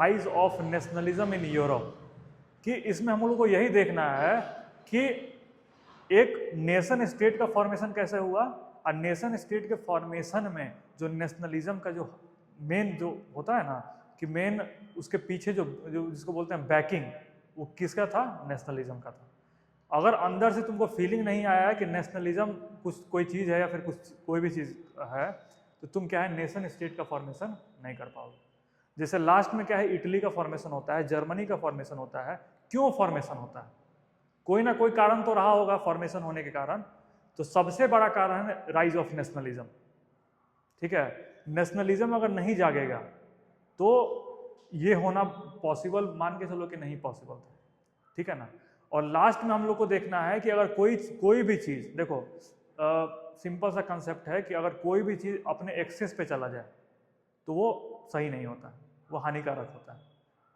Rise of nationalism in Europe, कि इसमें हम लोग को यही देखना है कि एक नेशन स्टेट का फॉर्मेशन कैसे हुआ और नेशन स्टेट के फॉर्मेशन में जो नेशनलिज्म का जो मेन जो होता है ना कि मेन उसके पीछे जो जो जिसको बोलते हैं बैकिंग, वो किसका था? नेशनलिज्म का था। अगर अंदर से तुमको फीलिंग नहीं आया है कि नेशनलिज्म कुछ कोई चीज़ है या फिर कुछ कोई भी चीज़ है, तो तुम क्या है नेशन स्टेट का फॉर्मेशन नहीं कर पाओगे। जैसे लास्ट में क्या है, इटली का फॉर्मेशन होता है, जर्मनी का फॉर्मेशन होता है। क्यों फॉर्मेशन होता है? कोई ना कोई कारण तो रहा होगा फॉर्मेशन होने के कारण। तो सबसे बड़ा कारण है राइज ऑफ नेशनलिज्म। ठीक है, नेशनलिज्म अगर नहीं जागेगा तो ये होना पॉसिबल मान के चलो कि नहीं पॉसिबल था। ठीक है ना। और लास्ट में हम लोग को देखना है कि अगर कोई भी चीज़, देखो सिंपल सा कंसेप्ट है कि अगर कोई भी चीज़ अपने एक्सेस पे चला जाए तो वो सही नहीं होता, वो हानिकारक होता है।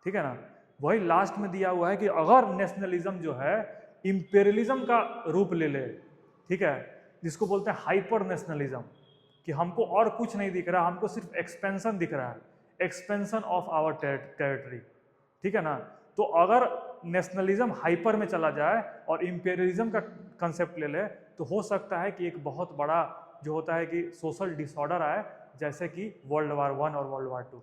ठीक है ना। वही लास्ट में दिया हुआ है कि अगर नेशनलिज्म जो है इंपेरियलिज्म का रूप ले ले, ठीक है, जिसको बोलते हैं हाइपर नेशनलिज्म, कि हमको और कुछ नहीं दिख रहा, हमको सिर्फ एक्सपेंशन दिख रहा है, एक्सपेंशन ऑफ आवर टेरिटरी। ठीक है ना। तो अगर नेशनलिज्म हाइपर में चला जाए और इंपेरियलिज्म का कंसेप्ट ले ले तो हो सकता है कि एक बहुत बड़ा जो होता है कि सोशल डिसऑर्डर आए, जैसे कि वर्ल्ड वार 1 और वर्ल्ड वार 2।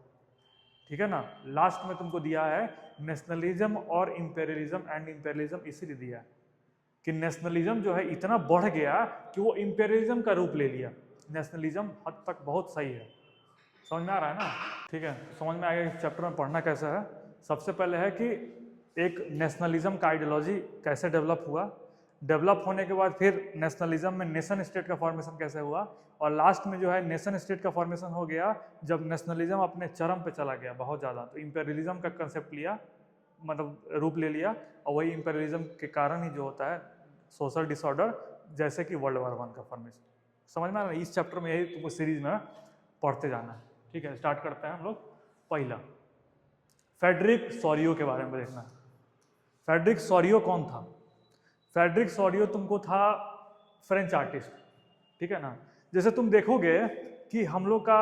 ठीक है ना। लास्ट में तुमको दिया है नेशनलिज्म और इंपेरियलिज्म, एंड इंपेरियलिज्म इसीलिए दिया है कि नेशनलिज्म जो है इतना बढ़ गया कि वो इंपेरियलिज्म का रूप ले लिया। नेशनलिज्म हद तक बहुत सही है, समझ में आ रहा है ना? ठीक है, तो समझ में आएगा इस चैप्टर में पढ़ना कैसा है। सबसे पहले है कि एक नेशनलिज्म का आइडियोलॉजी कैसे डेवलप हुआ, डेवलप होने के बाद फिर नेशनलिज्म में नेशन स्टेट का फॉर्मेशन कैसे हुआ, और लास्ट में जो है नेशन स्टेट का फॉर्मेशन हो गया जब नेशनलिज्म अपने चरम पे चला गया बहुत ज़्यादा, तो इंपेरियलिज्म का कंसेप्ट लिया, मतलब रूप ले लिया, और वही इंपेरियलिज्म के कारण ही जो होता है सोशल डिसऑर्डर, जैसे कि वर्ल्ड वार 1 का फॉर्मेशन। समझ में आ रहा है? इस चैप्टर में यही तुमको सीरीज में पढ़ते जाना है। ठीक है, स्टार्ट करते हैं हम लोग। पहला, फ्रेडरिक सोरियो के बारे में देखना है। फ्रेडरिक सोरियो कौन था? फ्रेडरिक सोरियो तुमको था फ्रेंच आर्टिस्ट। ठीक है ना। जैसे तुम देखोगे कि हम लोग का,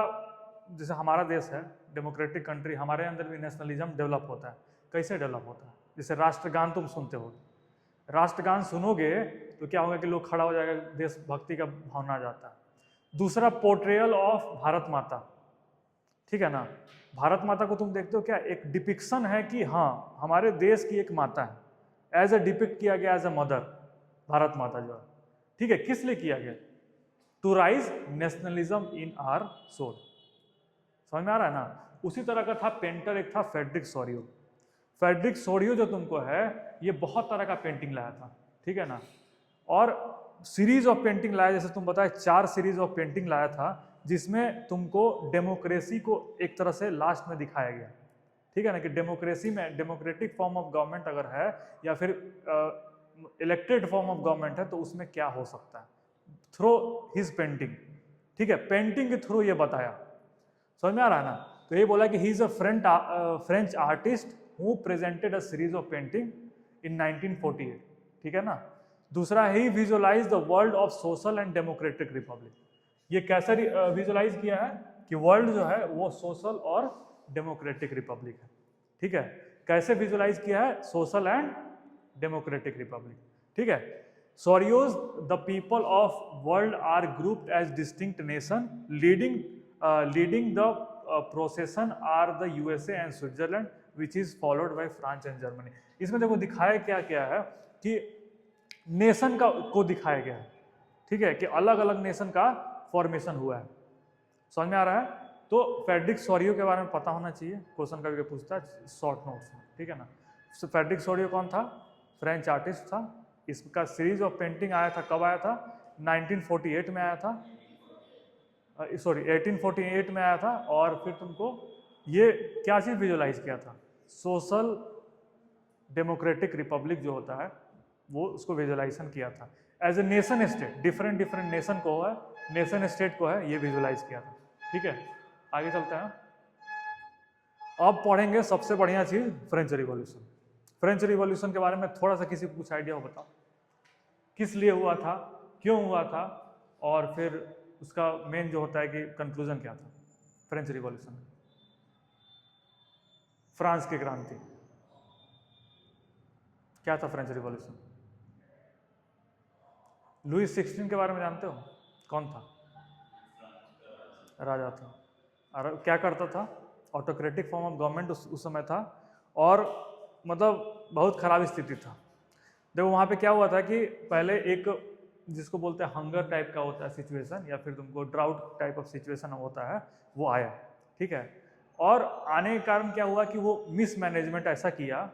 जैसे हमारा देश है डेमोक्रेटिक कंट्री, हमारे अंदर भी नेशनलिज्म डेवलप होता है। कैसे डेवलप होता है? जैसे राष्ट्रगान तुम सुनते हो, राष्ट्रगान सुनोगे तो क्या होगा कि लोग खड़ा हो जाएगा, देशभक्ति का भावना आ जाता है। दूसरा, पोर्ट्रेयल ऑफ भारत माता। ठीक है ना। भारत माता को तुम देखते हो क्या, एक डिपिक्शन है कि हाँ हमारे देश की एक माता है, एज ए डिपिक्ट किया गया एज ए मदर, भारत माता जो है। ठीक है, किस लिए किया गया? To rise nationalism in our soul. समझ में आ रहा है ना? उसी तरह का था पेंटर, एक था फ्रेडरिक सोरियो। फ्रेडरिक सोरियो जो तुमको है, ये बहुत तरह का पेंटिंग लाया था। ठीक है ना। और सीरीज ऑफ पेंटिंग लाया, जैसे तुम बताए 4 सीरीज ऑफ पेंटिंग लाया था, जिसमें तुमको डेमोक्रेसी को एक तरह से लास्ट में दिखाया गया। ठीक है ना, कि डेमोक्रेसी में डेमोक्रेटिक फॉर्म ऑफ गवर्नमेंट अगर है या फिर इलेक्टेड फॉर्म ऑफ गवर्नमेंट है तो उसमें क्या हो सकता है, थ्रू हिज पेंटिंग। ठीक है, पेंटिंग के थ्रू ये बताया। समझ में आ रहा है ना? तो ये बोला कि he is a French artist who presented a series of painting in 1948। ठीक है ना। दूसरा, he visualise the world of social and democratic republic. ये कैसे विजुअलाइज किया है कि वर्ल्ड जो है वो सोशल और डेमोक्रेटिक रिपब्लिक है। ठीक है, कैसे विजुअलाइज किया है? Social and democratic republic. ठीक है। Sorrieu's the people of world are grouped as distinct nation, leading the procession are the USA and Switzerland which is followed by France and Germany. इसमें देखो दिखाया क्या क्या है कि नेशन का को दिखाया गया है। ठीक है, कि अलग अलग नेशन का फॉर्मेशन हुआ है। समझ में आ रहा है? तो फ्रेडरिक सोरियो के बारे में पता होना चाहिए, क्वेश्चन कभी पूछता है शॉर्ट नोट्स में। ठीक है ना। तो फ्रेडरिक सोरियो कौन था? फ्रेंच आर्टिस्ट था। इसका सीरीज ऑफ पेंटिंग आया था, कब आया था? 1948 में आया था, सॉरी 1848 में आया था। और फिर तुमको ये क्या चीज़ विजुअलाइज किया था? सोशल डेमोक्रेटिक रिपब्लिक जो होता है वो उसको विजुअलाइजेशन किया था as a nation state. Different different nation को है, नेशन स्टेट को है, ये विजुअलाइज किया था। ठीक है, आगे चलते हैं। अब पढ़ेंगे सबसे बढ़िया चीज, फ्रेंच रिवॉल्यूशन। फ्रेंच रिवॉल्यूशन के बारे में थोड़ा सा किसी को कुछ आइडिया हो बताओ, किस लिए हुआ था, क्यों हुआ था, और फिर उसका मेन जो होता है कि कंक्लूजन क्या था फ्रेंच रिवॉल्यूशन। फ्रांस की क्रांति। क्या था फ्रेंच रिवॉल्यूशन? लुई 16 के बारे में जानते हो? कौन था? राजा था। और क्या करता था? ऑटोक्रेटिक फॉर्म ऑफ गवर्नमेंट उस समय था, और मतलब बहुत खराब स्थिति था। देखो वहाँ पे क्या हुआ था कि पहले एक जिसको बोलते हैं हंगर टाइप का होता है सिचुएशन, या फिर तुमको ड्राउट टाइप ऑफ सिचुएशन होता है, वो आया, ठीक है। और आने के कारण क्या हुआ कि वो मिसमैनेजमेंट ऐसा किया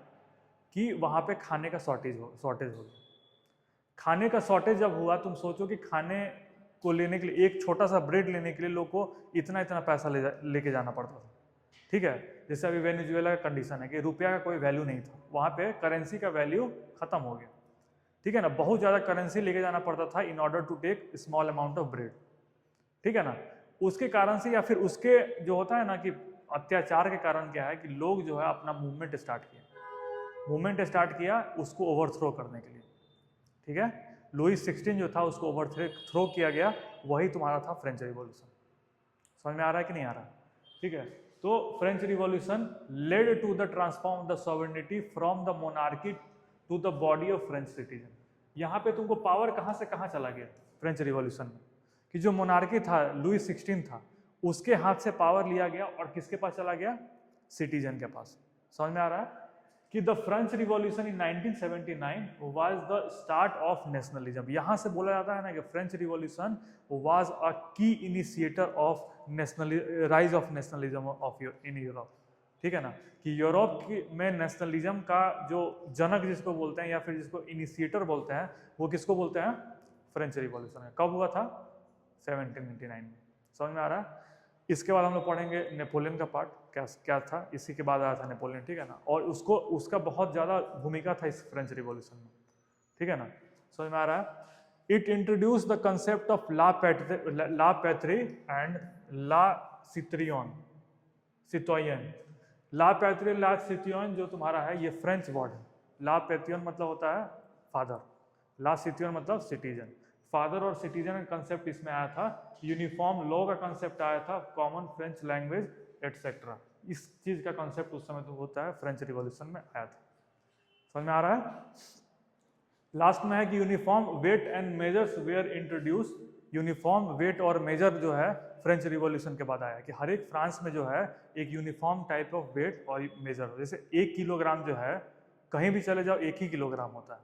कि वहाँ पे खाने का शॉर्टेज हो गया। खाने का शॉर्टेज जब हुआ, तुम सोचो कि खाने को लेने के लिए, एक छोटा सा ब्रेड लेने के लिए लोग को इतना इतना पैसा लेके जाना पड़ता था, ठीक है। जैसे अभी वेनेजुएला का कंडीशन है कि रुपया का कोई वैल्यू नहीं था, वहाँ पे करेंसी का वैल्यू खत्म हो गया, ठीक है ना। बहुत ज़्यादा करेंसी लेके जाना पड़ता था in order to take small amount of bread, ठीक है ना। उसके कारण से, या फिर उसके जो होता है ना कि अत्याचार के कारण क्या है कि लोग जो है अपना मूवमेंट स्टार्ट किया उसको ओवरथ्रो करने के लिए, ठीक है। लुई 16 जो था उसको ओवरथ्रो किया गया, वही तुम्हारा था फ्रेंच रिवॉल्यूशन। समझ में आ रहा है कि नहीं आ रहा? ठीक है। तो French revolution led to the transform the sovereignty from the monarchy to the body of French citizen. यहाँ पे तुमको पावर कहाँ से कहाँ चला गया फ्रेंच रिवॉल्यूशन में, कि जो मोनार्की था, लुई 16 था, उसके हाथ से पावर लिया गया और किसके पास चला गया? सिटीजन के पास। समझ में आ रहा है कि the French revolution in 1979 was the start of nationalism. यहाँ से बोला जाता है ना कि फ्रेंच रिवॉल्यूशन वाज अ की initiator of rise of nationalism of in Europe, ठीक है ना। कि यूरोप में नेशनलिज्म का जो जनक जिसको बोलते हैं, या फिर जिसको इनिशिएटर बोलते हैं, वो किसको बोलते हैं? French revolution. कब हुआ था? 1789 में। समझ में आ रहा है? इसके बाद हम लोग पढ़ेंगे नेपोलियन का पार्ट, क्या था, इसी के बाद आया था नेपोलियन, ठीक है ना। और उसका बहुत ज़्यादा भूमिका था इस फ्रेंच रिवॉल्यूशन में, ठीक है ना। समझ में आ रहा है? It introduce the concept of la patrie and la citoyen. La patrie, la citoyen जो तुम्हारा है, ये फ्रेंच वर्ड है। ला पैट्रियन मतलब होता है फादर, ला सिटोयन मतलब सिटीजन। फादर और सिटीजन का कंसेप्ट इसमें आया था। यूनिफॉर्म लॉ का कंसेप्ट आया था, कॉमन फ्रेंच लैंग्वेज एटसेट्रा। इस चीज का कंसेप्ट उस समय तो होता है फ्रेंच रिवॉल्यूशन में आया था। समझ में आ रहा है? लास्ट में है कि uniform weight and measures were introduce. Uniform weight और मेजर जो है फ्रेंच रिवॉल्यूशन के बाद आया, कि हर एक फ्रांस में जो है एक यूनिफॉर्म टाइप ऑफ वेट और मेजर। जैसे 1 किलोग्राम जो है, कहीं भी चले जाओ 1 ही किलोग्राम होता है।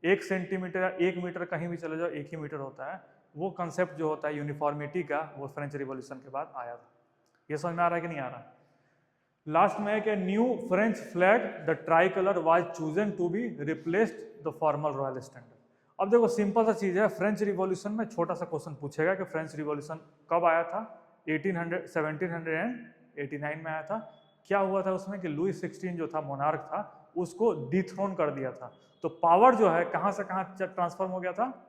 1 सेंटीमीटर या 1 मीटर कहीं भी चले जाओ 1 ही मीटर होता है। वो कंसेप्ट जो होता है यूनिफॉर्मिटी का, वो फ्रेंच रिवॉल्यूशन के बाद आया था। ये समझ में आ रहा है कि नहीं आ रहा? लास्ट में है कि new French flag the tricolour was chosen to be replaced the formal royal standard. अब देखो सिंपल सा चीज है, फ्रेंच रिवॉल्यूशन में छोटा सा क्वेश्चन पूछेगा कि फ्रेंच रिवॉल्यूशन कब आया था? 1789 में आया था। क्या हुआ था उसमें कि लुई 16 जो था मोनार्क था, उसको डिथ्रोन कर दिया था। तो पावर जो है कहां से कहां ट्रांसफॉर्म हो गया था?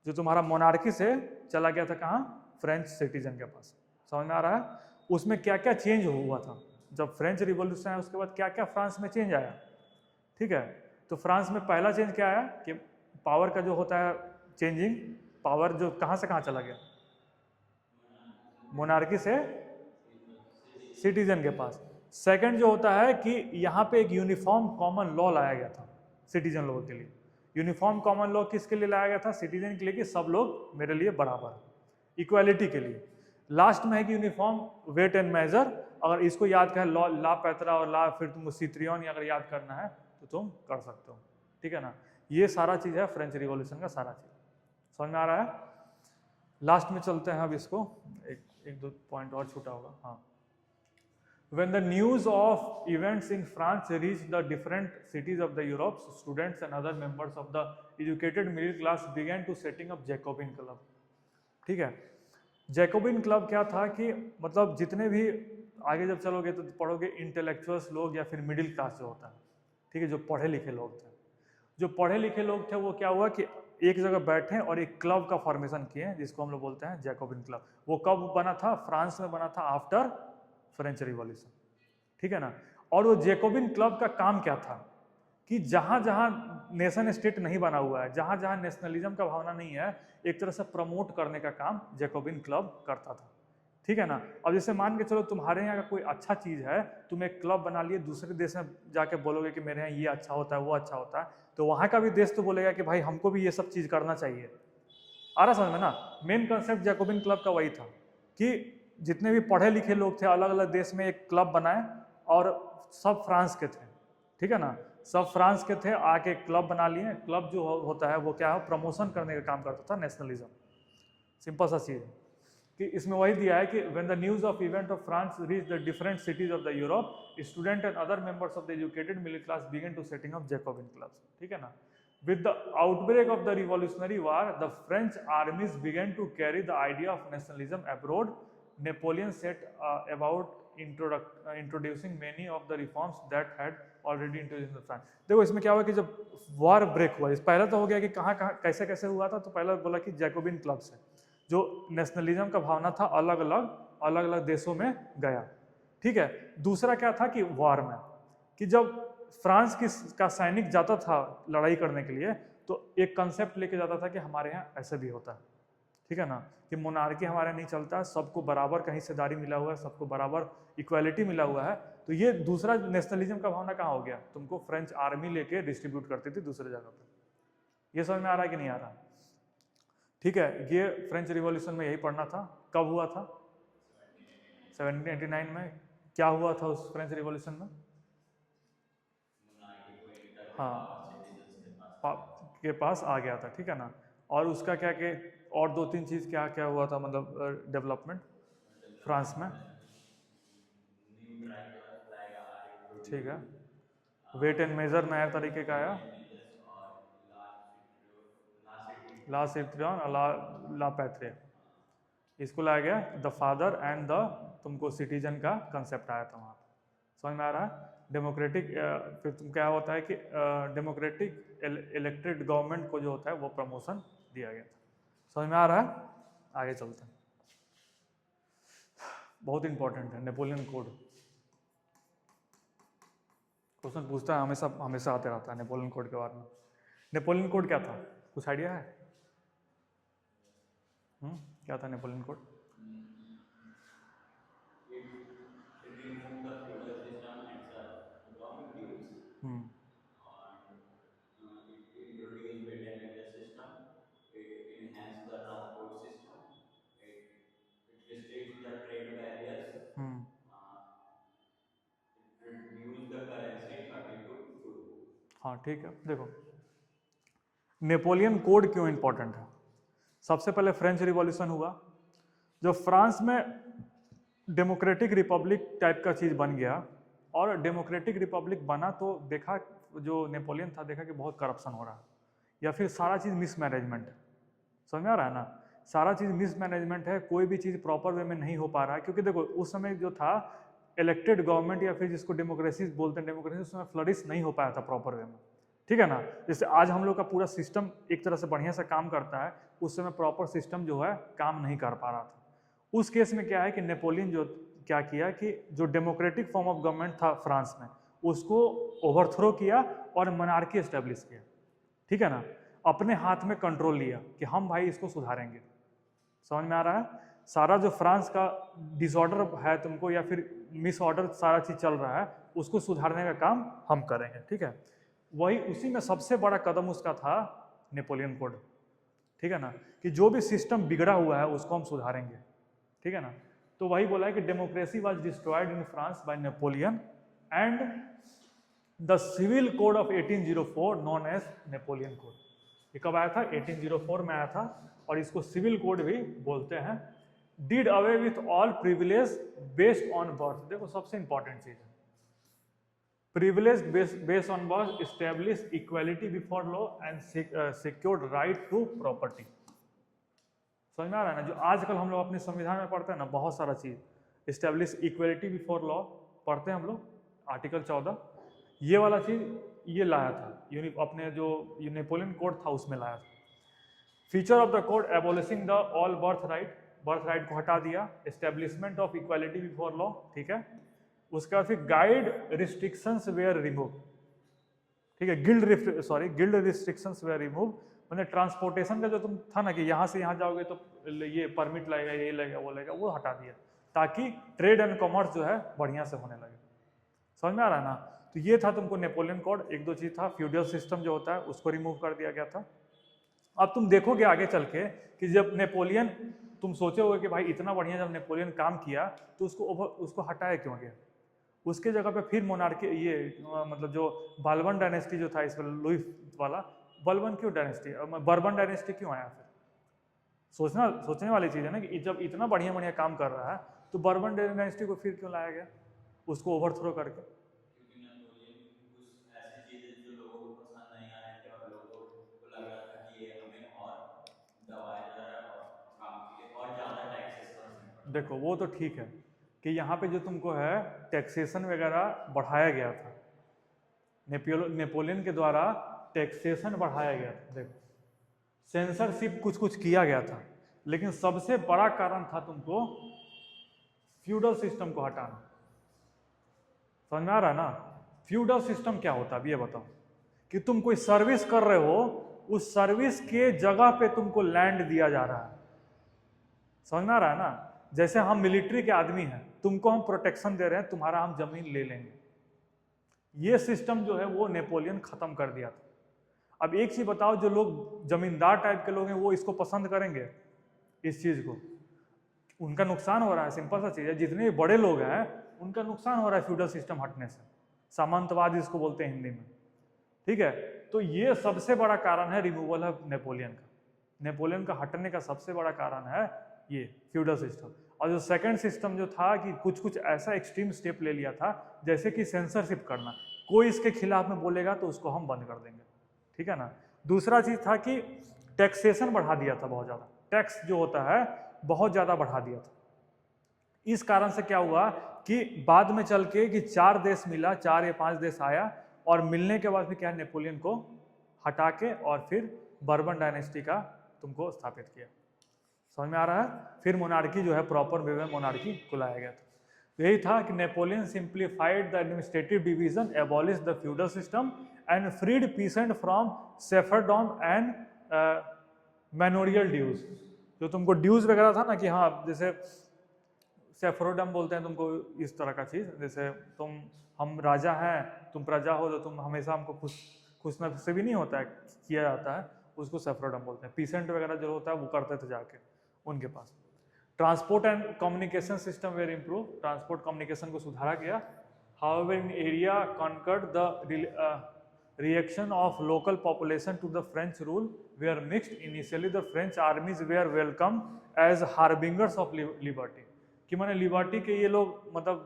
जो तुम्हारा मोनार्की से चला गया था कहां? फ्रेंच सिटीजन के पास। समझ में आ रहा है? उसमें क्या क्या चेंज हुआ था जब फ्रेंच रिवॉल्यूशन आया, उसके बाद क्या क्या फ्रांस में चेंज आया, ठीक है। तो फ्रांस में पहला चेंज क्या आया कि पावर का जो होता है चेंजिंग, पावर जो कहां से कहां चला गया? मोनार्की से सिटीजन के पास। सेकंड जो होता है कि यहाँ पे एक यूनिफॉर्म कॉमन लॉ लाया गया था सिटीजन लोगों के लिए। यूनिफॉर्म कॉमन लॉ किसके लिए लाया गया था? सिटीजन के लिए, कि सब लोग मेरे लिए बराबर, इक्वालिटी के लिए। लास्ट में है कि यूनिफॉर्म वेट एंड मेजर। अगर इसको याद कर, ला पैत्रा और ला, फिर तुमको सित्रियन अगर याद करना है तो तुम कर सकते हो, ठीक है ना। ये सारा चीज है फ्रेंच रिवॉल्यूशन का सारा चीज। समझ में आ रहा है? लास्ट में चलते हैं अब इसको, एक दो पॉइंट और छूटा होगा। हाँ, when the news of events in France reached the different cities of the Europe, students and other members of the educated middle class began to setting up Jacobin club। ठीक है, जैकोबिन क्लब क्या था कि मतलब जितने भी आगे जब चलोगे तो पढ़ोगे इंटेलेक्चुअल्स लोग या फिर मिडिल क्लास जो होता है, ठीक है, जो पढ़े लिखे लोग थे, जो पढ़े लिखे लोग थे, वो क्या हुआ कि एक जगह बैठे और एक क्लब का फॉर्मेशन किए जिसको हम लोग बोलते हैं जैकोबिन क्लब। वो कब बना था? फ्रांस में बना था आफ्टर फ्रेंच रिवॉल्यूशन, ठीक है ना। और वो जैकोबिन क्लब का काम क्या था कि जहां जहां नेशन स्टेट नहीं बना हुआ है, जहां जहां नेशनलिज्म का भावना नहीं है, एक तरह से प्रमोट करने का काम जैकोबिन क्लब करता था, ठीक है ना। अब जैसे मान के चलो तुम्हारे यहाँ का कोई अच्छा चीज़ है, तुम एक क्लब बना लिए, दूसरे देश में जाके बोलोगे कि मेरे यहाँ ये अच्छा होता है वो अच्छा होता है, तो वहाँ का भी देश तो बोलेगा कि भाई हमको भी ये सब चीज़ करना चाहिए। आ रहा समझ में ना। मेन कंसेप्ट जैकोबिन क्लब का वही था कि जितने भी पढ़े लिखे लोग थे अलग अलग देश में एक क्लब बनाए, और सब फ्रांस के थे, ठीक है ना, सब फ्रांस के थे, आके क्लब बना लिए। क्लब जो होता है वो क्या है, प्रमोशन करने का काम करता था, नेशनलिज्म। सिंपल सा चीज़ कि इसमें वही दिया है कि when the news of event of France reach the different cities of the Europe, student and other members of the educated middle class began to setting up Jacobin clubs, ठीक है ना। With the outbreak of the Revolutionary War, the French armies began to carry the idea of nationalism abroad. Napoleon set about introducing many of the reforms that had already introduced in France. देखो इसमें क्या हुआ कि जब war break हुआ, इस पहले तो हो गया कि कहाँ कहाँ कैसे कैसे हुआ था, तो पहले बोला कि जैकोबिन क्लब से जो नेशनलिज्म का भावना था अलग अलग देशों में गया, ठीक है। दूसरा क्या था कि वॉर में, कि जब फ्रांस का सैनिक जाता था लड़ाई करने के लिए, तो एक कंसेप्ट लेके जाता था कि हमारे यहाँ ऐसे भी होता है, ठीक है ना, कि मोनार्की हमारे यहाँ नहीं चलता है, सबको बराबर का हिस्सेदारी मिला हुआ है, सबको बराबर इक्वालिटी मिला हुआ है। तो ये दूसरा नेशनलिज्म का भावना कहाँ हो गया, तुमको फ्रेंच आर्मी लेके डिस्ट्रीब्यूट करती थी दूसरे जगह पे। ये समझ में आ रहा है कि नहीं आ रहा, ठीक है। ये फ्रेंच रिवॉल्यूशन में यही पढ़ना था। कब हुआ था, 1789 में। क्या हुआ था उस फ्रेंच रिवॉल्यूशन में, हाँ, के पास आ गया था, ठीक है ना। और उसका क्या कि और दो तीन चीज़ क्या क्या हुआ था, मतलब डेवलपमेंट फ्रांस में, ठीक है। वेट एंड मेजर नया तरीके का आया, ला सिट्रियन ला पैट्रिया, इसको लाया गया द फादर एंड द तुमको सिटीजन का कंसेप्ट आया था वहाँ पर। समझ में आ रहा है। डेमोक्रेटिक फिर तुम क्या होता है कि डेमोक्रेटिक इलेक्टेड गवर्नमेंट को जो होता है वो प्रमोशन दिया गया था। समझ में आ रहा है, आगे चलते हैं। बहुत इंपॉर्टेंट है नेपोलियन कोड, क्वेश्चन पूछता है हमेशा हमेशा आते रहता है नेपोलियन कोड के बारे में। नेपोलियन कोड क्या था, कुछ आइडिया है? क्या था नेपोलियन कोड? हाँ ठीक है, देखो नेपोलियन कोड क्यों इंपॉर्टेंट है। सबसे पहले फ्रेंच रिवॉल्यूशन हुआ, जो फ्रांस में डेमोक्रेटिक रिपब्लिक टाइप का चीज़ बन गया, और डेमोक्रेटिक रिपब्लिक बना तो देखा जो नेपोलियन था, देखा कि बहुत करप्शन हो रहा है, या फिर सारा चीज़ मिसमैनेजमेंट है। समझ में आ रहा है ना, सारा चीज़ मिसमैनेजमेंट है, कोई भी चीज़ प्रॉपर वे में नहीं हो पा रहा है। क्योंकि देखो उस समय जो था इलेक्टेड गवर्नमेंट, या फिर जिसको डेमोक्रेसी बोलते हैं, डेमोक्रेसी उस समय फ्लरिश नहीं हो पाया था प्रॉपर वे में, ठीक है ना। जैसे आज हम लोग का पूरा सिस्टम एक तरह से बढ़िया से काम करता है, उस समय प्रॉपर सिस्टम जो है काम नहीं कर पा रहा था। उस केस में क्या है कि नेपोलियन जो क्या किया कि जो डेमोक्रेटिक फॉर्म ऑफ गवर्नमेंट था फ्रांस में, उसको ओवरथ्रो किया और मोनार्की एस्टेब्लिश किया, ठीक है ना। अपने हाथ में कंट्रोल लिया कि हम भाई इसको सुधारेंगे। समझ में आ रहा है, सारा जो फ्रांस का डिसऑर्डर है तुमको, या फिर मिसऑर्डर सारा चीज चल रहा है, उसको सुधारने का काम हम करेंगे, ठीक है। वही उसी में सबसे बड़ा कदम उसका था नेपोलियन कोड, ठीक है ना, कि जो भी सिस्टम बिगड़ा हुआ है उसको हम सुधारेंगे, ठीक है ना। तो वही बोला है कि democracy was destroyed in France by Napoleon and the civil code of 1804 known as Napoleon code. ये कब आया था, 1804 में आया था, और इसको सिविल कोड भी बोलते हैं। Did away with all privilege based on birth, देखो सबसे इंपॉर्टेंट चीज है, privilege based on birth, establish equality before law and secured right to property. समझ में आ रहा है ना, जो आजकल हम लोग अपने संविधान में पढ़ते हैं ना, बहुत सारा चीज, एस्टेब्लिश इक्वालिटी बिफोर लॉ पढ़ते हैं हम लोग, आर्टिकल 14, ये वाला चीज ये लाया था अपने जो नेपोलियन कोड था उसमें लाया था। Feature of the code abolishing the all birth right को हटा दिया, establishment of equality before law, ठीक है। उसके बाद फिर गाइड रिस्ट्रिक्शंस वेयर रिमूव, ठीक है, गिल्ड रिस्ट्रिक्शंस वेयर रिमूव, मैंने ट्रांसपोर्टेशन का जो तुम था ना कि यहाँ से यहाँ जाओगे तो ये परमिट लगेगा, ये लगेगा, वो लगेगा, वो हटा दिया। ताकि ट्रेड एंड कॉमर्स जो है बढ़िया से होने लगे। समझ में आ रहा है ना? तो ये था तुमको नेपोलियन कोड। एक दो चीज था, फ्यूडल सिस्टम जो होता है उसको रिमूव कर दिया गया था। अब तुम देखोगे आगे चल के कि जब नेपोलियन, तुम सोचे होगे कि भाई इतना बढ़िया जब नेपोलियन काम किया तो उसको हटाया क्यों गया? उसके जगह पे फिर मोनार्की, ये मतलब जो बालबन डायनेस्टी जो था इसमें लुइस वाला, बलबन क्यों डायनेस्टी, बर्बन डायनेस्टी क्यों आया? फिर सोचने वाली चीज है ना कि जब इतना बढ़िया बढ़िया काम कर रहा है तो बर्बन डायनेस्टी को फिर क्यों लाया गया उसको ओवरथ्रो करके? देखो वो तो ठीक है कि यहाँ पे जो तुमको है टैक्सेशन वगैरह बढ़ाया गया था, नेपोलियन के द्वारा टैक्सेशन बढ़ाया गया था। देखो सेंसरशिप कुछ कुछ किया गया था, लेकिन सबसे बड़ा कारण था तुमको फ्यूडल सिस्टम को हटाना। समझ में आ रहा है ना? फ्यूडल सिस्टम क्या होता है अब ये बताओ, कि तुम कोई सर्विस कर रहे हो, उस सर्विस के जगह पे तुमको लैंड दिया जा रहा है। समझ में आ रहा है ना? जैसे हम मिलिट्री के आदमी हैं, तुमको हम प्रोटेक्शन दे रहे हैं, तुम्हारा हम जमीन ले लेंगे। ये सिस्टम जो है वो नेपोलियन खत्म कर दिया था। अब एक चीज बताओ, जो लोग जमींदार टाइप के लोग हैं वो इसको पसंद करेंगे? इस चीज को उनका नुकसान हो रहा है। सिंपल सा चीज है, जितने बड़े लोग हैं उनका नुकसान हो रहा है फ्यूडल सिस्टम हटने से। सामंतवाद इसको बोलते हैं हिंदी में, ठीक है? तो ये सबसे बड़ा कारण है रिमूवल ऑफ नेपोलियन का। नेपोलियन का हटने का सबसे बड़ा कारण है ये फ्यूडल सिस्टम। और जो सेकंड सिस्टम जो था कि कुछ कुछ ऐसा एक्सट्रीम स्टेप ले लिया था, जैसे कि सेंसरशिप करना, कोई इसके खिलाफ में बोलेगा तो उसको हम बंद कर देंगे, ठीक है ना? दूसरा चीज था कि टैक्सेशन बढ़ा दिया था, बहुत ज्यादा टैक्स जो होता है बहुत ज्यादा बढ़ा दिया था। इस कारण से क्या हुआ कि बाद में चल के कि 4 देश मिला, 4 या 5 देश आया, और मिलने के बाद फिर क्या, नेपोलियन को हटा के और फिर बर्बन डायनेस्टी का तुमको स्थापित किया। समझ में आ रहा है? फिर मोनार्की जो है प्रॉपर वे में मोनार्की को लाया गया था। तो यही था कि Napoleon simplified the administrative division, abolish the feudal system and freed peasant from serfdom and manorial dues. जो तुमको ड्यूज वगैरह था ना कि हाँ, जैसे सेफरोडम बोलते हैं तुमको इस तरह का चीज़, जैसे हम राजा हैं, तुम प्रजा हो, तो तुम हमेशा हमको खुश से भी नहीं होता है, किया जाता है, उसको सेफरोडम बोलते हैं। पीसेंट वगैरह जो होता है वो करते थे जाके उनके पास। Transport and communication system were improve, transport communication को सुधारा गया। However in area conquered the reaction of local population to the French rule were mixed. Initially the French armies were welcomed as harbingers of liberty, कि माने liberty के ये लोग मतलब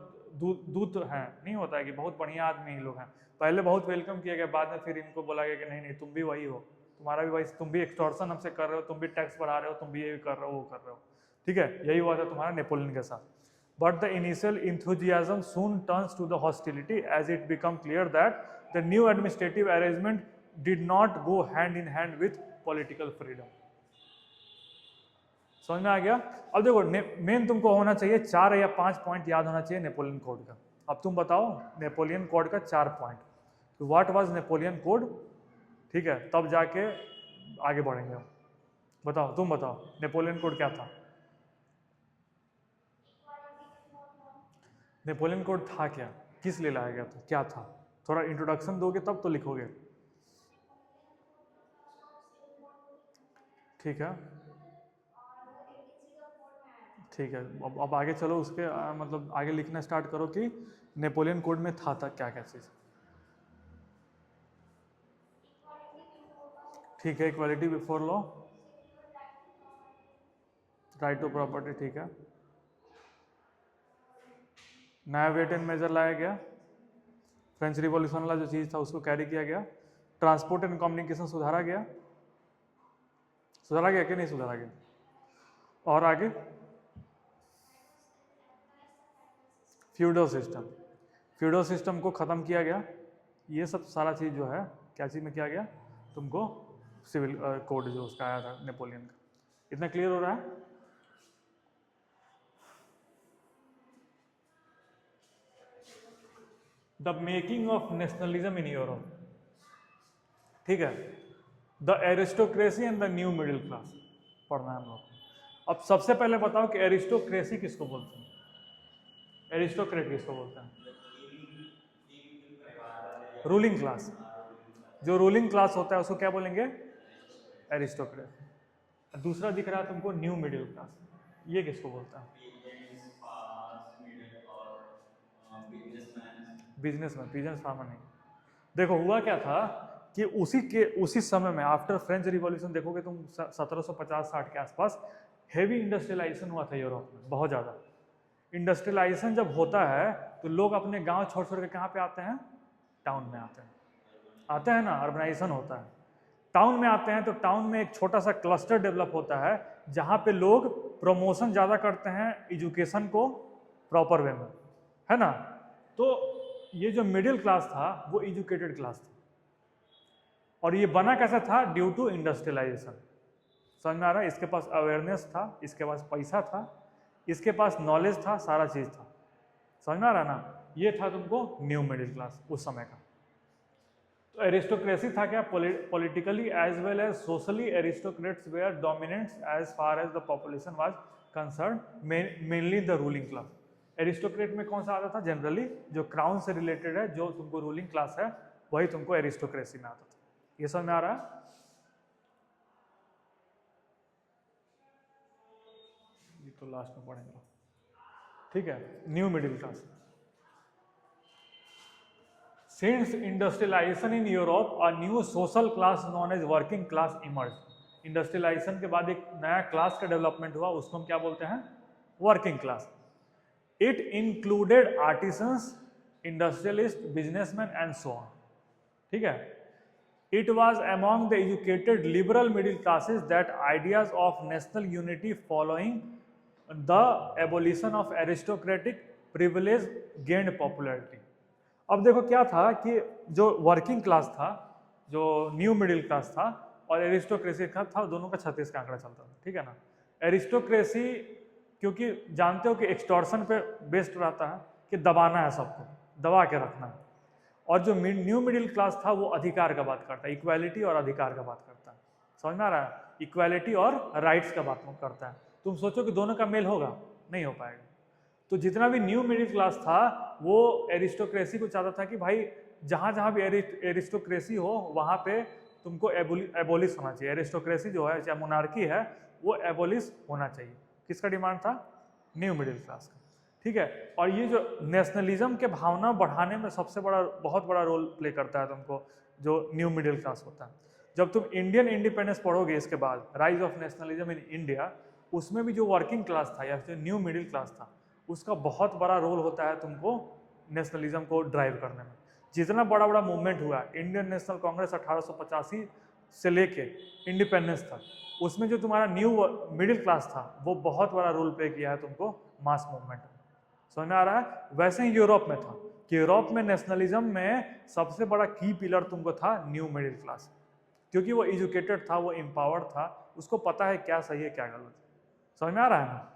दूत हैं, नहीं होता है कि बहुत बढ़िया आदमी लोग हैं, पहले बहुत वेलकम किया गया, बाद में फिर इनको बोला गया कि नहीं नहीं तुम भी वही हो, तुम्हारा भी वही, तुम भी एक्सटॉर्शन हमसे कर रहे हो, तुम भी टैक्स बढ़ा रहे हो, तुम भी ये कर रहे हो, वो कर रहे हो, ठीक है? यही हुआ था तुम्हारा नेपोलियन के साथ। But the initial enthusiasm soon turns to the hostility as it becomes clear that the new administrative arrangement did not go hand in hand with political freedom. समझ में आ गया? अब देखो मेन तुमको होना चाहिए 4 या 5 पॉइंट याद होना चाहिए नेपोलियन कोड का। अब तुम बताओ नेपोलियन कोड का 4 पॉइंट, तो व्हाट वाज नेपोलियन कोड, ठीक है? तब जाके आगे बढ़ेंगे। बताओ, तुम बताओ नेपोलियन कोड क्या था? नेपोलियन कोड था क्या, किस लिए लाया गया था, क्या था? थोड़ा इंट्रोडक्शन दोगे तब तो लिखोगे, ठीक है? ठीक है, अब आगे चलो, उसके मतलब आगे लिखना स्टार्ट करो कि नेपोलियन कोड में था क्या क्या चीज़। ठीक है, equality before law, right to property, ठीक है। नया वेट एंड मेजर लाया गया, फ्रेंच रिवॉल्यूशन वाला जो चीज़ था उसको कैरी किया गया। ट्रांसपोर्ट एंड कम्युनिकेशन सुधारा गया कि नहीं सुधारा गया? और आगे फ्यूडल सिस्टम को ख़त्म किया गया। ये सब सारा चीज़ जो है क्या चीज़ में किया गया, तुमको सिविल कोड जो उसका आया था नेपोलियन का। इतना क्लियर हो रहा है? The making of nationalism in Europe, ठीक है? The aristocracy and the new middle class, पढ़ना है हम लोग। अब सबसे पहले बताओ कि एरिस्टोक्रेसी किसको बोलते हैं? एरिस्टोक्रेट किसको बोलते हैं? Ruling class. जो रूलिंग क्लास होता है उसको क्या बोलेंगे? एरिस्टोक्रेट। दूसरा दिख रहा है तुमको न्यू मिडिल क्लास, ये किसको बोलता है? बिजनेसमैन, पीजेंट्स फार्मर नहीं। देखो हुआ क्या था कि उसी समय में आफ्टर फ्रेंच रिवॉल्यूशन देखोगे तुम 1750-60 के आसपास हेवी इंडस्ट्रियलाइजेशन हुआ था यूरोप में, बहुत ज़्यादा। इंडस्ट्रियलाइजेशन जब होता है तो लोग अपने गांव छोड़ छोड़ के कहाँ पे आते हैं? टाउन में आते हैं ना, अर्बनाइजेशन होता है। टाउन में आते हैं तो टाउन में एक छोटा सा क्लस्टर डेवलप होता है जहाँ पे लोग प्रमोशन ज़्यादा करते हैं एजुकेशन को प्रॉपर वे में, है ना। तो ये जो मिडिल क्लास था वो एजुकेटेड क्लास था, और ये बना कैसा था? Due to industrialisation. समझ में आ रहा है? इसके पास अवेयरनेस था, इसके पास पैसा था, इसके पास नॉलेज था, सारा चीज था। समझ में आ रहा है ना? ये था तुमको न्यू मिडिल क्लास उस समय का। तो एरिस्टोक्रेसी था क्या? Politically as well as socially aristocrats were dominants as far as the population was concern, mainly the ruling class. Aristocrat में कौन सा आता था? जनरली जो क्राउन से रिलेटेड है, जो तुमको रूलिंग क्लास है, वही तुमको एरिस्टोक्रेसी में आता था। ये समझ में आ रहा है? ये तो लास्ट में पढ़ेंगे, ठीक है। New middle class. Since industrialization in Europe, a new social class known as working class emerged. Industrialisation के बाद एक नया क्लास का डेवलपमेंट हुआ, उसको हम क्या बोलते हैं? Working class. It included artisans, industrialist, businessman and so on. ठीक है। It was among the educated liberal middle classes that ideas of national unity following the abolition of aristocratic privilege gained popularity. अब देखो क्या था कि जो working class था, जो न्यू मिडिल क्लास था, और एरिस्टोक्रेसी का था, दोनों का 36 का आंकड़ा चलता था, ठीक है ना। एरिस्टोक्रेसी क्योंकि जानते हो कि एक्सटॉर्शन पे बेस्ड रहता है कि दबाना है, सबको दबा के रखना है। और जो न्यू मिडिल क्लास था वो अधिकार का बात करता है, इक्वालिटी और अधिकार का बात करता है। समझ में आ रहा है? इक्वालिटी और राइट्स का बात करता है। तुम सोचो कि दोनों का मेल होगा? नहीं हो पाएगा। तो जितना भी न्यू मिडिल क्लास था वो एरिस्टोक्रेसी को चाहता था कि भाई जहाँ जहाँ भी एरिस्टोक्रेसी हो वहाँ पे तुमको एबोलिश होना चाहिए। एरिस्टोक्रेसी जो है, चाहे मोनार्की है, वो एबोलिश होना चाहिए। किसका डिमांड था? न्यू मिडिल क्लास का, ठीक है। और ये जो नेशनलिज्म के भावना बढ़ाने में सबसे बड़ा, बहुत बड़ा रोल प्ले करता है तुमको जो न्यू मिडिल क्लास होता है। जब तुम इंडियन इंडिपेंडेंस पढ़ोगे इसके बाद, rise of nationalism in India, उसमें भी जो वर्किंग क्लास था या जो न्यू मिडिल क्लास था, उसका बहुत बड़ा रोल होता है तुमको नेशनलिज्म को ड्राइव करने में। जितना बड़ा बड़ा मूवमेंट हुआ, इंडियन नेशनल कांग्रेस 1885 से लेके इंडिपेंडेंस तक, उसमें जो तुम्हारा न्यू मिडिल क्लास था वो बहुत बड़ा रोल प्ले किया है तुमको मास मूवमेंट में। समझ में आ रहा है? वैसे ही यूरोप में था कि यूरोप में नेशनलिज्म में सबसे बड़ा की पिलर तुमको था न्यू मिडिल क्लास, क्योंकि वो एजुकेटेड था, वो एम्पावर्ड था, उसको पता है क्या सही है क्या गलत। समझ में आ रहा है ना?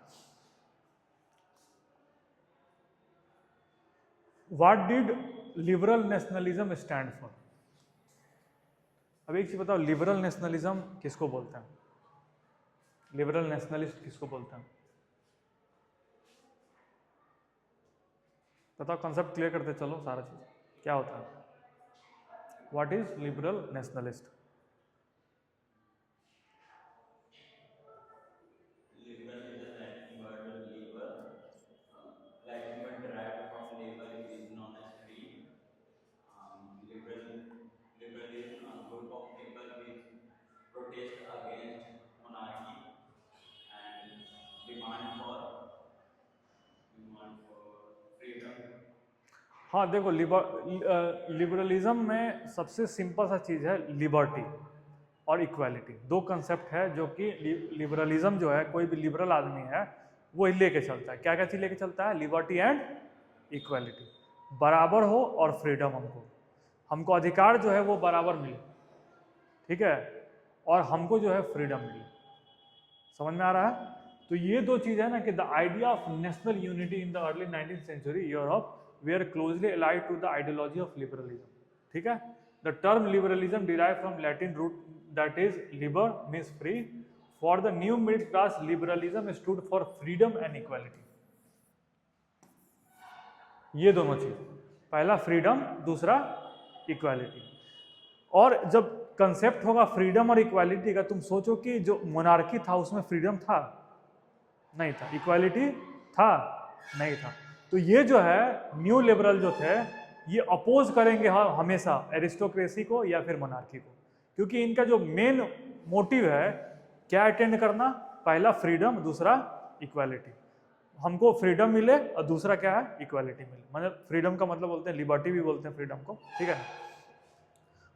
What did liberal nationalism stand for? अब एक चीज बताओ, लिबरल नेशनलिज्म किसको बोलते हैं? लिबरल नेशनलिस्ट किसको बोलते हैं? बताओ, कॉन्सेप्ट क्लियर करते चलो सारा चीज क्या होता है। What is liberal nationalist? हाँ देखो, लिबरलिज्म में सबसे सिंपल सा चीज़ है लिबर्टी और इक्वालिटी। दो कंसेप्ट है जो कि लिबरलिज्म जो है, कोई भी लिबरल आदमी है वो लेके चलता है। क्या क्या चीज़ लेके चलता है? लिबर्टी एंड इक्वालिटी, बराबर हो और फ्रीडम, हमको अधिकार जो है वो बराबर मिले, ठीक है, और हमको जो है फ्रीडम मिले। समझ में आ रहा है? तो ये दो चीज़ है ना कि the idea of national unity in the early 19th century Europe were closely allied to the ideology of liberalism. ठीक है? The term liberalism derived from Latin root that is liber means free. For the new middle class, liberalism stood for freedom and equality. ये दोनों चीज, पहला freedom, दूसरा equality. और जब concept होगा फ्रीडम और इक्वालिटी का, तुम सोचो कि जो मोनार्की था उसमें फ्रीडम था? नहीं था। इक्वालिटी था? नहीं था। तो ये जो है न्यू लिबरल जो थे, ये अपोज करेंगे हमेशा एरिस्टोक्रेसी को या फिर मोनार्की को, क्योंकि इनका जो मेन मोटिव है क्या अटेंड करना, पहला फ्रीडम, दूसरा इक्वालिटी। हमको फ्रीडम मिले और दूसरा क्या है, इक्वालिटी मिले। मतलब फ्रीडम का मतलब बोलते हैं लिबर्टी भी बोलते हैं फ्रीडम को, ठीक है।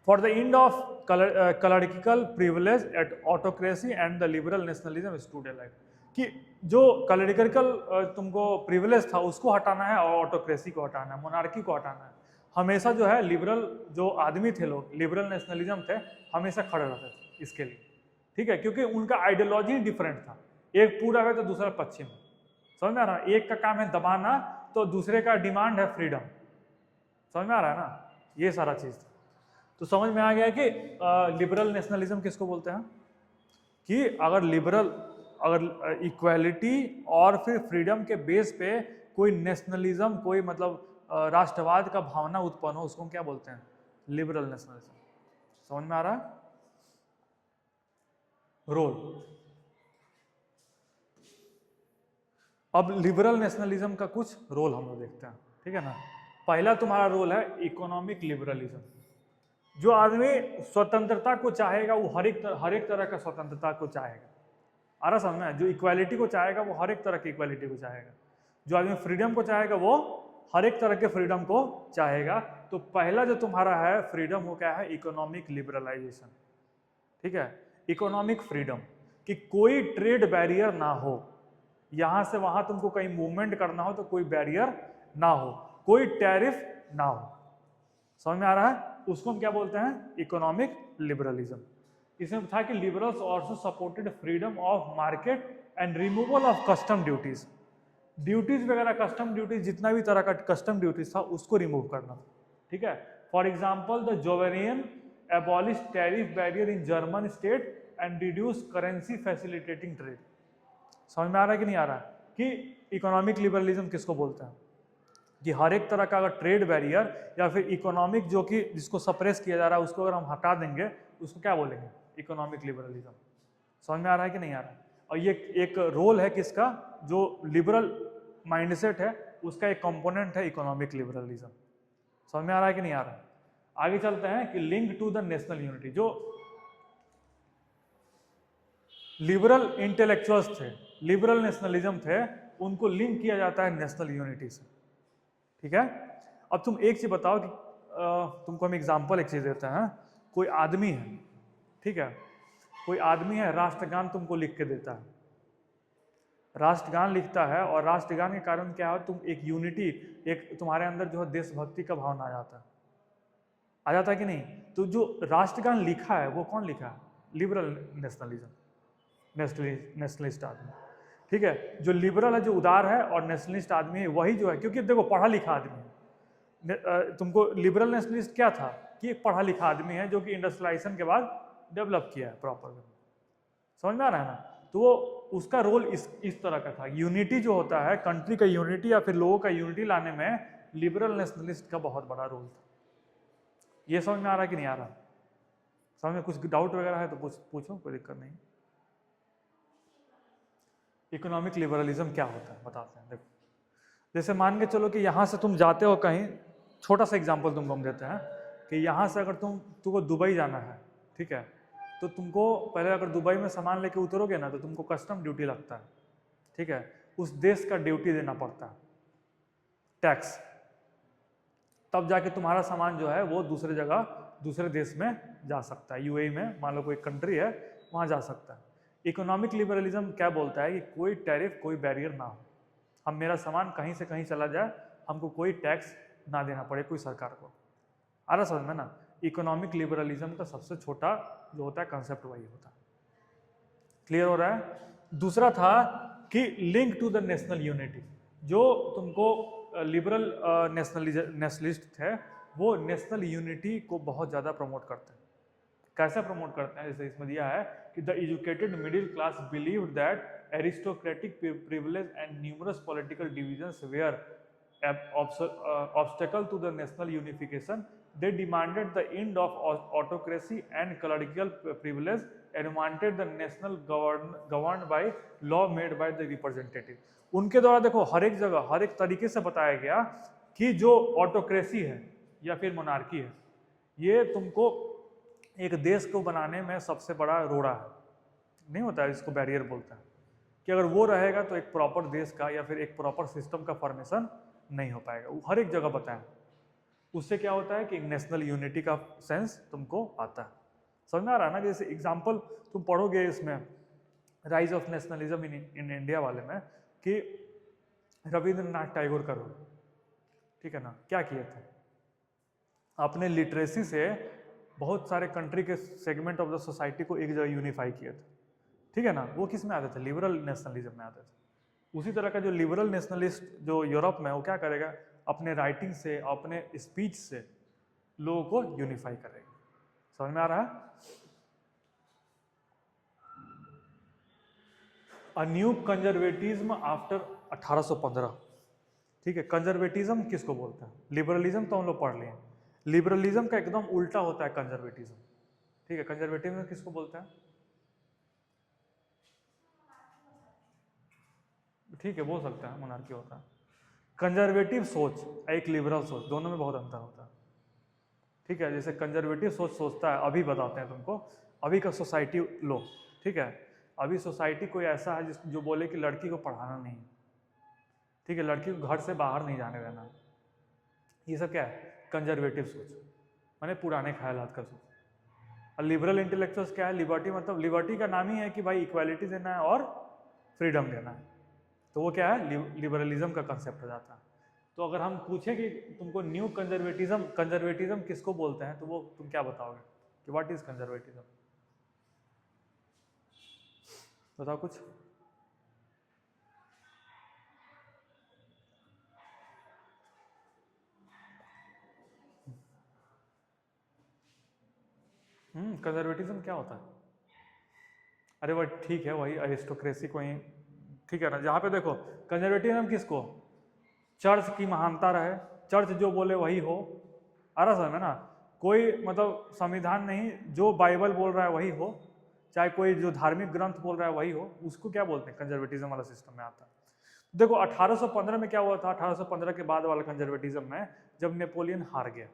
For the end of clerical privilege at autocracy and the liberal nationalism stood alive, कि जो कलरिकल तुमको प्रिविलेज था उसको हटाना है और ऑटोक्रेसी को हटाना है, मोनार्की को हटाना है। हमेशा जो है लिबरल जो आदमी थे लोग, लिबरल नेशनलिज्म थे, हमेशा खड़े रहते थे इसके लिए, ठीक है, क्योंकि उनका आइडियोलॉजी डिफरेंट था। एक पूरा है तो दूसरा पश्चिम है, समझ में आ रहा है? एक का काम है दबाना तो दूसरे का डिमांड है फ्रीडम, समझ में आ रहा है ना? ये सारा चीज था। तो समझ में आ गया कि लिबरल नेशनलिज्म किसको बोलते हैं, कि अगर इक्वालिटी और फिर फ्रीडम के बेस पे कोई नेशनलिज्म, कोई मतलब राष्ट्रवाद का भावना उत्पन्न हो, उसको क्या बोलते हैं, लिबरल नेशनलिज्म। समझ में आ रहा है? रोल। अब लिबरल नेशनलिज्म का कुछ रोल हम लोग देखते हैं, ठीक है ना। पहला तुम्हारा रोल है इकोनॉमिक लिबरलिज्म। जो आदमी स्वतंत्रता को चाहेगा वो हर एक तरह का स्वतंत्रता को चाहेगा, आ रहा समझ में? जो इक्वालिटी को चाहेगा वो हर एक तरह की इक्वालिटी को चाहेगा। जो आदमी फ्रीडम को चाहेगा वो हर एक तरह के फ्रीडम को चाहेगा। तो पहला जो तुम्हारा है फ्रीडम, वो क्या है, इकोनॉमिक लिबरलाइजेशन, ठीक है। इकोनॉमिक फ्रीडम, कि कोई ट्रेड बैरियर ना हो, यहां से वहां तुमको कहीं मूवमेंट करना हो तो कोई बैरियर ना हो, कोई टैरिफ ना हो। समझ में आ रहा है? उसको हम क्या बोलते हैं, इकोनॉमिक लिबरलिज्म। इसमें था कि liberals also supported freedom of market and removal of custom duties. Duties वगैरह, कस्टम ड्यूटीज, जितना भी तरह का कस्टम ड्यूटीज था उसको रिमूव करना, ठीक है। For example the Zollverein abolish tariff barrier in German state and reduce currency facilitating trade. समझ में आ रहा है कि नहीं आ रहा है? कि इकोनॉमिक लिबरलिज्म किसको बोलते हैं, कि हर एक तरह का अगर ट्रेड बैरियर या फिर इकोनॉमिक जो कि जिसको सप्रेस किया जा रहा है उसको अगर हम हटा देंगे उसको क्या बोलेंगे, इकोनॉमिक लिबरलिज्म। समझ में आ रहा है कि नहीं आ रहा है? और ये एक रोल है किसका, जो लिबरल माइंडसेट है उसका एक कंपोनेंट है इकोनॉमिक लिबरलिज्म। समझ में आ रहा है कि नहीं आ रहा है? आगे चलते हैं कि link to the national unity. जो लिबरल इंटेलेक्चुअल्स थे, लिबरल नेशनलिज्म थे, उनको लिंक किया जाता है नेशनल यूनिटी से, ठीक है। अब तुम एक चीज बताओ कि तुमको हम एग्जांपल एक चीज देते हैं। कोई आदमी है, ठीक है, कोई आदमी है, राष्ट्रगान तुमको लिख के देता है, राष्ट्रगान लिखता है, और राष्ट्रगान के कारण क्या है, तुम एक यूनिटी, एक तुम्हारे अंदर जो है देशभक्ति का भावना आ जाता है कि नहीं? तो जो राष्ट्रगान लिखा है वो कौन लिखा है, लिबरल नेशनलिज्म, नेशनलिस्ट आदमी, ठीक है। जो लिबरल है, जो उदार है और नेशनलिस्ट आदमी है, वही जो है, क्योंकि देखो पढ़ा लिखा आदमी है। तुमको लिबरल नेशनलिस्ट क्या था, कि एक पढ़ा लिखा आदमी है जो कि इंडस्ट्रियलाइजेशन के बाद डेवलप किया है प्रॉपर। समझ में आ रहा है ना? तो वो उसका रोल इस तरह का था। यूनिटी जो होता है, कंट्री का यूनिटी या फिर लोगों का यूनिटी लाने में लिबरल नेशनलिस्ट का बहुत बड़ा रोल था। ये समझ में आ रहा है कि नहीं आ रहा? समझ में कुछ डाउट वगैरह है तो पूछो, कोई दिक्कत नहीं। इकोनॉमिक लिबरलिज्म क्या होता है बताते हैं। देखो, जैसे मान के चलो कि यहाँ से तुम जाते हो कहीं, छोटा सा एग्जांपल तुमको हम देते हैं कि यहाँ से अगर तुमको दुबई जाना है, ठीक है, तो तुमको पहले अगर दुबई में सामान लेके उतरोगे ना तो तुमको कस्टम ड्यूटी लगता है, ठीक है, उस देश का ड्यूटी देना पड़ता है, टैक्स। तब जाके तुम्हारा सामान जो है वो दूसरे जगह, दूसरे देश में जा सकता है। यूएई में मान लो कोई कंट्री है, वहाँ जा सकता है। इकोनॉमिक लिबरलिज्म क्या बोलता है कि कोई टैरिफ, कोई बैरियर ना हो, हम मेरा सामान कहीं से कहीं चला जाए, हमको कोई टैक्स ना देना पड़े कोई सरकार को। आ रहा समझ में ना? इकोनॉमिक लिबरलिज्म का सबसे छोटा जो होता है कंसेप्ट वही होता है। क्लियर हो रहा है? दूसरा था कि link to the national unity. जो तुमको लिबरल नेशनलिस्ट थे, वो नेशनल यूनिटी को बहुत ज़्यादा प्रमोट करते हैं। कैसे प्रमोट करते हैं? जैसे इसमें दिया है कि the educated middle class believed that aristocratic privilege and numerous political divisions were obstacle to the national unification. They demanded the end of autocracy and clerical privilege and wanted the national governed by law made by the representative. उनके द्वारा देखो हर एक जगह हर एक तरीके से बताया गया कि जो ऑटोक्रेसी है या फिर मोनार्की है, ये तुमको एक देश को बनाने में सबसे बड़ा रोड़ा है, नहीं होता है, इसको बैरियर बोलते हैं, कि अगर वो रहेगा तो एक प्रॉपर देश का या फिर एक प्रॉपर सिस्टम का फॉर्मेशन नहीं हो पाएगा। वो हर एक जगह बताएं, उससे क्या होता है कि नेशनल यूनिटी का सेंस तुमको आता है। समझ में आ रहा है ना? जैसे एग्जाम्पल तुम पढ़ोगे इसमें rise of nationalism in India वाले में कि रविंद्रनाथ टैगोर का रोल, ठीक है ना, क्या किए थे, अपने लिटरेसी से बहुत सारे कंट्री के सेगमेंट ऑफ द सोसाइटी को एक जगह यूनिफाई किए थे, ठीक है ना। वो किस में आते थे? लिबरल नेशनलिज्म में आते थे। उसी तरह का जो लिबरल नेशनलिस्ट जो यूरोप में, वो क्या करेगा, अपने राइटिंग से अपने स्पीच से लोगों को यूनिफाई करेगा। समझ में आ रहा है? अ न्यू कंजर्वेटिज्म आफ्टर 1815, ठीक है। कंजर्वेटिज्म किसको बोलते हैं? लिबरलिज्म तो हम लोग पढ़ लिए, लिबरलिज्म का एकदम उल्टा होता है कंजर्वेटिज्म, ठीक है। कंजर्वेटिज्म किसको बोलते हैं? ठीक है, बोल सकते हैं मोनार्की होता है। कंजर्वेटिव सोच एक लिबरल सोच, दोनों में बहुत अंतर होता है, ठीक है। जैसे कंजर्वेटिव सोच सोचता है, अभी बताते हैं तुमको, अभी का सोसाइटी लो, ठीक है। अभी सोसाइटी कोई ऐसा है जो बोले कि लड़की को पढ़ाना नहीं, ठीक है, लड़की को घर से बाहर नहीं जाने देना, ये सब क्या है? कंजर्वेटिव सोच, माने पुराने ख्यालात का सोच। और लिबरल इंटेलेक्चुअल्स क्या है? लिबर्टी, मतलब लिबर्टी का नाम ही है कि भाई इक्वालिटी देना है और फ्रीडम देना है, तो वो क्या है? लिबरलिज्म का कंसेप्ट हो जाता है। तो अगर हम पूछें कि तुमको न्यू कंजर्वेटिज्म किसको बोलते हैं, तो वो तुम क्या बताओगे कि व्हाट इज कंजर्वेटिज्म? बताओ कुछ। कंजर्वेटिज्म क्या होता है? अरे वह ठीक है, वही अरिस्टोक्रेसी को ही, ठीक है ना। जहाँ पे देखो कंजर्वेटिज्म किसको, चर्च की महानता रहे, चर्च जो बोले वही हो, आ रहा समझ में ना, कोई मतलब संविधान नहीं, जो बाइबल बोल रहा है वही हो, चाहे कोई जो धार्मिक ग्रंथ बोल रहा है वही हो, उसको क्या बोलते हैं? कंजर्वेटिज्म वाला सिस्टम में आता है। देखो 1815 में क्या हुआ था, 1815 के बाद वाला कंजर्वेटिज्म में, जब नेपोलियन हार गया,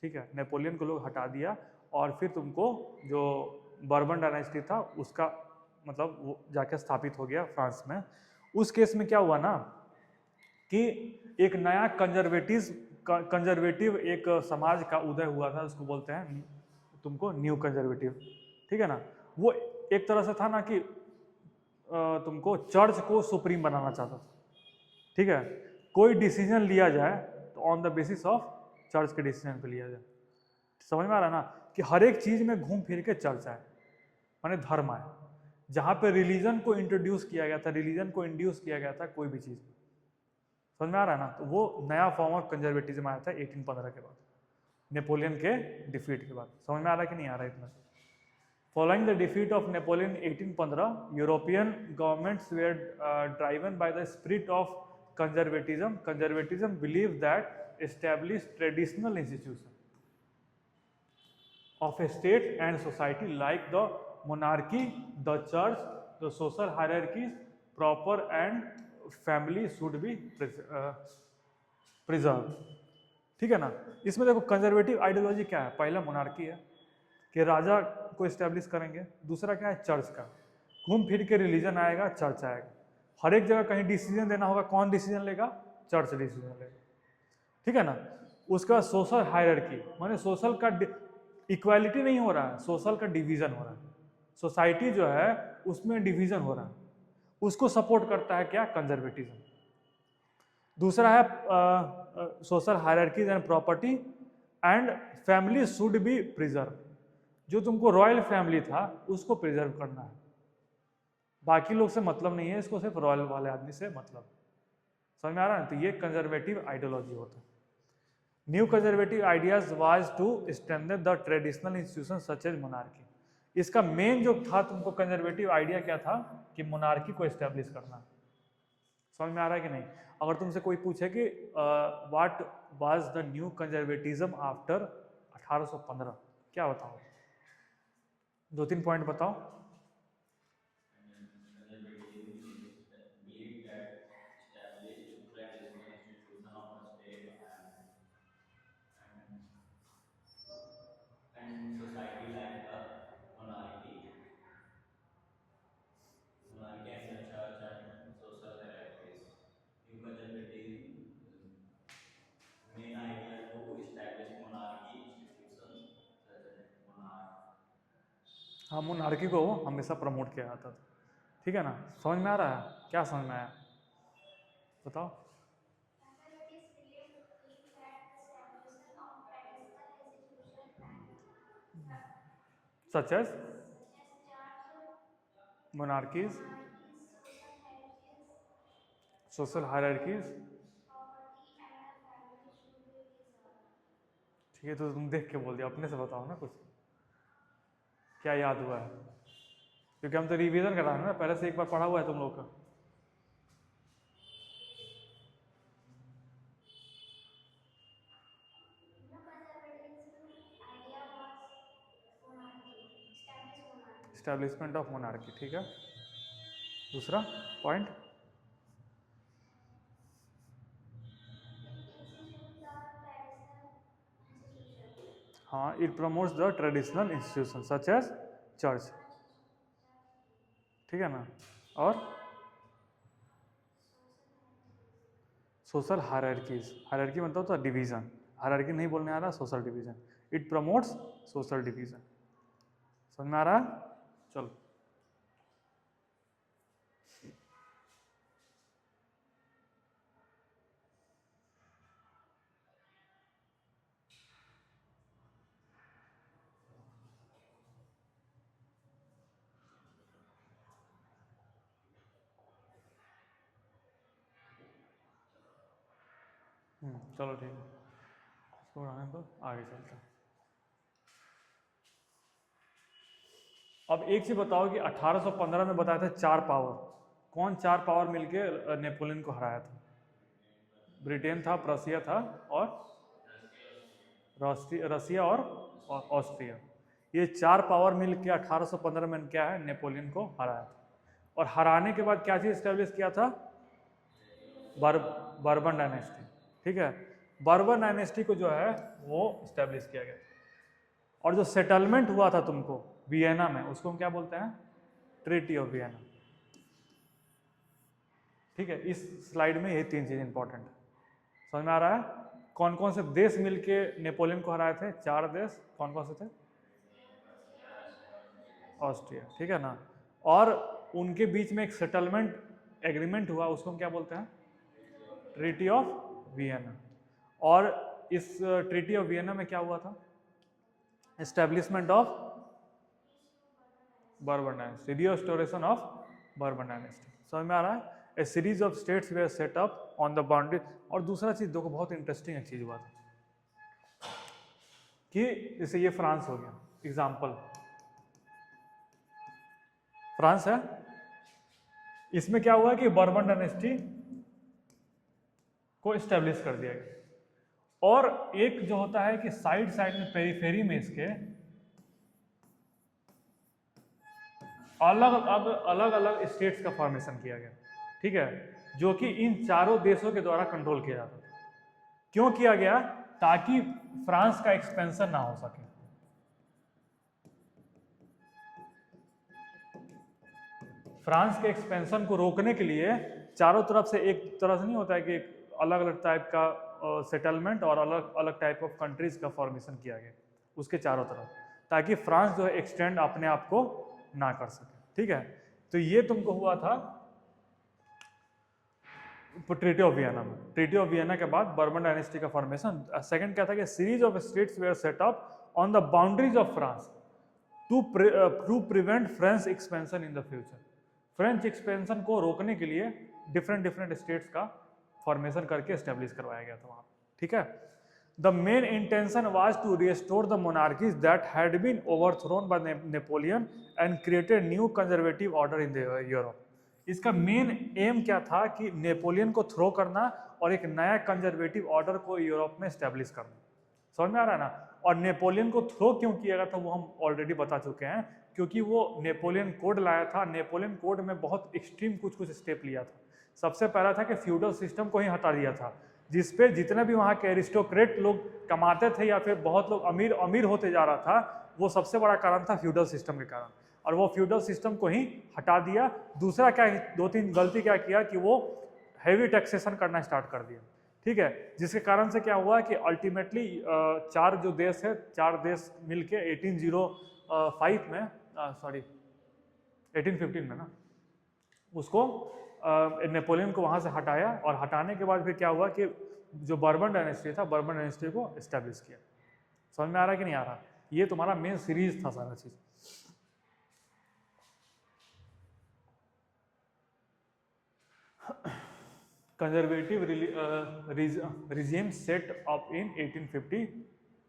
ठीक है, नेपोलियन को लोग हटा दिया, और फिर तुमको जो बर्बन डायनेस्टी था उसका मतलब वो जाके स्थापित हो गया फ्रांस में। उस केस में क्या हुआ ना कि एक नया कंजर्वेटिव एक समाज का उदय हुआ था, उसको बोलते हैं तुमको न्यू कंजर्वेटिव, ठीक है ना। वो एक तरह से था ना कि तुमको चर्च को सुप्रीम बनाना चाहता था, ठीक है। कोई डिसीजन लिया जाए तो on the basis of church के डिसीजन पे लिया जाए। समझ में आ रहा है ना कि हर एक चीज में घूम फिर के चर्च आए, माने धर्म आए। जहाँ पे रिलीजन को इंट्रोड्यूस किया गया था, रिलीजन को इंड्यूस किया गया था कोई भी चीज, समझ में आ रहा है ना, तो वो नया फॉर्म ऑफ कंजर्वेटिज्म आया था 1815 के बाद, नेपोलियन के डिफीट के बाद। समझ में आ रहा है कि नहीं आ रहा है इतना? Following the defeat of Napoleon in 1815, European governments were driven by the spirit of conservatism. Conservatism believed that established traditional institutions of a state and society like the monarchy, the church, the social hierarchies, proper and family should be preserved. ठीक है ना। इसमें देखो conservative ideology क्या है? पहला monarchy है कि राजा को एस्टेब्लिश करेंगे, दूसरा क्या है? चर्च का, घूम फिर के रिलीजन आएगा, चर्च आएगा, हर एक जगह कहीं डिसीजन देना होगा, कौन डिसीजन लेगा? चर्च डिसीजन लेगा, ठीक है ना। उसका सोशल हायरार्की, माने सोशल का इक्वालिटी नहीं हो रहा है, सोशल का डिवीजन हो रहा है, सोसाइटी जो है उसमें डिवीजन हो रहा है, उसको सपोर्ट करता है क्या? कंजर्वेटिज्म। दूसरा है social hierarchies and property and family should be preserve. जो तुमको रॉयल फैमिली था उसको प्रिजर्व करना है, बाकी लोग से मतलब नहीं है, इसको सिर्फ रॉयल वाले आदमी से मतलब। समझ में आ रहा है? तो ये कंजर्वेटिव आइडियोलॉजी होता है। New conservative ideas was to strengthen the traditional institution such as monarchy. इसका मेन जो था तुमको कंजर्वेटिव आइडिया क्या था कि मोनार्की को एस्टेब्लिश करना। समझ में आ रहा है कि नहीं? अगर तुमसे कोई पूछे कि what was the new conservatism after 1815, क्या बताओ? 2-3 पॉइंट बताओ। and society like a monarchy, monarchy and the church and social hierarchies. New conservatism main idea to establish monarchy institutions such as monarch. हाँ, मोनार्की को हमेशा promote किया जाता था, ठीक है ना? समझ में आ रहा है? क्या समझ में आया बताओ? Such as monarchies, social hierarchies। ठीक है, तो तुम देख के बोल दिया, अपने से बताओ ना कुछ, क्या याद हुआ है? क्योंकि हम तो रिवीजन कर रहे हैं ना, पहले से एक बार पढ़ा हुआ है तुम लोग का। एस्टेब्लिशमेंट ऑफ मोनार्की, ठीक है। दूसरा पॉइंट, हाँ, it promotes the traditional institution such as church, ठीक है ना? और सोशल हायरार्कीज, हायरार्की मतलब तो डिवीजन, हायरार्की नहीं बोलने आ रहा, social division. It promotes social division. समझ में आ रहा है? चलो, चलो ठीक है, इसको उड़ाने दो, आगे चलते हैं। अब एक चीज बताओ कि 1815 में बताया था 4 पावर, कौन 4 पावर मिलके नेपोलियन को हराया था? ब्रिटेन था, प्रसिया था, और रसिया और ऑस्ट्रिया। ये 4 पावर मिलके 1815 में क्या है, नेपोलियन को हराया था। और हराने के बाद क्या चीज स्टेब्लिश किया था? बर्बन डायनेस्टी, ठीक है। बर्बन डायनेस्टी को जो है वो स्टेब्लिश किया गया। और जो सेटलमेंट हुआ था तुमको वियना में, उसको हम क्या बोलते हैं? ट्रीटी ऑफ वियना, ठीक है। इस स्लाइड में ये 3 चीज इंपॉर्टेंट है। समझ में आ रहा है? कौन कौन से देश मिलके नेपोलियन को हराए थे? 4 देश, कौन कौन से थे? ऑस्ट्रिया, ठीक है ना। और उनके बीच में एक सेटलमेंट एग्रीमेंट हुआ, उसको हम क्या बोलते हैं? Treaty of Vienna. और इस ट्रीटी ऑफ वियना में क्या हुआ था? Establishment of Bourbon dynasty, restoration of Bourbon dynasty. समझ में आ रहा है? A series of states were set up on the boundary. और दूसरा चीज देखो, बहुत इंटरेस्टिंग एक चीज हुआ था कि जैसे ये फ्रांस हो गया एग्जाम्पल, फ्रांस है, इसमें क्या हुआ कि बर्बन डायनेस्टी को एस्टेब्लिश कर दिया गया। और एक जो होता है कि साइड साइड में पेरीफेरी में इसके अलग अलग स्टेट्स का फॉर्मेशन किया गया, ठीक है, जो कि इन चारों देशों के द्वारा कंट्रोल किया जाता था। क्यों किया गया? ताकि फ्रांस का एक्सपेंशन ना हो सके। फ्रांस के एक्सपेंशन को रोकने के लिए चारों तरफ से, एक तरह से नहीं होता है कि अलग अलग टाइप का सेटलमेंट और अलग अलग टाइप ऑफ कंट्रीज का फॉर्मेशन किया गया उसके चारों तरफ, ताकि फ्रांस जो है एक्सटेंड अपने आप को ना कर सके, ठीक है। तो ये तुमको हुआ था ट्रीटी ऑफ वियना में। ट्रीटी ऑफ वियना के बाद बर्बन डायनेस्टी का फॉर्मेशन। सेकंड क्या था कि series of states were set up on the boundaries of France to prevent French expansion in the future. French expansion को रोकने के लिए डिफरेंट स्टेट्स का फॉर्मेशन करके एस्टेब्लिश करवाया गया था वहाँ, ठीक है। The main intention was to restore the monarchies that had been overthrown bye Napoleon and created new conservative order in the Europe. इसका मेन एम क्या था कि नेपोलियन को थ्रो करना और एक नया कंजर्वेटिव ऑर्डर को यूरोप में स्टैब्लिश करना। समझ में आ रहा है ना। और नेपोलियन को थ्रो क्यों किया गया था वो हम ऑलरेडी बता चुके हैं, क्योंकि वो नेपोलियन कोड लाया था। नेपोलियन कोड में बहुत एक्सट्रीम कुछ कुछ स्टेप लिया था। सबसे पहला था कि फ्यूडल सिस्टम को ही हटा दिया था, जिसपे जितने भी वहाँ के एरिस्टोक्रेट लोग कमाते थे या फिर बहुत लोग अमीर अमीर होते जा रहा था, वो सबसे बड़ा कारण था फ्यूडल सिस्टम के कारण, और वो फ्यूडल सिस्टम को ही हटा दिया। दूसरा क्या, दो तीन गलती क्या किया कि वो हैवी टैक्सेशन करना स्टार्ट कर दिया, ठीक है, जिसके कारण से क्या हुआ कि अल्टीमेटली चार जो देश है, चार देश मिलके 1805 में सॉरी 1815 में ना, उसको नेपोलियन को वहाँ से हटाया, और हटाने के बाद फिर क्या हुआ कि जो बर्बन डायनेस्टी था, बर्बन डायनेस्टी को एस्टेब्लिश किया। समझ में आ रहा है कि नहीं आ रहा। ये तुम्हारा मेन सीरीज था सारा चीज। कंजर्वेटिव रिजीम सेट अप इन 1850,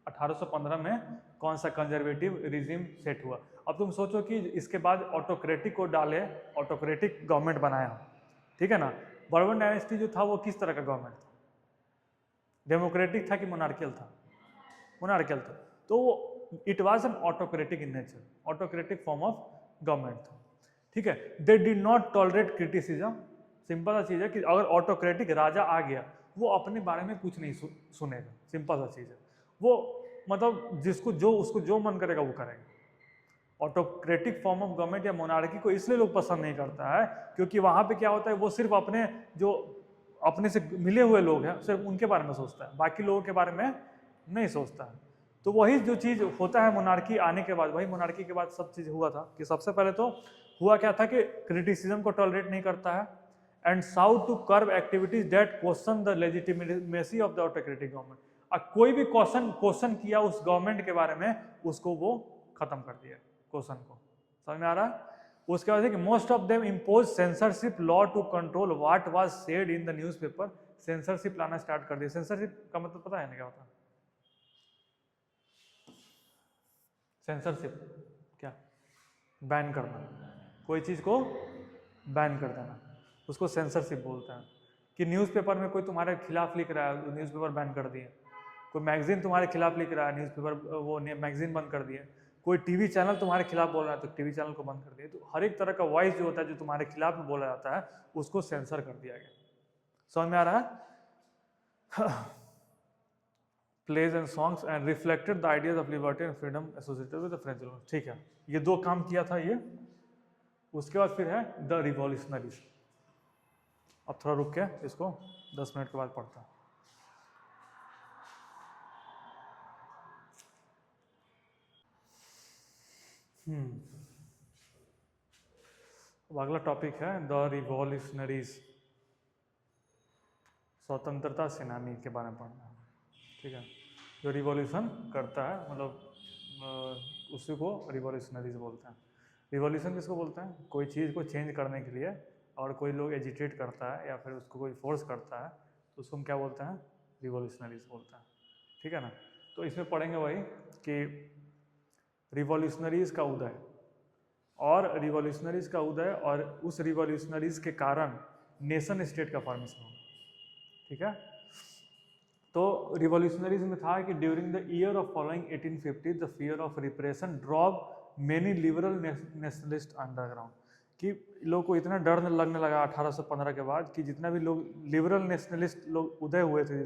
1815 में कौन सा कंजर्वेटिव रिजीम सेट हुआ। अब तुम सोचो कि इसके बाद ऑटोक्रेटिक को डाले, ऑटोक्रेटिक गवर्नमेंट बनाया, ठीक है ना। बर्बन डायनेस्टी जो था वो किस तरह का गवर्नमेंट था, डेमोक्रेटिक था कि मोनार्कियल था, मोनार्कियल था। तो it was an autocratic in nature, autocratic form of government था, ठीक है। They did not tolerate criticism. Simple सा चीज़ है कि अगर ऑटोक्रेटिक राजा आ गया, वो अपने बारे में कुछ नहीं सुनेगा। सिंपल सा चीज़ है, वो मतलब जिसको जो उसको जो मन करेगा वो करेगा। ऑटोक्रेटिक फॉर्म ऑफ गवर्नमेंट या मोनार्की को इसलिए लोग पसंद नहीं करता है क्योंकि वहाँ पे क्या होता है, वो सिर्फ अपने जो अपने से मिले हुए लोग हैं सिर्फ उनके बारे में सोचता है, बाकी लोगों के बारे में नहीं सोचता है। तो वही जो चीज़ होता है मोनार्की आने के बाद, वही मोनार्की के बाद सब चीज़ हुआ था कि सबसे पहले तो हुआ क्या था कि क्रिटिसिज्म को टॉलरेट नहीं करता है, and sought to curb activities that question the legitimacy of the autocratic government. अब कोई भी क्वेश्चन किया उस गवर्नमेंट के बारे में, उसको वो खत्म कर दिया क्वेश्चन को। समझ में आ रहा है। उसके बाद है कि most of them impose censorship law to control what was said in the newspaper. Censorship लाना स्टार्ट कर दिया। सेंसरशिप का मतलब पता है ना क्या होता है? सेंसरशिप क्या, बैन करना, कोई चीज़ को बैन कर देना, उसको सेंसरशिप बोलते हैं। कि न्यूज़पेपर में कोई तुम्हारे खिलाफ लिख रहा है, न्यूज़पेपर बैन कर दिए। कोई मैगजीन तुम्हारे खिलाफ लिख रहा है, न्यूज़पेपर वो मैगजीन बंद कर दिए। कोई टीवी चैनल तुम्हारे खिलाफ बोल रहा है तो टीवी चैनल को बंद कर दिया। तो हर एक तरह का वॉइस जो होता है जो तुम्हारे खिलाफ में बोला जाता है उसको सेंसर कर दिया गया। समझ में आ रहा है। Plays and songs and reflected the ideas of liberty and freedom associated with the French revolution. ठीक है, ये दो काम किया था ये। उसके बाद फिर है द रिवॉल्यूशनरीज। अब थोड़ा रुक के इसको 10 मिनट के बाद पढ़ता हूँ। अब अगला टॉपिक है द रिवॉल्यूशनरीज, स्वतंत्रता सेनानी के बारे में पढ़ना है। ठीक है, जो रिवॉल्यूशन करता है मतलब उसी को रिवॉल्यूशनरीज बोलते हैं। रिवॉल्यूशन किसको बोलते हैं? कोई चीज़ को चेंज करने के लिए और कोई लोग एजिटेट करता है या फिर उसको कोई फोर्स करता है तो उसको हम क्या बोलते हैं? रिवॉल्यूशनरीज बोलते हैं। ठीक है ना। तो इसमें पढ़ेंगे वही कि रिवॉल्यूशनरीज का उदय और रिवॉल्यूशनरीज का उदय और उस रिवॉल्यूशनरीज के कारण नेशन स्टेट का फॉर्मेशन होगा। ठीक है, तो रिवॉल्यूशनरीज में था कि during the year of following 1850 the fear of repression drop many liberal nationalist underground. कि लोगों को इतना डर लगने लगा 1815 के बाद कि जितना भी लोग लिबरल नेशनलिस्ट लोग उदय हुए थे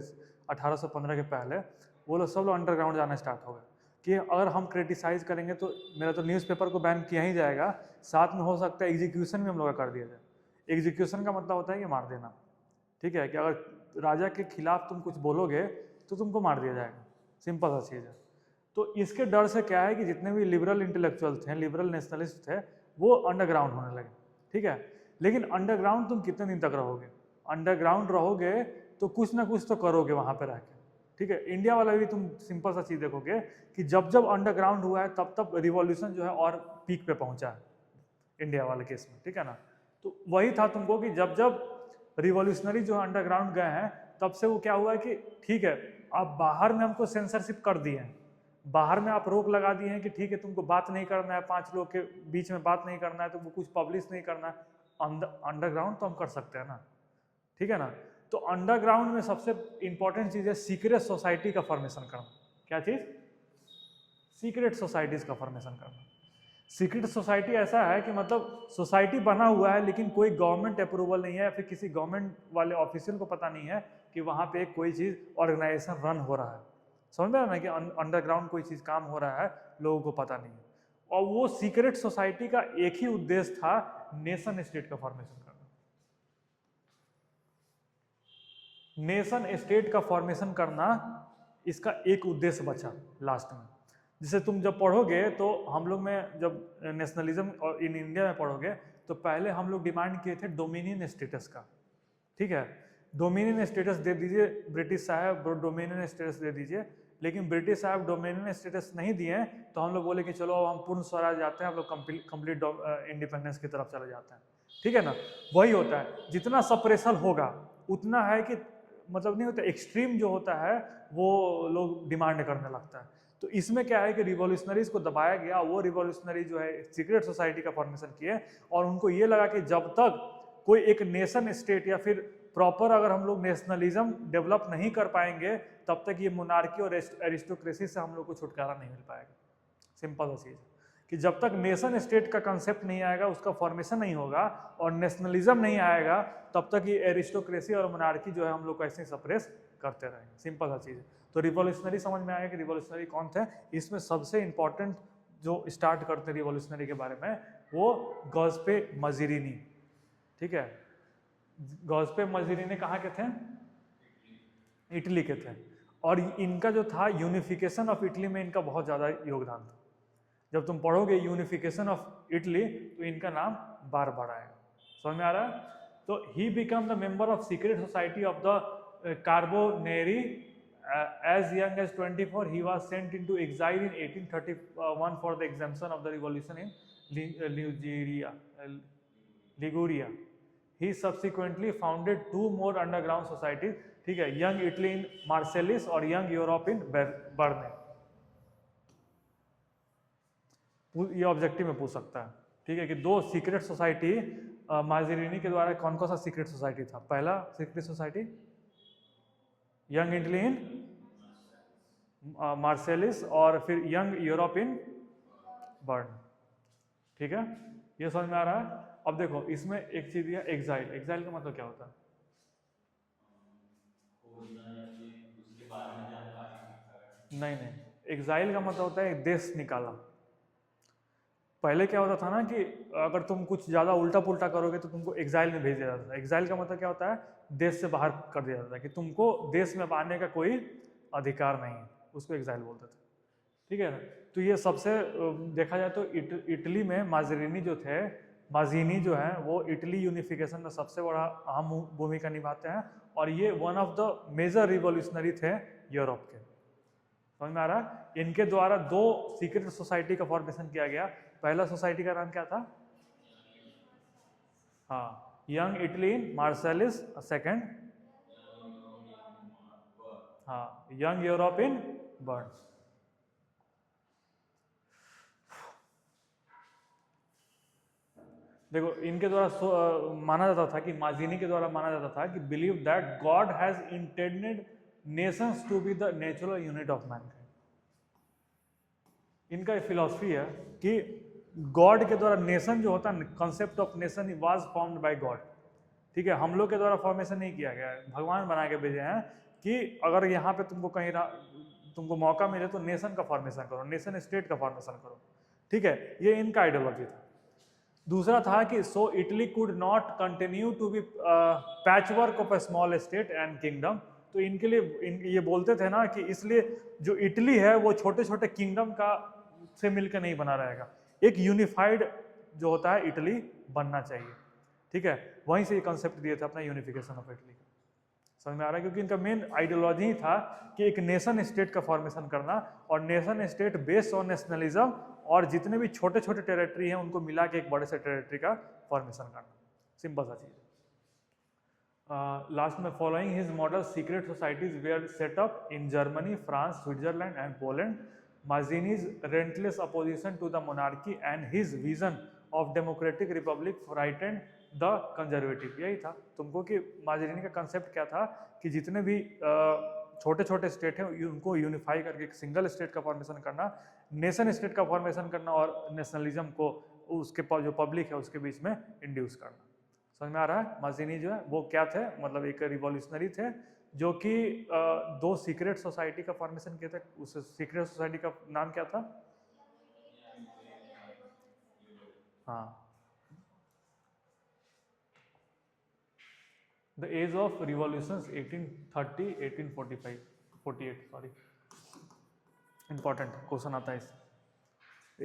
1815 के पहले, वो लोग सब लोग अंडरग्राउंड जाना स्टार्ट हो गए कि अगर हम क्रिटिसाइज करेंगे तो मेरा तो न्यूज़पेपर को बैन किया ही जाएगा, साथ में हो सकता है एग्जीक्यूशन भी हम लोग का कर दिया जाए। एग्जीक्यूशन का मतलब होता है कि मार देना। ठीक है, कि अगर राजा के खिलाफ तुम कुछ बोलोगे तो तुमको मार दिया जाएगा। सिंपल सा चीज़ है। तो इसके डर से क्या है कि जितने भी लिबरल इंटेलेक्चुअल थे, लिबरल नेशनलिस्ट थे, वो अंडरग्राउंड होने लगे। ठीक है, लेकिन अंडरग्राउंड तुम कितने दिन तक रहोगे? अंडरग्राउंड रहोगे तो कुछ ना कुछ तो करोगे वहाँ पे रह के। ठीक है, इंडिया वाला भी तुम सिंपल सा चीज़ देखोगे कि जब जब अंडरग्राउंड हुआ है तब तब रिवॉल्यूशन जो है और पीक पे पहुँचा है इंडिया वाले केस में। ठीक है ना। तो वही था तुमको कि जब जब रिवॉल्यूशनरी जो अंडरग्राउंड गए हैं तब से वो क्या हुआ है कि ठीक है, आप बाहर में हमको सेंसरशिप कर दिए हैं, बाहर में आप रोक लगा दिए हैं कि ठीक है तुमको बात नहीं करना है, 5 लोग के बीच में बात नहीं करना है, तुमको कुछ पब्लिश नहीं करना है। अंडरग्राउंड तो हम कर सकते हैं ना, ठीक है ना। तो अंडरग्राउंड में सबसे इंपॉर्टेंट चीज है सीक्रेट सोसाइटी का फॉर्मेशन करना। क्या चीज? सीक्रेट सोसाइटीज का फॉर्मेशन करना। सीक्रेट सोसाइटी ऐसा है कि मतलब सोसाइटी बना हुआ है लेकिन कोई गवर्नमेंट अप्रूवल नहीं है, फिर किसी गवर्नमेंट वाले ऑफिशियल को पता नहीं है कि वहाँ पे कोई चीज़ ऑर्गेनाइजेशन रन हो रहा है। समझ में आ रहा है कि अंडरग्राउंड कोई चीज़ काम हो रहा है, लोगों को पता नहीं है। और वो सीक्रेट सोसाइटी का एक ही उद्देश्य था, नेशन स्टेट का फॉर्मेशन करना। नेशन स्टेट का फॉर्मेशन करना इसका एक उद्देश्य बचा लास्ट में। जिसे तुम जब पढ़ोगे तो हम लोग में जब नेशनलिज्म और इन इंडिया में पढ़ोगे तो पहले हम लोग डिमांड किए थे डोमिनियन स्टेटस का, ठीक है। डोमिनियन स्टेटस दे दीजिए, ब्रिटिश साहब डोमिनियन स्टेटस दे दीजिए, लेकिन ब्रिटिश साहब डोमिनियन स्टेटस नहीं दिए तो हम लोग बोले कि चलो अब हम पूर्ण स्वराज जाते हैं, हम लोग कंप्लीट इंडिपेंडेंस की तरफ चले जाते हैं, ठीक है ना। वही होता है, जितना सप्रेसल होगा उतना है कि मतलब नहीं होता, एक्सट्रीम जो होता है वो लोग डिमांड करने लगता है। तो इसमें क्या है कि रिवॉल्यूशनरीज को दबाया गया, वो रिवॉल्यूशनरी जो है सीक्रेट सोसाइटी का फॉर्मेशन किए और उनको ये लगा कि जब तक कोई एक नेशन स्टेट या फिर प्रॉपर अगर हम लोग नेशनलिज्म डेवलप नहीं कर पाएंगे तब तक ये मोनार्की और एरिस्टोक्रेसी से हम लोग को छुटकारा नहीं मिल पाएगा। सिंपल सी चीज़ कि जब तक नेशन स्टेट का कंसेप्ट नहीं आएगा, उसका फॉर्मेशन नहीं होगा और नेशनलिज्म नहीं आएगा, तब तक ये एरिस्टोक्रेसी और मोनार्की जो है हम लोग को ऐसे ही सप्रेस करते रहेंगे। सिंपल सा चीज़ है। तो रिवॉल्यूशनरी समझ में आया कि रिवॉल्यूशनरी कौन थे। इसमें सबसे इंपॉर्टेंट जो स्टार्ट करते हैं रिवॉल्यूशनरी के बारे में वो गॉस्पे मजीरिनी, ठीक है। गॉस्पे मजीरिनी कहाँ के थे? इटली के थे। और इनका जो था यूनिफिकेशन ऑफ इटली में इनका बहुत ज़्यादा योगदान था। जब तुम पढ़ोगे यूनिफिकेशन ऑफ इटली तो इनका नाम बार बार आएगा। समझ में आ रहा है? तो he become the member of secret society of the Carbonari as young as 24. He was sent into exile in 1831 for the exemption of the revolution in Liguria. He subsequently founded 2 more underground societies, ठीक है, young Italy इन मार्सेलिस और young Europe in Berne. ये objective में पूछ सकता है, ठीक है, कि 2 सीक्रेट सोसाइटी माजीरिनी के द्वारा कौन कौन सा सीक्रेट सोसाइटी था? पहला सीक्रेट सोसाइटी यंग इटली इन मार्सेलिस और फिर यंग यूरोप इन बर्न, ठीक है। ये समझ में आ रहा है? अब देखो इसमें एक चीज है एग्जाइल। एग्जाइल का मतलब क्या होता है? नहीं, एग्जाइल का मतलब होता है देश निकाला। पहले क्या होता था ना कि अगर तुम कुछ ज़्यादा उल्टा पुल्टा करोगे तो तुमको एग्जाइल में भेज दिया जाता था। एग्जाइल का मतलब क्या होता है? देश से बाहर कर दिया जाता है कि तुमको देश में आने का कोई अधिकार नहीं है, उसको एग्जाइल बोलते थे, ठीक है ना। तो ये सबसे देखा जाए तो इटली में माजीनी जो थे, माजीनी जो है वो इटली यूनिफिकेशन में सबसे बड़ा अहम भूमिका निभाते हैं और ये one of the major revolutionary थे यूरोप के। समझ में आ रहा है? इनके द्वारा 2 सीक्रेट सोसाइटी का फॉर्मेशन किया गया। पहला सोसाइटी का नाम क्या था? हाँ, यंग इटली इन मार्सेलिस। सेकंड, हाँ, यंग यूरोप इन बर्न। देखो इनके द्वारा माना जाता था कि माजीनी के द्वारा माना जाता था कि believe that God has intended nations to be the natural unit of mankind. इनका एक फिलॉसफी है कि गॉड के द्वारा नेशन जो होता है, concept of nation was formed by God, ठीक है। हम लोग के द्वारा फॉर्मेशन नहीं किया गया है, भगवान बना के भेजे हैं कि अगर यहाँ पे तुमको कहीं तुमको मौका मिले तो नेशन का फॉर्मेशन करो, नेशन स्टेट का फॉर्मेशन करो, ठीक है। ये इनका आइडियोलॉजी था। दूसरा था कि so Italy could not continue to be patchwork of a small state and kingdom. तो इनके लिए ये बोलते थे ना कि इसलिए जो इटली है वो छोटे छोटे किंगडम का से मिलकर नहीं बना रहेगा, एक यूनिफाइड जो होता है इटली बनना चाहिए, ठीक है। वहीं से ये कॉन्सेप्ट दिए थे अपना यूनिफिकेशन ऑफ इटली। समझ में आ रहा है? क्योंकि इनका मेन आइडियोलॉजी ही था कि एक नेशन स्टेट का फॉर्मेशन करना और nation state based on nationalism और जितने भी छोटे छोटे टेरिटरी हैं उनको मिला के एक बड़े से टेरिटरी का फॉर्मेशन करना। सिंपल सा चीज़। लास्ट में following his model secret societies were set up in Germany, France, Switzerland and Poland. Mazzini's relentless opposition to the monarchy and his vision of democratic republic frightened the conservative. यही था तुमको कि माजरीनी का concept क्या था कि जितने भी छोटे छोटे स्टेट हैं उनको यूनिफाई करके एक सिंगल स्टेट का फॉर्मेशन करना, नेशन स्टेट का फॉर्मेशन करना और नेशनलिज्म को उसके जो पब्लिक है उसके बीच में इंड्यूस करना। समझ में आ रहा है? माजरीनी जो है वो क्या थे, मतलब एक रिवॉल्यूशनरी थे जो कि दो सीक्रेट सोसाइटी का फॉर्मेशन किया था। उस सीक्रेट सोसाइटी का नाम क्या था? हाँ, the age of revolutions 1830 1845 48 sorry, important question आता है इस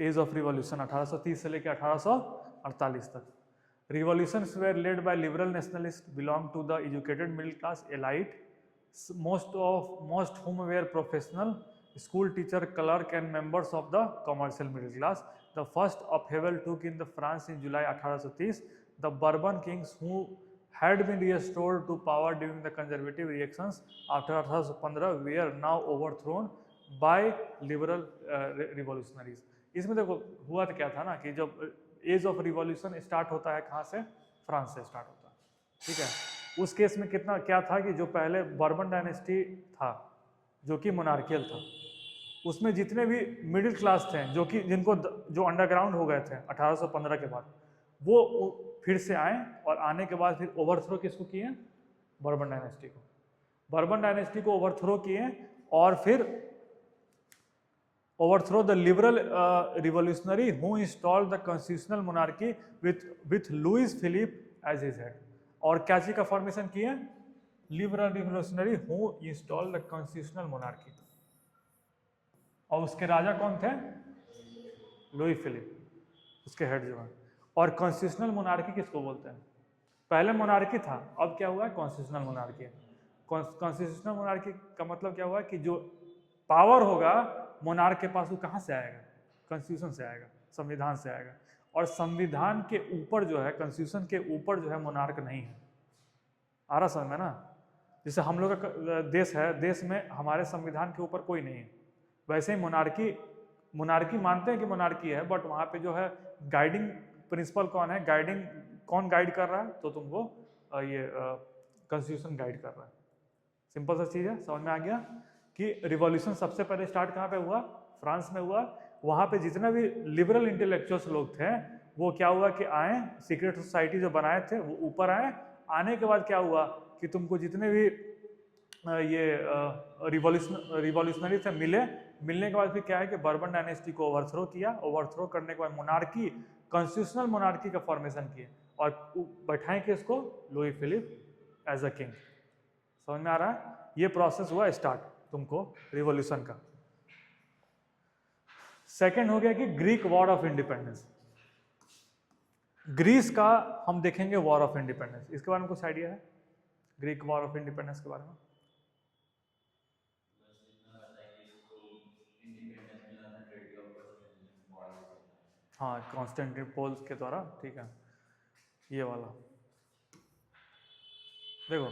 एज ऑफ रिवॉल्यूशन 1830 से लेकर 1848 तक। Revolutions were led by liberal nationalist belong to the educated middle class elite, most whom were professional, school teacher, clerk and members of the commercial middle class. The first upheaval took in the France in July 1830. The Bourbon kings who had been restored to power during the conservative reactions after 1815 were now overthrown by liberal revolutionaries. इसमें देखो हुआ तो क्या था ना कि जब as of revolution start होता है कहाँ से? फ्रांस से स्टार्ट होता है, ठीक है। उस केस में कितना क्या था कि जो पहले बर्बन डायनेस्टी था जो कि मोनार्कियल था, उसमें जितने भी मिडिल क्लास थे जो कि जिनको जो अंडरग्राउंड हो गए थे 1815 के बाद, वो फिर से आए और आने के बाद फिर ओवरथ्रो किसको किए? बर्बन डायनेस्टी को। बर्बन डायनेस्टी को ओवरथ्रो किए और फिर overthrow the liberal revolutionary who installed the constitutional monarchy with Louis Philippe as his head. और क्या चीज का फॉर्मेशन किए? Liberal revolutionary who install the constitutional monarchy. और उसके राजा कौन थे? लुई फिलिप, उसके हेड जो है। और कॉन्स्टिट्यूशनल मोनार्की किसको बोलते हैं? पहले मोनार्की था, अब क्या हुआ? Constitutional monarchy. कॉन्स्टिट्यूशनल मोनार्की का मतलब क्या हुआ कि जो पावर होगा मोनार्क के पास वो कहाँ से आएगा? कॉन्स्टिट्यूशन से आएगा, संविधान से आएगा। और संविधान के ऊपर जो है, कॉन्स्टिट्यूशन के ऊपर जो है मोनार्क नहीं है। आ रहा समझ में ना? जैसे हम लोग का देश है, देश में हमारे संविधान के ऊपर कोई नहीं है, वैसे ही मोनार्की मानते हैं कि मोनार्की है, बट वहाँ पे जो है गाइडिंग प्रिंसिपल कौन है? कौन गाइड कर रहा है? तो तुमको ये कॉन्स्टिट्यूशन गाइड कर रहा है। सिंपल सा चीज़ है, समझ में आ गया कि रिवॉल्यूशन सबसे पहले स्टार्ट कहाँ पे हुआ? फ्रांस में हुआ। वहाँ पे जितने भी लिबरल इंटेलेक्चुअल्स लोग थे वो क्या हुआ कि आए, सीक्रेट सोसाइटी जो बनाए थे वो ऊपर आए। आने के बाद क्या हुआ कि तुमको जितने भी ये रिवॉल्यूशनरी थे मिलने के बाद फिर क्या है कि बर्बन डायनेस्टी को ओवरथ्रो किया। ओवरथ्रो करने के बाद मोनार्की, कॉन्स्टिट्यूशनल मोनार्की का फॉर्मेशन किए और बैठाए किसको? Louis Philippe as a king. समझ में आ रहा है? ये प्रोसेस हुआ स्टार्ट तुमको रिवॉल्यूशन का। सेकंड हो गया कि Greek war of independence. Greece का हम देखेंगे वॉर ऑफ इंडिपेंडेंस। इसके बारे में कुछ आइडिया है ग्रीक वॉर ऑफ इंडिपेंडेंस के बारे में? हाँ, कॉन्स्टेंटिनोपल के द्वारा, ठीक है। ये वाला देखो,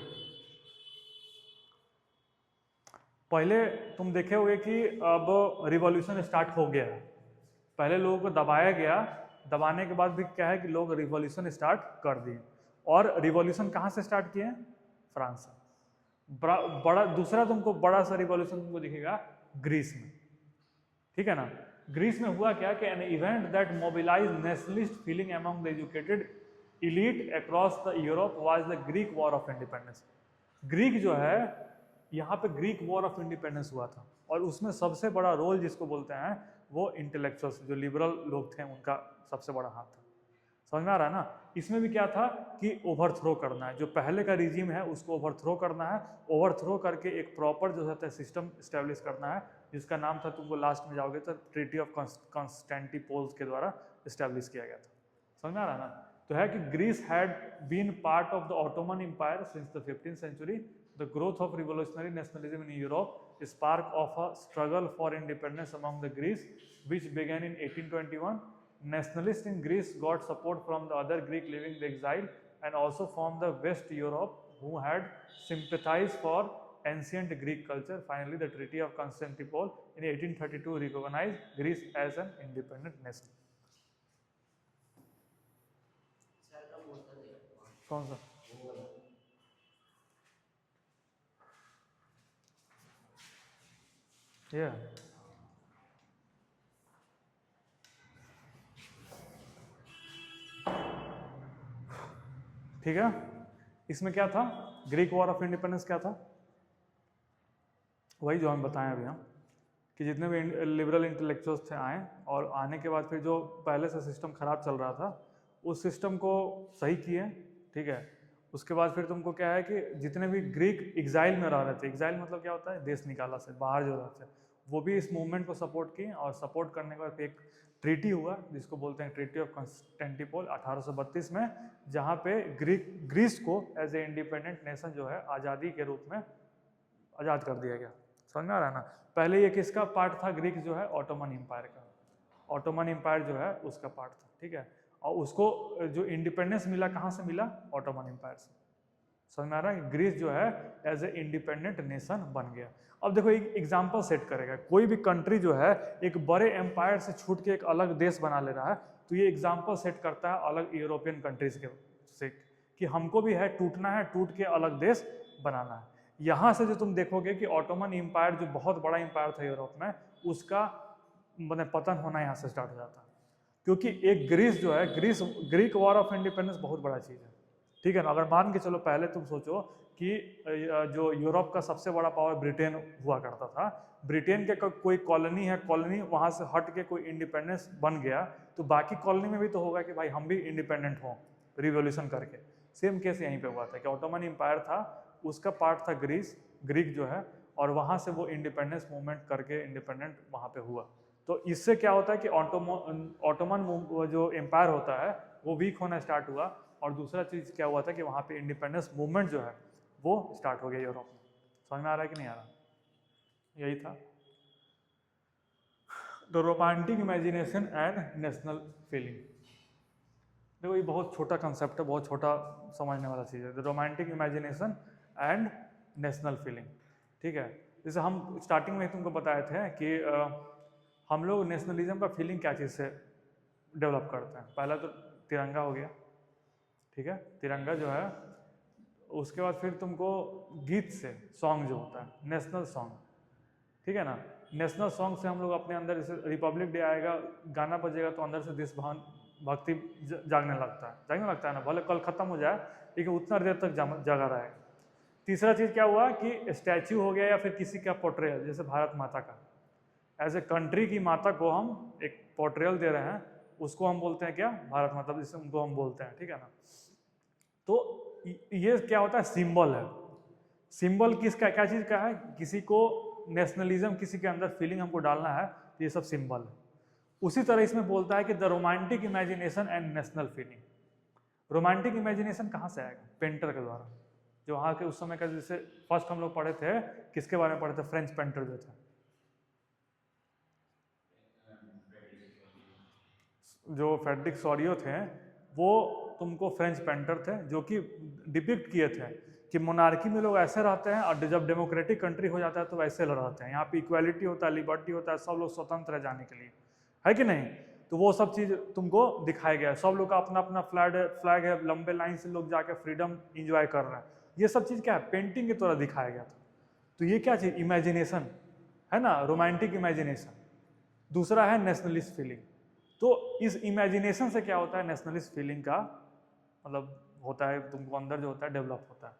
पहले तुम देखे होगे कि अब रिवॉल्यूशन स्टार्ट हो गया है। पहले लोगों को दबाया गया, दबाने के बाद भी क्या है कि लोग रिवॉल्यूशन स्टार्ट कर दिए। और रिवॉल्यूशन कहाँ से स्टार्ट किए? फ्रांस से। बड़ा दूसरा तुमको बड़ा सा रिवॉल्यूशन तुमको दिखेगा ग्रीस में, ठीक है ना? ग्रीस में हुआ क्या कि an event that mobilize nationalist feeling among the educated elite across the Europe was the Greek war of independence. Greek जो है, यहाँ पे ग्रीक वॉर ऑफ इंडिपेंडेंस हुआ था और उसमें सबसे बड़ा रोल जिसको बोलते हैं वो इंटेलेक्चुअल्स, जो लिबरल लोग थे, उनका सबसे बड़ा हाथ था। समझ में आ रहा है ना? इसमें भी क्या था कि ओवरथ्रो करना है, जो पहले का रिजीम है उसको ओवरथ्रो करना है। ओवरथ्रो करके एक प्रॉपर जो है सिस्टम इस्टेब्लिश करना है, जिसका नाम था, तुमको लास्ट में जाओगे तो ट्रीटी ऑफ कॉन्स्टेंटिनोपल के द्वारा इस्टेब्लिश किया गया था। समझ में आ रहा है ना? तो है कि Greece had been part of the Ottoman empire since the 15th century. The growth of revolutionary nationalism in Europe, a spark of a struggle for independence among the Greeks, which began in 1821. Nationalists in Greece got support from the other Greek living in exile and also from the West Europe, who had sympathized for ancient Greek culture. Finally, the Treaty of Constantinople in 1832 recognized Greece as an independent nation. कौन सा? ये ठीक है। इसमें क्या था? Greek war of independence क्या था? वही जो हम बताएं अभी हम, कि जितने भी लिबरल इंटेलेक्चुअल्स थे आए, और आने के बाद फिर जो पहले से सिस्टम खराब चल रहा था उस सिस्टम को सही किए, ठीक है। उसके बाद फिर तुमको क्या है कि जितने भी ग्रीक एग्जाइल में रह रहे थे, एग्जाइल मतलब क्या होता है? देश निकाला से, बाहर जो रहते थे, वो भी इस मूवमेंट को सपोर्ट किए। और सपोर्ट करने के बाद एक ट्रीटी हुआ जिसको बोलते हैं ट्रीटी ऑफ कॉन्स्टेंटिनोपल 1832 में, जहाँ पे ग्रीस को एज ए इंडिपेंडेंट नेशन जो है आज़ादी के रूप में आज़ाद कर दिया गया। समझ में आ रहा है ना? पहले ये किसका पार्ट था? ग्रीक जो है ऑटोमन एम्पायर का, ऑटोमन एम्पायर जो है उसका पार्ट था, ठीक है। और उसको जो इंडिपेंडेंस मिला कहाँ से मिला? ऑटोमन एम्पायर से। समझ में आ रहा है? ग्रीस जो है एज ए इंडिपेंडेंट नेशन बन गया। अब देखो एक एग्जाम्पल सेट करेगा, कोई भी कंट्री जो है एक बड़े एम्पायर से छूट के एक अलग देश बना ले रहा है, तो ये एग्जाम्पल सेट करता है अलग यूरोपियन कंट्रीज के से, कि हमको भी है टूटना है, टूट के अलग देश बनाना है। यहाँ से जो तुम देखोगे कि ऑटोमन एम्पायर जो बहुत बड़ा एम्पायर था यूरोप में, उसका पतन होना यहाँ से स्टार्ट हो जाता है। क्योंकि एक ग्रीस जो है, ग्रीक वॉर ऑफ इंडिपेंडेंस बहुत बड़ा चीज़ है, ठीक है ना। अगर मान के चलो पहले तुम सोचो कि जो यूरोप का सबसे बड़ा पावर ब्रिटेन हुआ करता था, ब्रिटेन के कोई कॉलोनी है, कॉलोनी वहाँ से हट के कोई इंडिपेंडेंस बन गया, तो बाकी कॉलोनी में भी तो होगा कि भाई हम भी इंडिपेंडेंट हों रिवॉल्यूशन करके। सेम केस यहीं पे हुआ था कि ऑटोमन एम्पायर था, उसका पार्ट था ग्रीक जो है, और वहाँ से वो इंडिपेंडेंस मूवमेंट करके इंडिपेंडेंट वहाँ पे हुआ। तो इससे क्या होता है कि ऑटोमन जो एम्पायर होता है वो वीक होना स्टार्ट हुआ। और दूसरा चीज़ क्या हुआ था कि वहाँ पे इंडिपेंडेंस मूवमेंट जो है वो स्टार्ट हो गया यूरोप में। समझ में आ रहा है कि नहीं आ रहा? यही था the romantic imagination and national feeling. देखो ये बहुत छोटा कंसेप्ट है, बहुत छोटा समझने वाला चीज़ है, the romantic imagination and national feeling, ठीक है। जैसे हम स्टार्टिंग में तुमको बताए थे कि हम लोग नेशनलिज्म का फीलिंग क्या चीज़ से डेवलप करते हैं। पहला तो तिरंगा हो गया, ठीक है, तिरंगा जो है। उसके बाद फिर तुमको गीत से, सॉन्ग जो होता है नेशनल सॉन्ग, ठीक है ना। नेशनल सॉन्ग से हम लोग अपने अंदर, जैसे रिपब्लिक डे आएगा, गाना बजेगा तो अंदर से देश भक्ति जागने लगता है ना। भले कल खत्म हो जाए लेकिन उतना देर तक जगा रहेगा। तीसरा चीज़ क्या हुआ कि स्टैच्यू हो गया या फिर किसी का पोर्ट्रेयल, जैसे भारत माता का, एज ए कंट्री की माता को हम एक पोर्ट्रेयल दे रहे हैं, उसको हम बोलते हैं क्या? भारत माता, जिसे उनको हम बोलते हैं, ठीक है ना। तो ये क्या होता है? सिंबल है। सिंबल किसका, क्या चीज़ का है? किसी को नेशनलिज्म, किसी के अंदर फीलिंग हमको डालना है, तो ये सब सिंबल है। उसी तरह इसमें बोलता है कि the romantic imagination and national feeling. Romantic imagination कहाँ से आएगा? पेंटर के द्वारा, जो वहाँ के उस समय का, जैसे फर्स्ट हम लोग पढ़े थे, किसके बारे में पढ़े थे? फ्रेंच पेंटर जो थे, जो फ्रेडरिक सोरियो थे, वो तुमको फ्रेंच पेंटर थे, जो कि डिपिक्ट किए थे कि मोनार्की में लोग ऐसे रहते हैं और जब डेमोक्रेटिक कंट्री हो जाता है तो वैसे रहते हैं। यहाँ पे इक्वालिटी होता है, लिबर्टी होता है, सब लोग स्वतंत्र है जाने के लिए, है कि नहीं। तो वो सब चीज़ तुमको दिखाया गया है। सब लोग का अपना अपना फ्लैग है, लंबे लाइन से लोग जाकर फ्रीडम इंजॉय कर रहे हैं। ये सब चीज़ क्या है? पेंटिंग के द्वारा दिखाया गया था। तो ये क्या चीज़? इमेजिनेशन है ना, रोमांटिक इमेजिनेशन। दूसरा है नेशनलिस्ट फीलिंग। तो इस इमेजिनेशन से क्या होता है? नेशनलिस्ट फीलिंग का मतलब होता है, तुमको अंदर जो होता है डेवलप होता है,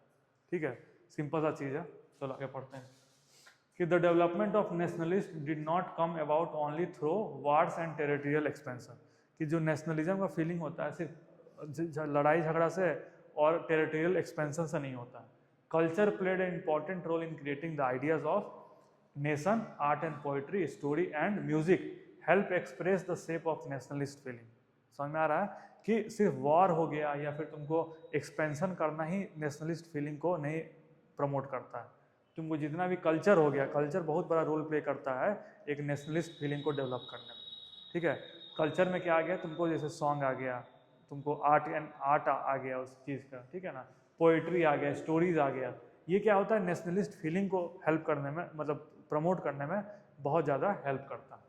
ठीक है। सिंपल सा चीज़ है। चलो आगे पढ़ते हैं कि the development of nationalist did not come about only through wars and territorial expansion. कि जो नेशनलिज्म का फीलिंग होता है सिर्फ लड़ाई झगड़ा से और टेरिटोरियल एक्सपेंशन से नहीं होता है। Culture played an important role in creating the ideas of nation, art and poetry, story and music help express the shape of nationalist feeling. समझ में आ रहा है कि सिर्फ वॉर हो गया या फिर तुमको एक्सपेंशन करना ही नेशनलिस्ट फीलिंग को नहीं प्रमोट करता है। तुमको जितना भी कल्चर हो गया, कल्चर बहुत बड़ा रोल प्ले करता है एक नेशनलिस्ट फीलिंग को डेवलप करने में, ठीक है। कल्चर में क्या आ गया? तुमको जैसे सॉन्ग आ गया, तुमको आर्ट आ गया उस चीज़ का, ठीक है ना, पोइट्री आ गया, स्टोरीज आ गया। ये क्या होता है? नेशनलिस्ट फीलिंग को हेल्प करने में, मतलब प्रमोट करने में बहुत ज़्यादा हेल्प करता है।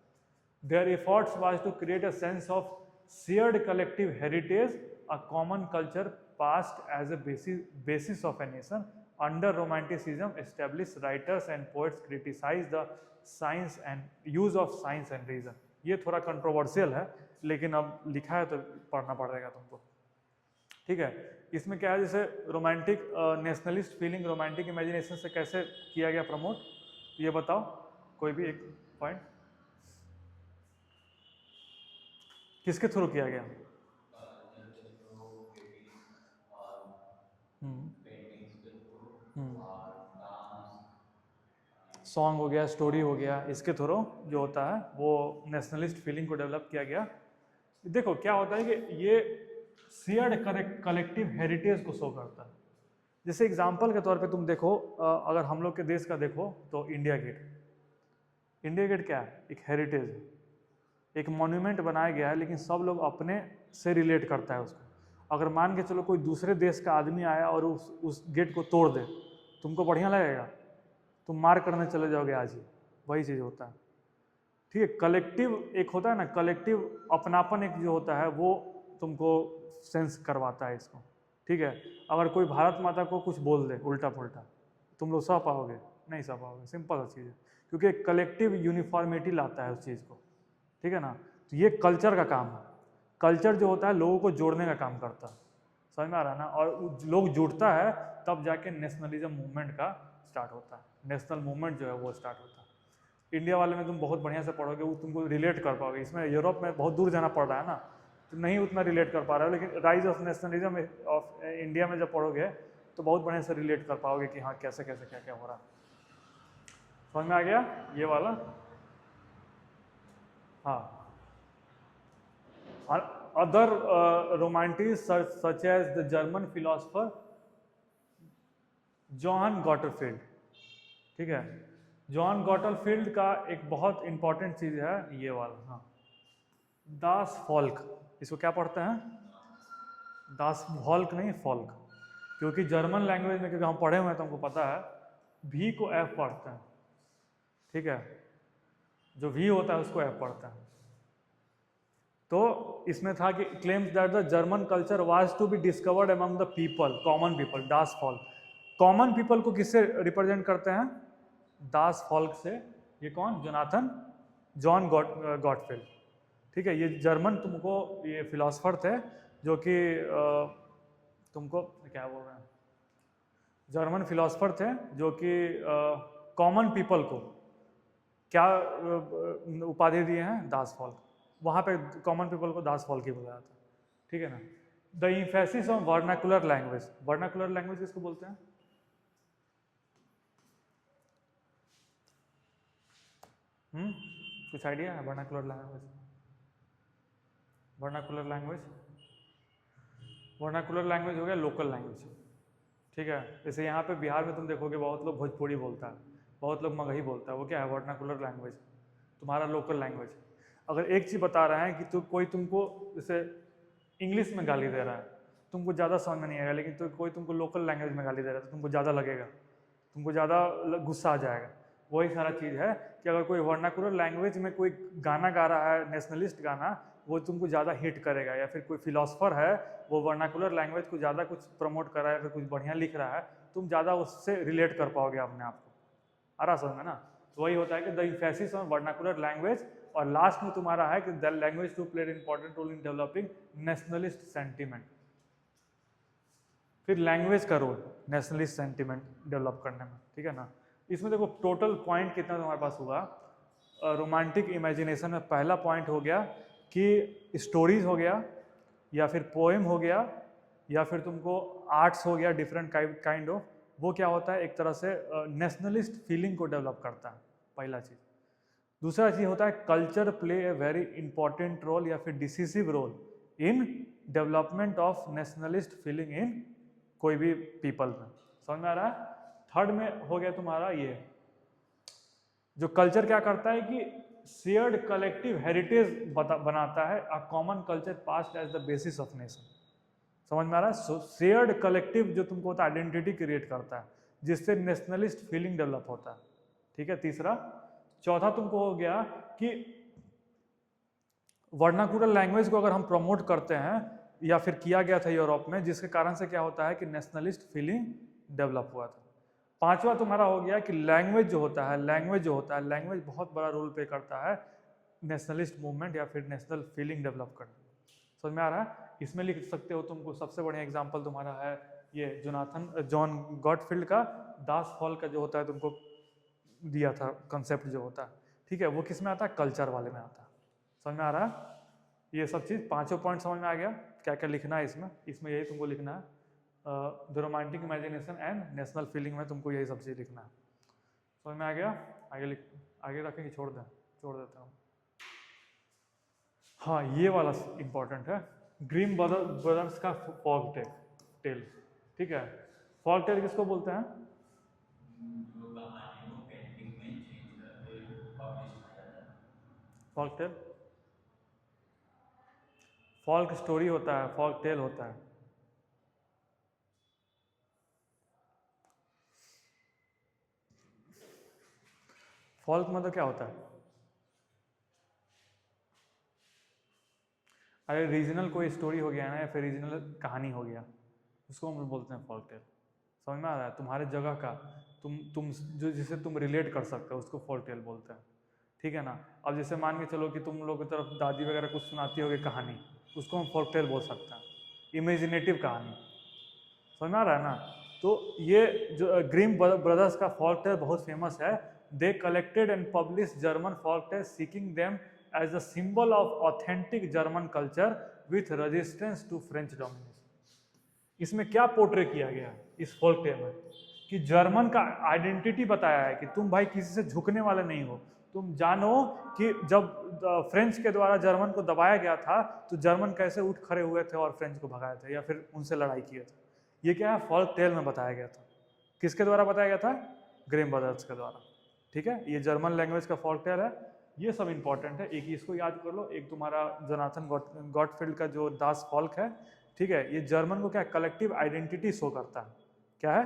Their efforts was to create a sense of shared collective heritage, a common culture past as a basis of a nation. Under Romanticism, established writers and poets criticize the science and use of science and reason. ये थोड़ा controversial है, लेकिन अब लिखा है तो पढ़ना पड़ेगा तुमको, ठीक है। इसमें क्या है, जैसे romantic nationalist feeling romantic imagination से कैसे किया गया प्रमोट, ये बताओ कोई भी एक पॉइंट, किसके थ्रू किया गया? सॉन्ग हो गया, स्टोरी हो गया, इसके थ्रू जो होता है वो नेशनलिस्ट फीलिंग को डेवलप किया गया। देखो क्या होता है कि ये शेयर्ड कलेक्टिव हेरिटेज को शो करता है। जैसे एग्जांपल के तौर पे तुम देखो, अगर हम लोग के देश का देखो तो इंडिया गेट, इंडिया गेट क्या है? एक हेरिटेज है, एक मॉन्यूमेंट बनाया गया है, लेकिन सब लोग अपने से रिलेट करता है उसको। अगर मान के चलो कोई दूसरे देश का आदमी आया और उस गेट को तोड़ दे, तुमको बढ़िया लगेगा? तुम मार करने चले जाओगे आज ही। वही चीज़ होता है, ठीक है। कलेक्टिव एक होता है ना, कलेक्टिव अपनापन एक जो होता है वो तुमको सेंस करवाता है इसको, ठीक है। अगर कोई भारत माता को कुछ बोल दे उल्टा पुल्टा, तुम लोग सह पाओगे? नहीं सह पाओगे, सिंपल सा चीज़ है, क्योंकि एक कलेक्टिव यूनिफॉर्मिटी लाता है उस चीज़ को, ठीक है ना। तो ये कल्चर का काम है। कल्चर जो होता है लोगों को जोड़ने का काम करता है, समझ में आ रहा है ना। और लोग जुड़ता है तब जाके नेशनलिज्म मूवमेंट का स्टार्ट होता है, नेशनल मूवमेंट जो है वो स्टार्ट होता है। इंडिया वाले में तुम बहुत बढ़िया से पढ़ोगे, वो तुमको रिलेट कर पाओगे। इसमें यूरोप में बहुत दूर जाना पड़ रहा है ना, तो नहीं उतना रिलेट कर पा रहे हो, लेकिन rise of nationalism of India में जब पढ़ोगे तो बहुत बढ़िया से रिलेट कर पाओगे कि हाँ कैसे कैसे क्या क्या हो रहा है। समझ में आ गया ये वाला? हाँ। Other romantics such as the German philosopher John Gottfried, ठीक है। जॉन गॉटरफील्ड का एक बहुत इंपॉर्टेंट चीज़ है ये वाला, हाँ, दास फॉल्क। इसको क्या पढ़ते हैं? दास फॉल्क नहीं, फॉल्क, क्योंकि जर्मन लैंग्वेज में, क्योंकि हम पढ़े हुए हैं तो हमको पता है, भी को एफ पढ़ते हैं, ठीक है। जो भी होता है उसको एफ पढ़ते हैं। तो इसमें था कि claims that the German culture was to be discovered among the people, common people, दास फॉल्क। कॉमन पीपल को किससे रिप्रेजेंट करते हैं? दास फॉल्क से। ये कौन? जोनाथन जॉन गॉटफील्ड, ठीक है। ये जर्मन तुमको ये फिलोसफर थे जो कि तुमको क्या बोल रहे हैं, जर्मन फिलोसफर थे जो कि कॉमन पीपल को क्या उपाधि दिए हैं? दास फॉल्क। वहाँ पे कॉमन पीपल को दास फॉल्क ही बुलाया था, ठीक है ना। The emphasis on vernacular language, vernacular language किसको बोलते हैं? कुछ आइडिया है vernacular language? Vernacular language, vernacular language हो गया लोकल लैंग्वेज, ठीक है। जैसे यहाँ पे बिहार में तुम देखोगे बहुत लोग भोजपुरी बोलता है, बहुत लोग मगही बोलता है, वो क्या है? वर्नाकुलर लैंग्वेज, तुम्हारा लोकल लैंग्वेज। अगर एक चीज़ बता रहा है कि कोई तुमको जैसे इंग्लिश में गाली दे रहा है, तुमको ज़्यादा समझ में नहीं आएगा, लेकिन तो कोई तुमको लोकल लैंग्वेज में गाली दे रहा है तो तुमको ज़्यादा लगेगा, तुमको ज़्यादा गुस्सा आ जाएगा। वही सारा चीज़ है कि अगर कोई वर्नाकुलर लैंग्वेज में कोई गाना गा रहा है, नेशनलिस्ट गाना, वो तुमको ज़्यादा हिट करेगा। या फिर कोई फिलोसफर है वो वर्नाकुलर लैंग्वेज को ज़्यादा कुछ प्रमोट कर रहा है, फिर कुछ बढ़िया लिख रहा है, तुम ज़्यादा उससे रिलेट कर पाओगे अपने आप को। आ रहा समझ में ना। तो वही होता है कि the emphasis on vernacular language, और लास्ट में तुम्हारा है कि the language to play important role in developing nationalist sentiment. फिर लैंग्वेज का रोल नेशनलिस्ट सेंटिमेंट डेवलप करने में, ठीक है ना। इसमें देखो टोटल पॉइंट कितना तुम्हारे पास हुआ। रोमांटिक इमेजिनेशन में पहला पॉइंट हो गया कि स्टोरीज हो गया, या फिर पोएम हो गया, या फिर तुमको आर्ट्स हो गया, डिफरेंट काइंड ऑफ। वो क्या होता है? एक तरह से नेशनलिस्ट फीलिंग को डेवलप करता है, पहला चीज़। दूसरा चीज़ होता है culture play a very important role या फिर decisive role in development of nationalist feeling in कोई भी पीपल में। समझ में आ रहा है? थर्ड में हो गया तुम्हारा ये, जो कल्चर क्या करता है कि शेयर्ड कलेक्टिव हेरिटेज बनाता है, a common culture past as the basis of nation. समझ में आ रहा है? शेयर्ड कलेक्टिव जो तुमको होता है आइडेंटिटी क्रिएट करता है, जिससे नेशनलिस्ट फीलिंग डेवलप होता है, ठीक है। तीसरा, चौथा तुमको हो गया कि वर्नाकुलर लैंग्वेज को अगर हम प्रमोट करते हैं या फिर किया गया था यूरोप में, जिसके कारण से क्या होता है कि नेशनलिस्ट फीलिंग डेवलप हुआ था। पांचवा तुम्हारा हो गया कि लैंग्वेज जो होता है, लैंग्वेज बहुत बड़ा रोल प्ले करता है नेशनलिस्ट मूवमेंट या फिर नेशनल फीलिंग डेवलप करने में। समझ में आ रहा है? इसमें लिख सकते हो तुमको, सबसे बढ़िया एग्जांपल तुम्हारा है ये जॉन गॉटफील्ड का दास फॉल का जो होता है, तुमको दिया था कंसेप्ट जो होता है, ठीक है, वो किस में आता है? कल्चर वाले में आता है। समझ में आ रहा है? ये सब चीज़ पांचों पॉइंट समझ में आ गया? क्या क्या लिखना है इसमें यही तुमको लिखना है, the romantic imagination and national feeling में तुमको यही सब चीज़ लिखना है। समझ में आ गया? आगे रखेंगे, छोड़ देता हूँ। हाँ, ये वाला इंपॉर्टेंट है, ग्रीम ब्रदर्स का फॉग टेल, ठीक है। फॉग टेल किसको बोलते हैं? जो कहानी को पेंटिंग में चेंज करके पब्लिश किया जाता है। फॉग टेल फॉल्क स्टोरी होता है, फॉग टेल होता है। फॉल्क मतलब क्या होता है? अरे रीजनल कोई स्टोरी हो गया ना, या फिर रीजनल कहानी हो गया, उसको हम बोलते हैं फॉल्क टेल। समझ में आ रहा है? तुम्हारे जगह का तुम जो जिसे तुम रिलेट कर सकते हो उसको फॉल्क टेल बोलते हैं, ठीक है ना। अब जैसे मान के चलो कि तुम लोग की तरफ दादी वगैरह कुछ सुनाती होगी कहानी, उसको हम फॉल्क टेल बोल सकते हैं, इमेजिनेटिव कहानी। समझ में आ रहा है ना? तो ये जो ग्रीम ब्रदर्स का फॉल्क टेल बहुत फेमस है। They collected and publish German folk tale seeking them as a symbol of authentic German culture with resistance to French domination. इसमें क्या पोर्ट्रे किया गया है इस फोल्क टेल में? कि जर्मन का आइडेंटिटी बताया है कि तुम भाई किसी से झुकने वाले नहीं हो। तुम जानो कि जब फ्रेंच के द्वारा जर्मन को दबाया गया था तो जर्मन कैसे उठ खड़े हुए थे और फ्रेंच को भगाए थे या फिर उनसे लड़ाई किए थे। ये क्या है? फोल्क टेल में बताया गया था। किसके द्वारा बताया गया था? ग्रीम ब्रदर्स के द्वारा, ठीक है। ये जर्मन लैंग्वेज का फोल्क टेल है। ये सब इंपॉर्टेंट है, एक इसको याद कर लो। एक तुम्हारा जोनाथन गॉटफील्ड का जो दास फॉल्क है, ठीक है, ये जर्मन को क्या कलेक्टिव आइडेंटिटी शो करता है। क्या है?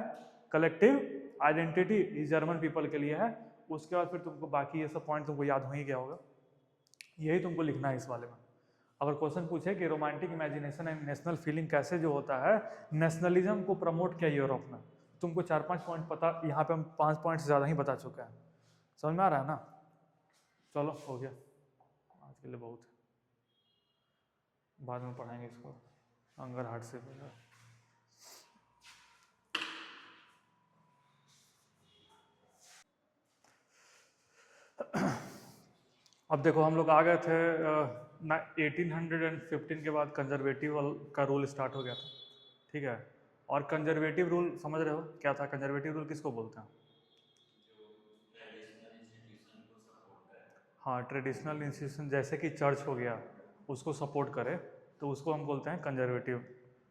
कलेक्टिव आइडेंटिटी इस जर्मन पीपल के लिए है। उसके बाद फिर तुमको बाकी ये सब पॉइंट तुमको याद हो ही गया होगा, यही तुमको लिखना है इस वाले में। अगर क्वेश्चन पूछे कि romantic imagination and national feeling कैसे जो होता है नेशनलिज्म को प्रमोट किया यूरोप में, तुमको 4-5 पॉइंट पता, यहाँ पे हम 5 पॉइंट ज़्यादा ही बता चुके हैं। समझ में आ रहा है ना? चलो हो गया आज के लिए, बहुत है, बाद में पढ़ाएंगे इसको, अंगर हार्ट से पहले। अब देखो हम लोग आ गए थे 1815 के बाद कंजर्वेटिव का रूल स्टार्ट हो गया था, ठीक है। और कंजर्वेटिव रूल समझ रहे हो क्या था? कंजर्वेटिव रूल किसको बोलते हैं? ट्रेडिशनल इंस्टीट्यूशन को सपोर्ट करें। हाँ, ट्रेडिशनल इंस्टीट्यूशन जैसे कि चर्च हो गया, उसको सपोर्ट करे तो उसको हम बोलते हैं कंजर्वेटिव।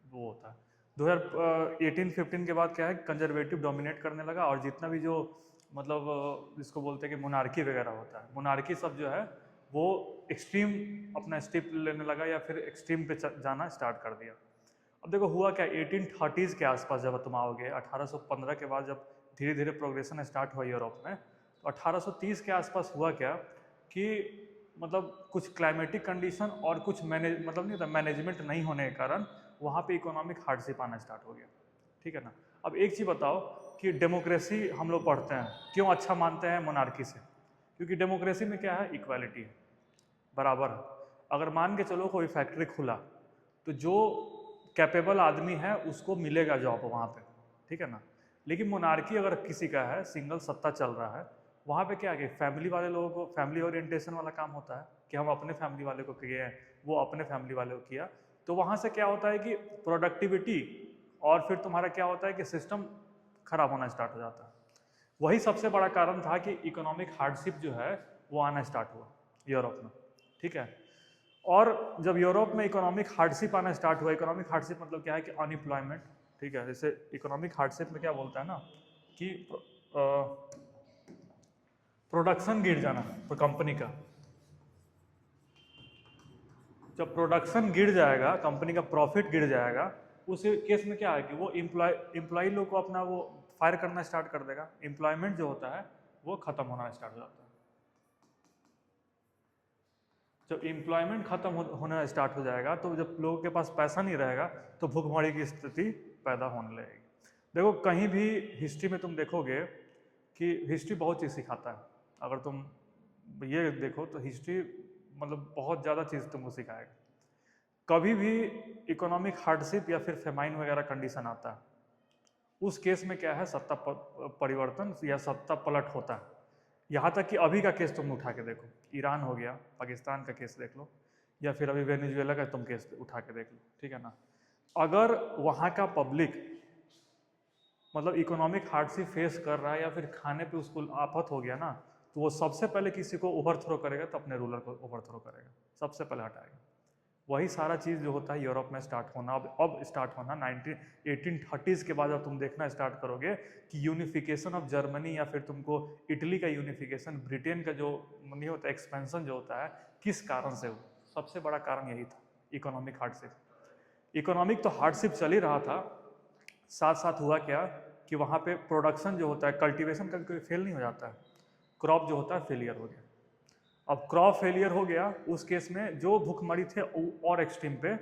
वो होता है 1815 के बाद क्या है, कंजर्वेटिव डोमिनेट करने लगा। और जितना भी जो मतलब जिसको बोलते हैं कि मोनार्की वगैरह होता है, मोनार्की सब जो है वो एक्सट्रीम अपना स्टेप लेने लगा या फिर एक्सट्रीम पे जाना स्टार्ट कर दिया। अब देखो हुआ क्या, 1830s के आसपास जब तुम आओगे, 1815 के बाद जब धीरे धीरे प्रोग्रेशन स्टार्ट हुआ यूरोप में, तो 1830 के आसपास हुआ क्या कि मतलब कुछ क्लाइमेटिक कंडीशन और कुछ मतलब नहीं होता मैनेजमेंट नहीं होने के कारण वहाँ पे इकोनॉमिक हार्डशिप आना स्टार्ट हो गया, ठीक है ना। अब एक चीज़ बताओ कि डेमोक्रेसी हम लोग पढ़ते हैं, क्यों अच्छा मानते हैं मोनार्की से? क्योंकि डेमोक्रेसी में क्या है, इक्वालिटी है, बराबर है। अगर मान के चलो कोई फैक्ट्री खुला तो जो कैपेबल आदमी है उसको मिलेगा जॉब वहाँ पे, ठीक है ना। लेकिन मोनार्की अगर किसी का है, सिंगल सत्ता चल रहा है, वहाँ पे क्या है, फैमिली वाले लोगों को फैमिली ओरिएंटेशन वाला काम होता है कि हम अपने फैमिली वाले को किए हैं, वो अपने फैमिली वाले को किया। तो वहाँ से क्या होता है कि प्रोडक्टिविटी और फिर तुम्हारा क्या होता है कि सिस्टम खराब होना स्टार्ट हो जाता है। वही सबसे बड़ा कारण था कि इकोनॉमिक हार्डशिप जो है वो आना स्टार्ट हुआ यूरोप में, ठीक है। और जब यूरोप में इकोनॉमिक हार्डशिप आना स्टार्ट हुआ, इकोनॉमिक हार्डशिप मतलब क्या है कि अनएम्प्लॉयमेंट, ठीक है। जैसे इकोनॉमिक हार्डशिप में क्या बोलता है ना कि प्रोडक्शन गिर जाना कंपनी का। जब प्रोडक्शन गिर जाएगा, कंपनी का प्रॉफिट गिर जाएगा, उस केस में क्या है कि वो एम्प्लॉय लोग को अपना वो फायर करना स्टार्ट कर देगा। एम्प्लॉयमेंट जो होता है वो खत्म होना स्टार्ट हो जाता है। जब एम्प्लॉयमेंट खत्म होना स्टार्ट हो जाएगा तो जब लोगों के पास पैसा नहीं रहेगा तो भुखमरी की स्थिति पैदा होने लगेगी। देखो कहीं भी हिस्ट्री में तुम देखोगे कि हिस्ट्री बहुत चीज़ सिखाता है। अगर तुम ये देखो तो हिस्ट्री मतलब बहुत ज़्यादा चीज़ तुमको सिखाएगा। कभी भी इकोनॉमिक हार्डशिप या फिर फेमाइन वगैरह कंडीशन आता है, उस केस में क्या है, सत्ता परिवर्तन या सत्ता पलट होता है। यहाँ तक कि अभी का केस तुम उठा के देखो, ईरान हो गया, पाकिस्तान का केस देख लो, या फिर अभी वेनेजुएला का तुम केस उठा के देख लो, ठीक है ना। अगर वहाँ का पब्लिक मतलब इकोनॉमिक हार्डशिप फेस कर रहा है या फिर खाने पे उसको आफत हो गया ना, तो वो सबसे पहले किसी को ओवरथ्रो करेगा, तो अपने रूलर को ओवरथ्रो करेगा, सबसे पहले हटाएगा। वही सारा चीज़ जो होता है यूरोप में स्टार्ट होना, अब स्टार्ट होना 1830s के बाद। अब तुम देखना स्टार्ट करोगे कि यूनिफिकेशन ऑफ जर्मनी या फिर तुमको इटली का यूनिफिकेशन, ब्रिटेन का जो नहीं होता एक्सपेंशन जो होता है, किस कारण से हो, सबसे बड़ा कारण यही था, इकोनॉमिक हार्डशिप। इकोनॉमिक तो हार्डशिप चल ही रहा था, साथ साथ हुआ क्या कि वहाँ पे प्रोडक्शन जो होता है, कल्टीवेशन कभी कभी फेल नहीं हो जाता है, क्रॉप जो होता है फेलियर हो गया। अब क्रॉप फेलियर हो गया, उस केस में जो भूखमरी थे और एक्सट्रीम पे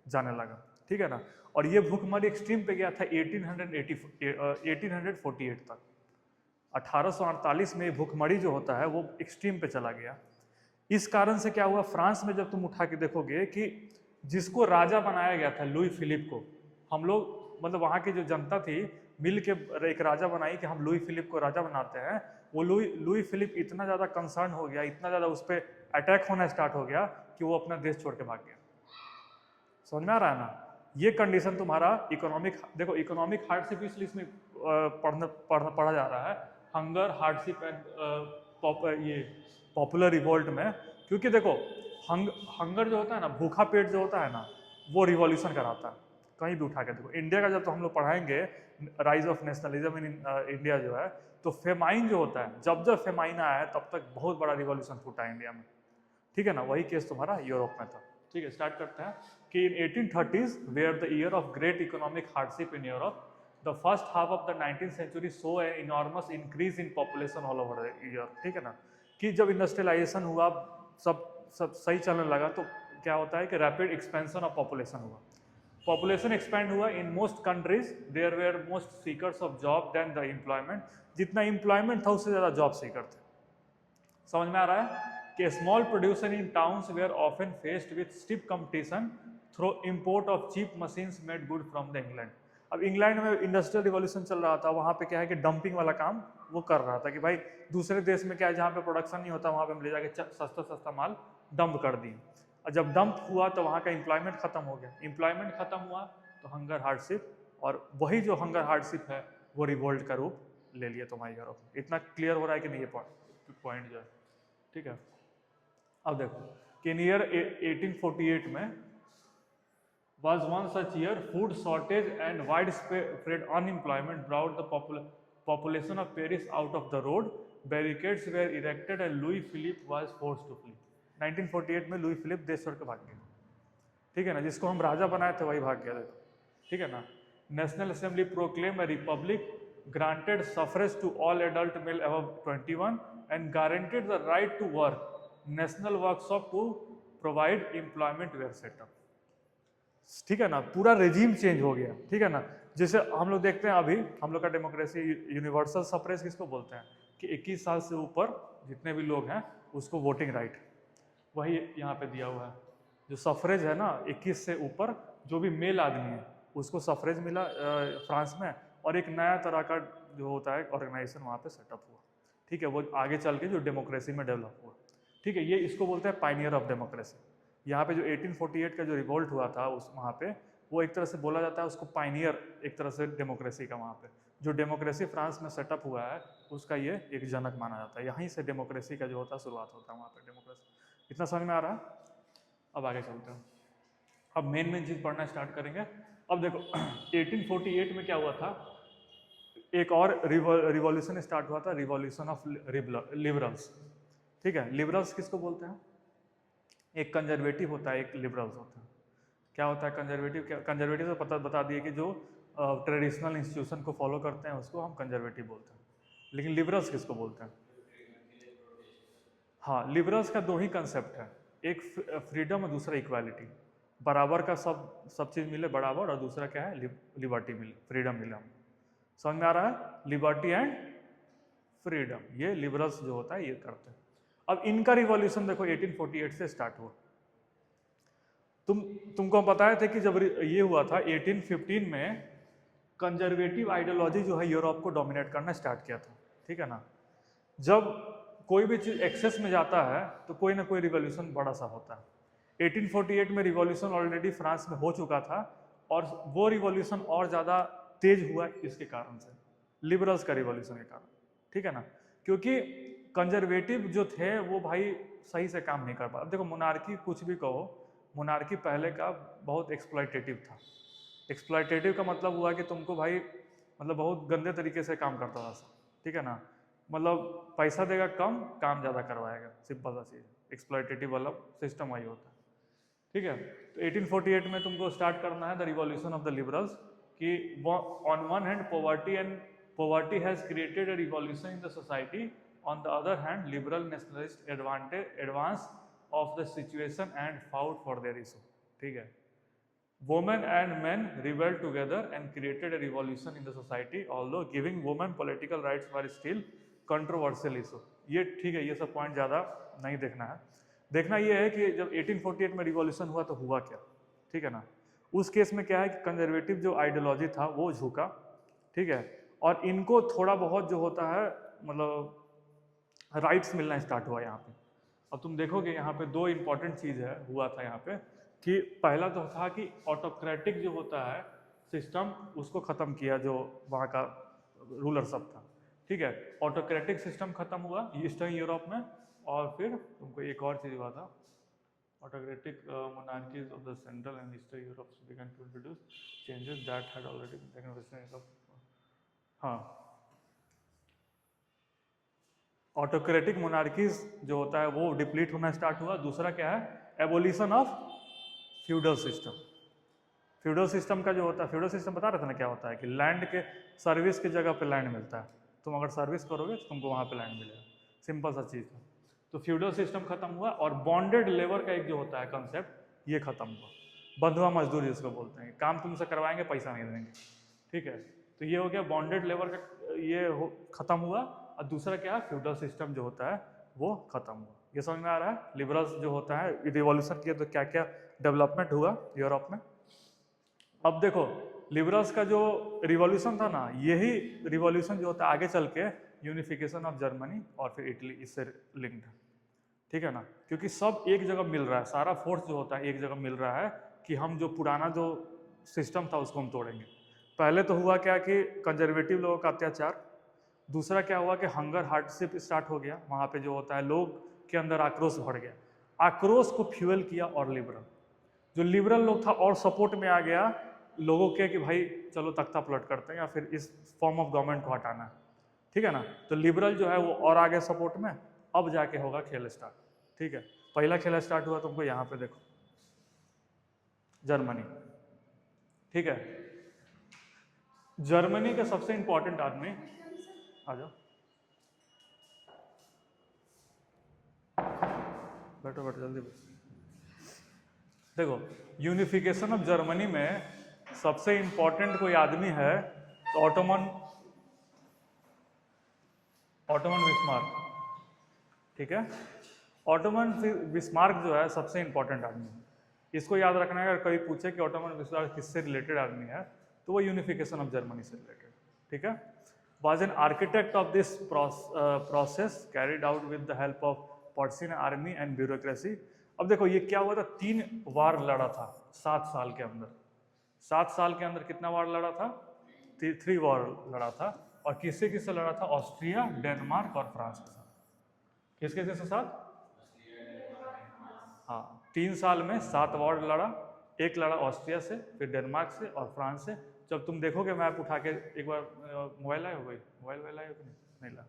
जाने लगा, ठीक है ना। और ये भूखमरी एक्सट्रीम पे गया था 1848 तक। 1848 में भूखमरी जो होता है वो एक्सट्रीम पे चला गया। इस कारण से क्या हुआ, फ्रांस में जब तुम उठा के देखोगे कि जिसको राजा बनाया गया था लुई फिलिप को, हम लोग मतलब वहाँ की जो जनता थी मिल के एक राजा बनाई कि हम लुई फिलिप को राजा बनाते हैं। वो लुई फिलिप इतना ज़्यादा कंसर्न हो गया, इतना ज़्यादा उस पर अटैक होना स्टार्ट हो गया कि वो अपना देश छोड़ के भाग गया। समझ में आ रहा है ना। ये कंडीशन तुम्हारा इकोनॉमिक, देखो इकोनॉमिक हार्डशिप इसलिए इसमें पढ़ा जा रहा है, हंगर हार्डशिप एंड ये पॉपुलर रिवोल्ट में, क्योंकि देखो हंगर जो होता है ना, भूखा पेट जो होता है ना, वो रिवॉल्यूशन कराता है। कहीं भी उठा के देखो, इंडिया का जब तो हम लोग पढ़ाएंगे rise of nationalism in India जो है, तो फेमाइन जो होता है, जब जब फेमाइन आया है तब तक बहुत बड़ा रिवॉल्यूशन फूटा है इंडिया में, ठीक है ना। वही केस तुम्हारा यूरोप में था, ठीक है। स्टार्ट करते हैं कि in 1830s were the year of great economic hardship in Europe, the first half of the 19th century so a enormous increase in population all over the year, ठीक है ना। कि जब इंडस्ट्रियलाइजेशन हुआ, सब सही चलने लगा, तो क्या होता है कि रैपिड एक्सपेंशन ऑफ पॉपुलेशन हुआ, पॉपुलेशन एक्सपैंड हुआ। In most countries there were most seekers of job than the employment, जितना एम्प्लॉयमेंट था उससे ज़्यादा जॉब सीकर थे। समझ में आ रहा है कि small producer in towns were often faced with stiff competition through import of cheap machines made good from the England. अब इंग्लैंड में इंडस्ट्रियल रिवॉल्यूशन चल रहा था, वहाँ पे क्या है कि डंपिंग वाला काम वो कर रहा था कि भाई दूसरे देश में क्या है, जहाँ पे प्रोडक्शन नहीं होता वहाँ पे हम ले जाके सस्ता सस्ता माल डंप कर दिए। और जब डंप हुआ तो वहाँ का एम्प्लॉयमेंट खत्म हो गया, एम्प्लॉयमेंट खत्म हुआ तो हंगर हार्डशिप, और वही जो हंगर हार्डशिप है वो रिवोल्ट का रूप ले लिया तुम्हारे यूरोप में। इतना क्लियर हो रहा है कि नहीं ये पॉइंट जो है, ठीक है। अब देखो कि इन ईयर 1848 में was one such year, food shortage and widespread unemployment brought the population of Paris out of the road. Barricades were erected and Louis Philippe was forced to flee. 1948 में लुई फिलिप देश छोड़ के भाग गया, ठीक है ना। जिसको हम राजा बनाए थे वही भाग गया, देखो, ठीक है ना। National assembly proclaim a republic, granted suffrage to all adult male above 21 and guaranteed the right to work. National workshop to provide employment were set up, ठीक है ना। पूरा रेजिम चेंज हो गया, ठीक है ना। जैसे हम लोग देखते हैं अभी हम लोग का डेमोक्रेसी, यूनिवर्सल सफरेज किसको बोलते हैं कि 21 साल से ऊपर जितने भी लोग हैं उसको वोटिंग राइट, वही यहाँ पे दिया हुआ है। जो सफरेज है ना, 21 से ऊपर जो भी मेल आदमी है उसको सफरेज मिला फ्रांस में, और एक नया तरह का जो होता है ऑर्गेनाइजेशन वहाँ पे सेटअप हुआ, ठीक है। वो आगे चल के जो डेमोक्रेसी में डेवलप हुआ, ठीक है। ये इसको बोलते हैं पायनियर ऑफ डेमोक्रेसी। यहाँ पे जो 1848 का जो रिवोल्ट हुआ था उस वहाँ पे, वो एक तरह से बोला जाता है उसको पायनियर, एक तरह से डेमोक्रेसी का। वहाँ पे जो डेमोक्रेसी फ्रांस में सेटअप हुआ है उसका ये एक जनक माना जाता है। यहीं से डेमोक्रेसी का जो होता है शुरुआत होता है वहाँ पे डेमोक्रेसी। इतना समझ में आ रहा है। अब आगे चलते हैं, अब मेन चीज़ पढ़ना स्टार्ट करेंगे। अब देखो 1848 में क्या हुआ था, एक और रिवॉल्यूशन स्टार्ट हुआ था, रिवॉल्यूशन ऑफ लिबरल्स, ठीक है। लिबरल्स किसको बोलते हैं, एक कंजर्वेटिव होता है, एक लिबरल्स होता है। क्या होता है कंजर्वेटिव, कंजर्वेटिव से पता बता दिए कि जो ट्रेडिशनल इंस्टीट्यूशन को फॉलो करते हैं उसको हम कंजर्वेटिव बोलते हैं। लेकिन लिबरल्स किसको बोलते हैं, हाँ लिबरल्स का दो ही कंसेप्ट है, एक फ्रीडम और दूसरा इक्वालिटी, बराबर का सब चीज़ मिले बराबर, और दूसरा क्या है, लिबर्टी मिले, फ्रीडम मिले हम। समझ में आ रहा है, लिबर्टी एंड फ्रीडम, ये लिबरल्स जो होता है ये करते हैं। अब इनका रिवॉल्यूशन देखो 1848 से स्टार्ट हुआ। तुमको बताए थे कि जब ये हुआ था 1815 में, कंजर्वेटिव आइडियोलॉजी जो है यूरोप को डोमिनेट करना स्टार्ट किया था, ठीक है ना। जब कोई भी चीज़ एक्सेस में जाता है तो कोई ना कोई रिवॉल्यूशन बड़ा सा होता है। 1848 में रिवॉल्यूशन ऑलरेडी फ्रांस में हो चुका था, और वो रिवॉल्यूशन और ज़्यादा तेज हुआ इसके कारण से, लिबरल्स का रिवॉल्यूशन के कारण, ठीक है ना। क्योंकि कंजर्वेटिव जो थे वो भाई सही से काम नहीं कर पा। अब देखो मोनार्की कुछ भी कहो, मोनार्की पहले का बहुत एक्सप्लॉयटेटिव था। एक्सप्लॉयटेटिव का मतलब हुआ कि तुमको भाई मतलब बहुत गंदे तरीके से काम करता था, ठीक है ना। मतलब पैसा देगा कम, काम ज़्यादा करवाएगा, सिंपल सा चीज़। एक्सप्लॉयटेटिव वाला सिस्टम वही होता है, ठीक है। तो 1848 में तुमको स्टार्ट करना है the revolution of the liberals, कि on one hand poverty has created a revolution in the society, on the other hand liberal nationalist advance of the situation and fought for their issue, ठीक है। Women and men rebelled together and created a revolution in the society, although giving women political rights were still controversial issue। ये ठीक है, ये सब point ज़्यादा नहीं देखना है। देखना ये है कि जब 1848 में रिवॉल्यूशन हुआ तो हुआ क्या, ठीक है ना। उस केस में क्या है कि कंजर्वेटिव जो आइडियोलॉजी था वो झुका, ठीक है, और इनको थोड़ा बहुत जो होता है मतलब राइट्स मिलना स्टार्ट हुआ यहाँ पे। अब तुम देखोगे यहाँ पे दो इंपॉर्टेंट चीज़ है हुआ था यहाँ पे, कि पहला तो था कि ऑटोक्रेटिक जो होता है सिस्टम उसको ख़त्म किया, जो वहाँ का रूलर सब था, ठीक है। ऑटोक्रेटिक सिस्टम खत्म हुआ ईस्टर्न यूरोप में, और फिर तुमको एक और चीज़ हुआ था, autocratic monarchies of the Central and Eastern Europe began to introduce changes that had already been taken Western Europe। हाँ, ऑटोक्रेटिक मोनार्कीज जो होता है वो डिप्लीट होना स्टार्ट हुआ। दूसरा क्या है, abolition of feudal system. Feudal system का जो होता है, फ्यूडल सिस्टम बता रहे थे ना क्या होता है, कि लैंड के सर्विस की जगह पे लैंड मिलता है, तुम अगर सर्विस करोगे तो तुमको वहाँ पे लैंड मिलेगा, सिंपल सा चीज़ है। तो फ्यूडल सिस्टम खत्म हुआ, और बॉन्डेड लेबर का एक जो होता है कंसेप्ट ये खत्म हुआ, बंधुआ मजदूरी जिसको बोलते हैं, काम तुमसे करवाएंगे पैसा नहीं देंगे, ठीक है। तो ये हो गया बॉन्डेड लेबर का, ये खत्म हुआ। और दूसरा क्या है, फ्यूडल सिस्टम जो होता है वो खत्म हुआ। ये समझ में आ रहा है, लिबरल्स जो होता है रिवॉल्यूशन किया तो क्या क्या डेवलपमेंट हुआ यूरोप में। अब देखो लिबरल्स का जो रिवॉल्यूशन था ना, यही रिवॉल्यूशन जो होता है आगे चल के यूनिफिकेशन ऑफ जर्मनी और फिर इटली इससे लिंक्ड है, ठीक है ना। क्योंकि सब एक जगह मिल रहा है, सारा फोर्स जो होता है एक जगह मिल रहा है कि हम जो पुराना जो सिस्टम था उसको हम तोड़ेंगे। पहले तो हुआ क्या कि कंजर्वेटिव लोगों का अत्याचार, दूसरा क्या हुआ कि हंगर हार्डशिप स्टार्ट हो गया, वहाँ पे जो होता है लोग के अंदर आक्रोश भर गया, आक्रोश को फ्यूल किया, और लिबरल जो लिबरल लोग था और सपोर्ट में आ गया लोगों के कि भाई चलो तख्ता पलट करते हैं या फिर इस फॉर्म ऑफ गवर्नमेंट को हटाना है, ठीक है ना। तो लिबरल जो है वो और आगे सपोर्ट में, अब जाके होगा खेल स्टार्ट, ठीक है। पहला खेल स्टार्ट हुआ तुमको यहाँ पे देखो, जर्मनी, ठीक है। जर्मनी का सबसे इंपॉर्टेंट आदमी, आ जाओ बैठो बैठो जल्दी बैठो। देखो यूनिफिकेशन ऑफ जर्मनी में सबसे इंपॉर्टेंट कोई आदमी है तो ऑटोमन बिस्मार्क, ठीक है। ऑटोमन बिस्मार्क जो है सबसे इंपॉर्टेंट आदमी है, इसको याद रखना है। अगर कोई पूछे कि ऑटोमन बिस्मार्क किससे रिलेटेड आदमी है तो वो यूनिफिकेशन ऑफ जर्मनी से रिलेटेड, ठीक है। was an architect of this process carried out with the help of Persian army and bureaucracy। अब देखो ये क्या हुआ था, 3 वार लड़ा था 7 साल के अंदर। 7 साल के अंदर कितना वार लड़ा था, 3 वार लड़ा था। और किससे किससे लड़ा था, ऑस्ट्रिया, डेनमार्क और फ्रांस के साथ। किसके किसके साथ, हाँ 3 साल में 7 वार लड़ा। एक लड़ा ऑस्ट्रिया से, फिर डेनमार्क से और फ्रांस से। जब तुम देखोगे मैप उठा के एक बार, मोबाइल आए हो भाई, मोबाइल आए हो कि नहीं ला,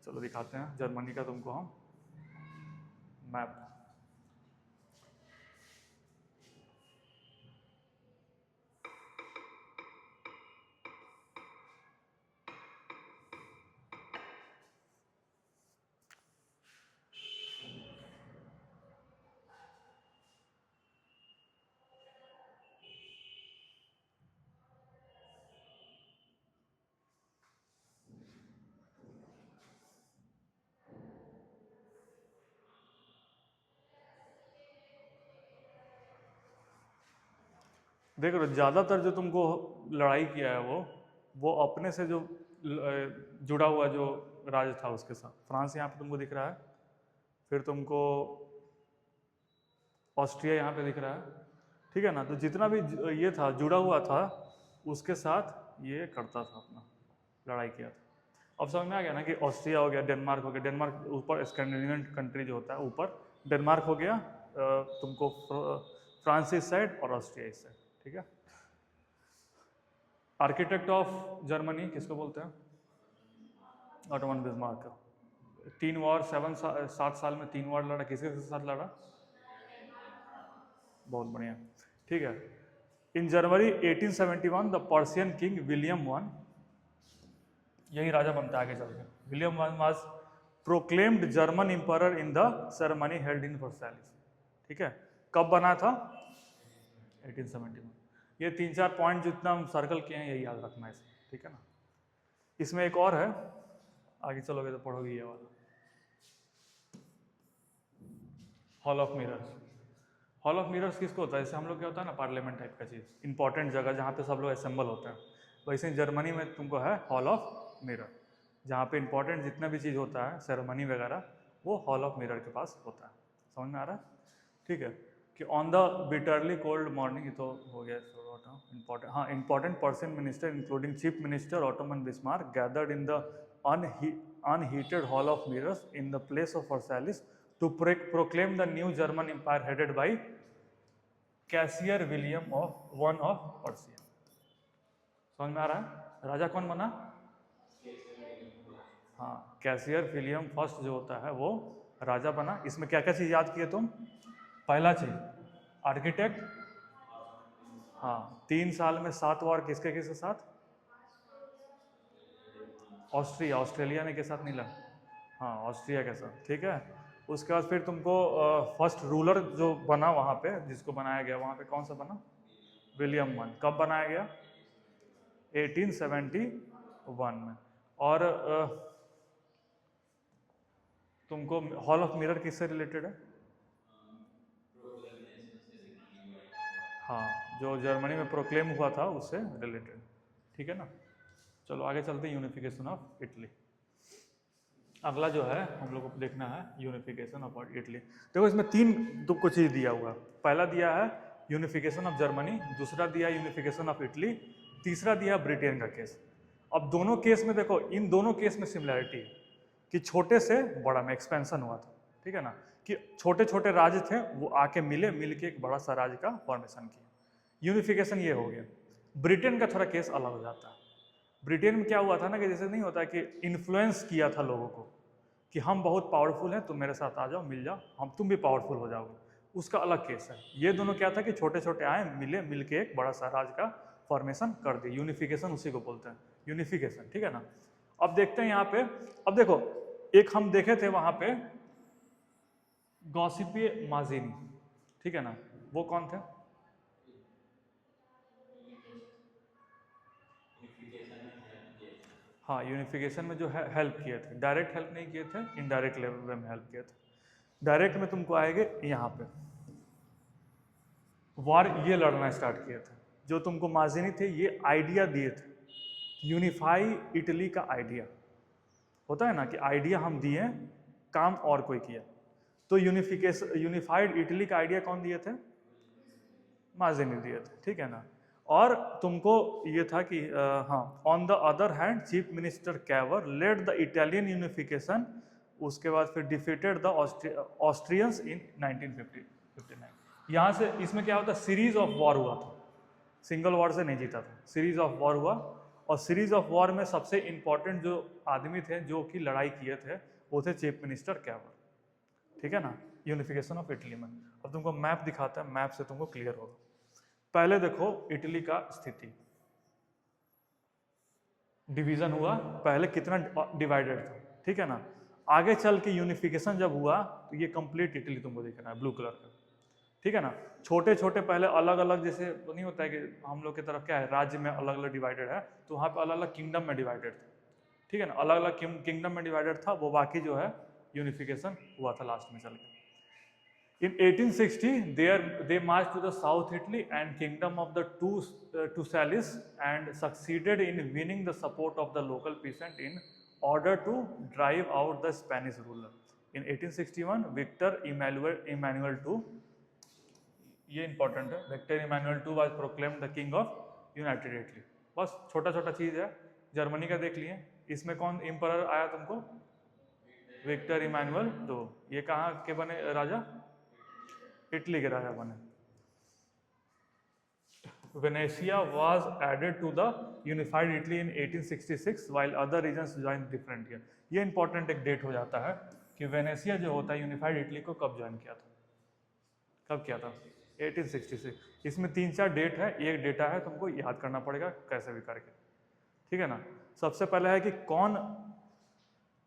चलो दिखाते हैं जर्मनी का तुमको हम मैप। देख रहे हो ज़्यादातर जो तुमको लड़ाई किया है वो अपने से जो जुड़ा हुआ जो राज्य था उसके साथ। फ्रांस यहाँ पे तुमको दिख रहा है, फिर तुमको ऑस्ट्रिया यहाँ पे दिख रहा है, ठीक है ना। तो जितना भी ये था जुड़ा हुआ था उसके साथ ये करता था, अपना लड़ाई किया था। अब समझ में आ गया ना कि ऑस्ट्रिया हो गया, डेनमार्क हो गया, डेनमार्क ऊपर स्कैंडिनेवियन कंट्री जो होता है ऊपर, डेनमार्क हो गया, तुमको फ्रांस इस साइड और ऑस्ट्रिया इस साइड, ठीक है। आर्किटेक्ट ऑफ जर्मनी किसको बोलते हैं? Ottoman Bismarck. 3 वॉर 7 साल में 3 वॉर लड़ा, किसके साथ लड़ा? बहुत बढ़िया, ठीक है। In January 1871 the Persian king William one, यही राजा बनता है आगे चल के, William one was proclaimed German emperor in the ceremony held in Versailles, ठीक है। कब बना था? 1871। ये 3-4 पॉइंट जितना हम सर्कल किए हैं यही याद रखना है इसमें, ठीक है ना। इसमें एक और है, आगे चलोगे तो पढ़ोगे ये वाला, hall of mirrors. Hall of mirrors किसको होता है? जैसे हम लोग क्या होता है ना, पार्लियामेंट टाइप का चीज़, इंपॉर्टेंट जगह जहाँ पे सब लोग असेंबल होते हैं, वैसे ही जर्मनी में तुमको है हॉल ऑफ मिरर, जहाँ पे इंपॉर्टेंट जितना भी चीज़ होता है सेरेमनी वगैरह वो हॉल ऑफ मिरर के पास होता है। समझ में आ रहा है? ठीक है। कि on the bitterly cold morning, ये तो हो गया इंपॉर्टेंट, हाँ, important person minister including chief minister Ottoman Bismarck gathered in the unheated hall of mirrors in the place of Versailles to proclaim the new German empire headed by Kaiser William of one of Persia. समझ में आ रहा है? राजा कौन बना? हाँ, कैसियर William first जो होता है वो राजा बना। इसमें क्या क्या चीज़ याद किए तुम? पहला चीज आर्किटेक्ट, हाँ, 3 साल में 7 वॉर किसके किसके साथ? ऑस्ट्रिया, ऑस्ट्रेलिया ने के साथ नहीं लड़ा, हाँ, ऑस्ट्रिया के साथ, ठीक है। उसके बाद फिर तुमको फर्स्ट रूलर जो बना वहाँ पे, जिसको बनाया गया वहाँ पे, कौन सा बना? William one. कब बनाया गया? 1871 में। और तुमको हॉल ऑफ मिरर किससे रिलेटेड है? हाँ, जो जर्मनी में प्रोक्लेम हुआ था उससे रिलेटेड, ठीक है ना। चलो आगे चलते हैं, यूनिफिकेशन ऑफ इटली। अगला जो है हम लोग को देखना है यूनिफिकेशन ऑफ इटली। देखो इसमें 3 तुमको चीज़ दिया हुआ है। पहला दिया है यूनिफिकेशन ऑफ जर्मनी, दूसरा दिया यूनिफिकेशन ऑफ इटली, तीसरा दिया ब्रिटेन का केस। अब दोनों केस में देखो, इन दोनों केस में सिमिलैरिटी है कि छोटे से बड़ा में एक्सपेंशन हुआ था, ठीक है ना। कि छोटे छोटे राज्य थे वो आके मिल के एक बड़ा सा राज्य का फॉर्मेशन किया। यूनिफिकेशन ये हो गया। ब्रिटेन का थोड़ा केस अलग हो जाता है। ब्रिटेन में क्या हुआ था ना, कि जैसे नहीं होता कि इन्फ्लुएंस किया था लोगों को कि हम बहुत पावरफुल हैं, तुम मेरे साथ आ जाओ, मिल जाओ, हम तुम भी पावरफुल हो जाओगे, उसका अलग केस है। ये दोनों क्या था कि छोटे छोटे आए, मिल के एक बड़ा सा राज्य का फॉर्मेशन कर दिए। यूनिफिकेशन उसी को बोलते हैं, यूनिफिकेशन, ठीक है ना। अब देखते हैं यहाँ पे, अब देखो एक हम देखे थे वहां पे गॉसिपिए माजिनी, ठीक है ना, वो कौन थे? हाँ, यूनिफिकेशन में जो है हेल्प किए थे, डायरेक्ट हेल्प नहीं किए थे, इनडायरेक्ट लेवल में हेल्प किए थे। डायरेक्ट में तुमको आएंगे यहाँ पे वार ये लड़ना स्टार्ट किए थे। जो तुमको माजिनी थे ये आइडिया दिए थे, यूनिफाई इटली का आइडिया होता है ना, कि आइडिया हम दिए, काम और कोई किया। तो यूनिफाइड इटली का आइडिया कौन दिए थे? माजिनी दिए थे, ठीक है ना। और तुमको ये था कि हाँ, on the other hand chief minister Cavour led the Italian unification, उसके बाद फिर डिफीटेड द ऑस्ट्रियंस इन 1959। यहाँ से इसमें क्या होता है, सीरीज ऑफ वॉर हुआ था, सिंगल वॉर से नहीं जीता था, सीरीज ऑफ वॉर हुआ। और सीरीज ऑफ वॉर में सबसे इंपॉर्टेंट जो आदमी थे जो कि लड़ाई किए थे वो थे चीफ मिनिस्टर कैवर, ठीक है ना, यूनिफिकेशन ऑफ इटली में। अब तुमको मैप दिखाता है, मैप से तुमको क्लियर होगा। पहले देखो इटली का स्थिति, डिवीजन हुआ, पहले कितना डिवाइडेड था, ठीक है ना। आगे चल के यूनिफिकेशन जब हुआ तो ये कंप्लीट इटली तुमको दिख रहा है ब्लू कलर का, ठीक है ना। छोटे छोटे पहले अलग अलग, जैसे तो नहीं होता है कि हम लोग की तरफ क्या है, राज्य में अलग अलग डिवाइडेड है, तो वहाँ पे अलग अलग किंगडम में डिवाइडेड था, ठीक है ना, अलग अलग किंगडम में डिवाइडेड था वो। बाकी जो है यूनिफिकेशन हुआ था लास्ट में चल के। In 1860, they marched to the South Italy and kingdom of the Tusalis and succeeded in winning the support of the local peasant in order to drive out the Spanish ruler. In 1861, Victor Emmanuel II, ये important है, Victor Emmanuel II was proclaimed the king of united Italy. बस छोटा छोटा चीज़ है, Germany का देख लिए। इसमें कौन एम्परर आया तुमको? Victor Emmanuel II। ये कहाँ के बने राजा? इटली के राजा बने। Venetia was added to the unified Italy in 1866 while other regions joined different year। ये इंपॉर्टेंट एक डेट हो जाता है कि वेनेशिया जो होता है यूनिफाइड इटली को कब ज्वाइन किया था, कब किया था? 1866। इसमें 3-4 डेट है, एक डेटा है, तुमको याद करना पड़ेगा कैसे भी करके, ठीक है ना। सबसे पहले है कि कौन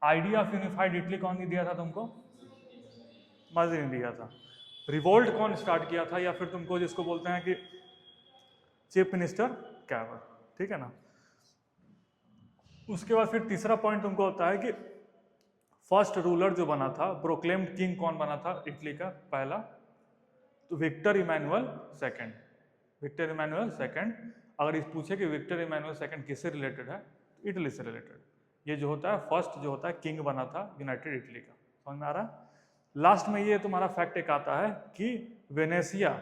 आइडिया ऑफ यूनिफाइड इटली कौन ने दिया था तुमको? मजी ने दिया था। रिवोल्ट कौन स्टार्ट किया था, या फिर तुमको जिसको बोलते हैं कि चीफ मिनिस्टर कैवर, ठीक है ना। उसके बाद फिर तीसरा पॉइंट तुमको होता है कि फर्स्ट रूलर जो बना था, प्रोक्लेम्ड किंग कौन बना था इटली का पहला? तो Victor Emmanuel II। Victor Emmanuel II। अगर इस पूछे कि विक्टर इमैनुअल II किससे रिलेटेड है, तो इटली से रिलेटेड। ये जो होता है फर्स्ट जो होता है किंग बना था यूनाइटेड इटली का, समझ में आ रहा है। लास्ट में ये तुम्हारा फैक्ट एक आता है कि वेनेशिया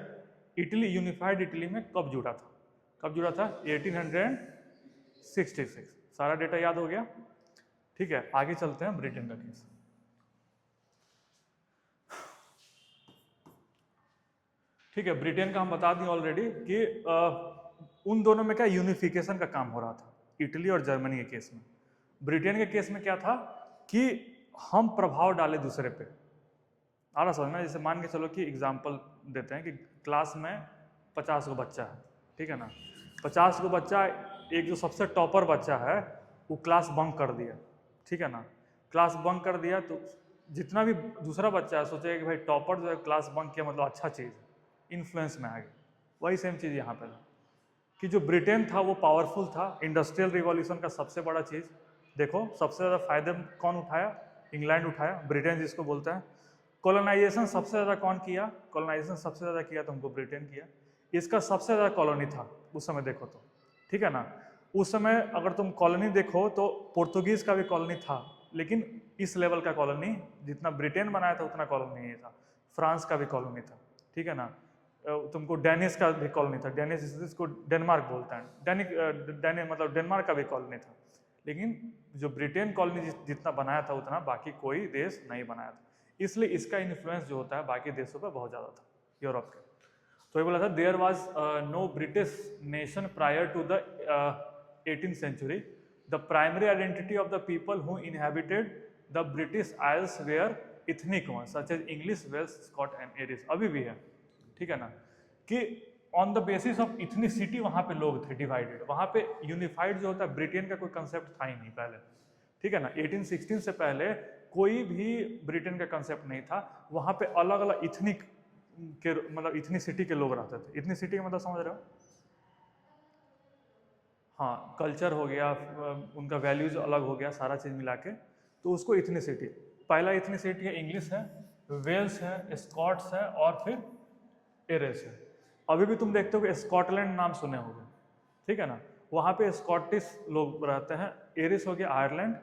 इटली यूनिफाइड इटली में कब जुड़ा था, कब जुड़ा था? 1866। सारा डेटा याद हो गया, ठीक है। आगे चलते हैं ब्रिटेन का केस। ठीक है, ब्रिटेन का हम बता दें ऑलरेडी कि उन दोनों में क्या यूनिफिकेशन का काम हो रहा था, इटली और जर्मनी के केस में। ब्रिटेन के केस में क्या था कि हम प्रभाव डाले दूसरे पे। आ रहा समझ में? जैसे मान के चलो कि एग्जाम्पल देते हैं कि क्लास में 50 को बच्चा है, ठीक है ना। 50 को बच्चा, एक जो सबसे टॉपर बच्चा है वो क्लास बंक कर दिया, ठीक है ना। क्लास बंक कर दिया तो जितना भी दूसरा बच्चा है सोचेगा कि भाई टॉपर जो है क्लास बंक किया मतलब अच्छा चीज़, इन्फ्लुएंस में आ गया। वही सेम चीज़ यहाँ पे कि जो ब्रिटेन था वो पावरफुल था। इंडस्ट्रियल रिवॉल्यूशन का सबसे बड़ा चीज़ देखो, सबसे ज़्यादा फायदे कौन उठाया? इंग्लैंड उठाया, ब्रिटेन जिसको बोलते हैं। कॉलोनाइजेशन सबसे ज़्यादा कौन किया? कॉलोनाइजेशन सबसे ज़्यादा किया तुमको ब्रिटेन किया। इसका सबसे ज़्यादा कॉलोनी था उस समय देखो तो, ठीक है ना। उस समय अगर तुम कॉलोनी देखो तो पोर्तुगीज़ का भी कॉलोनी था, लेकिन इस लेवल का कॉलोनी जितना ब्रिटेन बनाया था उतना कॉलोनी नहीं था। फ्रांस का भी कॉलोनी था, ठीक है ना। तुमको डेनिश का भी कॉलोनी था, डेनिश जिसको डेनमार्क बोलते हैं, मतलब डेनमार्क का भी कॉलोनी था। लेकिन जो ब्रिटेन कॉलोनी जितना बनाया था उतना बाकी कोई देश नहीं बनाया था, इसलिए इसका इन्फ्लुएंस जो होता है बाकी देशों पर बहुत ज़्यादा था यूरोप के। तो ये बोला था there was no British nation prior to the 18th century। The primary identity of the people who inhabited the British Isles were ethnic one such as English, Wales, Scot and Irish. अभी भी है, ठीक है ना, कि on the basis of ethnicity वहाँ पे लोग थे डिवाइडेड। वहाँ पे यूनिफाइड जो होता है ब्रिटेन का कोई कंसेप्ट था ही नहीं पहले, ठीक है ना। 1816 से पहले कोई भी ब्रिटेन का कंसेप्ट नहीं था। वहाँ पे अलग अलग इथनिक के मतलब इथनिसिटी के लोग रहते थे। इथनिसिटी का मतलब समझ रहे हो? हाँ, कल्चर हो गया, उनका वैल्यूज अलग हो गया, सारा चीज़ मिला के, तो उसको इथनिसिटी। पहला इथनिसिटी है इंग्लिश है, वेल्स है, स्कॉट्स है और फिर एरिश है। अभी भी तुम देखते हो कि स्कॉटलैंड नाम सुने होंगे, ठीक है ना। वहाँ पे स्कॉटिश लोग रहते हैं। एरिश हो गया आयरलैंड,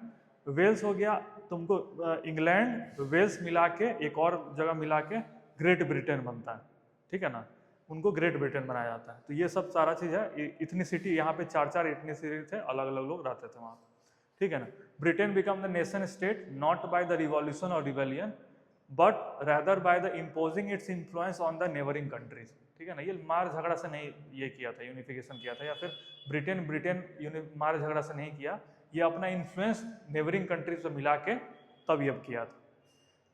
वेल्स हो गया तुमको इंग्लैंड, वेल्स मिला के एक और जगह मिला के ग्रेट ब्रिटेन बनता है, ठीक है ना। उनको ग्रेट ब्रिटेन बनाया जाता है। तो ये सब सारा चीज़ है। इथनिसिटी यहाँ पे 4 इथनिसिटी थे, अलग अलग लोग रहते थे वहाँ, ठीक है ना। Britain become the nation state not by the revolution और rebellion but rather by the imposing its influence on the neighbouring countries, ठीक है ना। ये मार झगड़ा से नहीं ये किया था, यूनिफिकेशन किया था, या फिर ब्रिटेन मार झगड़ा से नहीं किया, ये अपना इन्फ्लुएंस नेबरिंग कंट्रीज से मिला के तब ये किया था।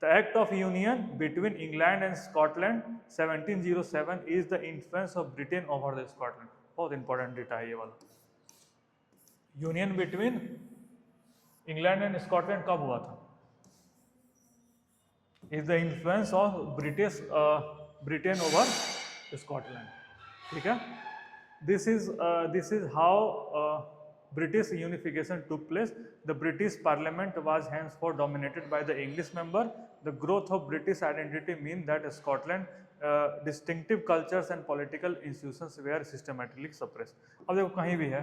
The Act of Union between England and Scotland 1707 is the influence of Britain over the Scotland। बहुत इंपॉर्टेंट डेटा है ये वाला। Union between England and Scotland कब हुआ था? Is the influence of Britain over Scotland, ठीक है। This is how British unification took place. The British Parliament was henceforth dominated by the English member. The growth of British identity mean that Scotland distinctive cultures and political institutions were systematically suppress. अब देखो कहीं भी है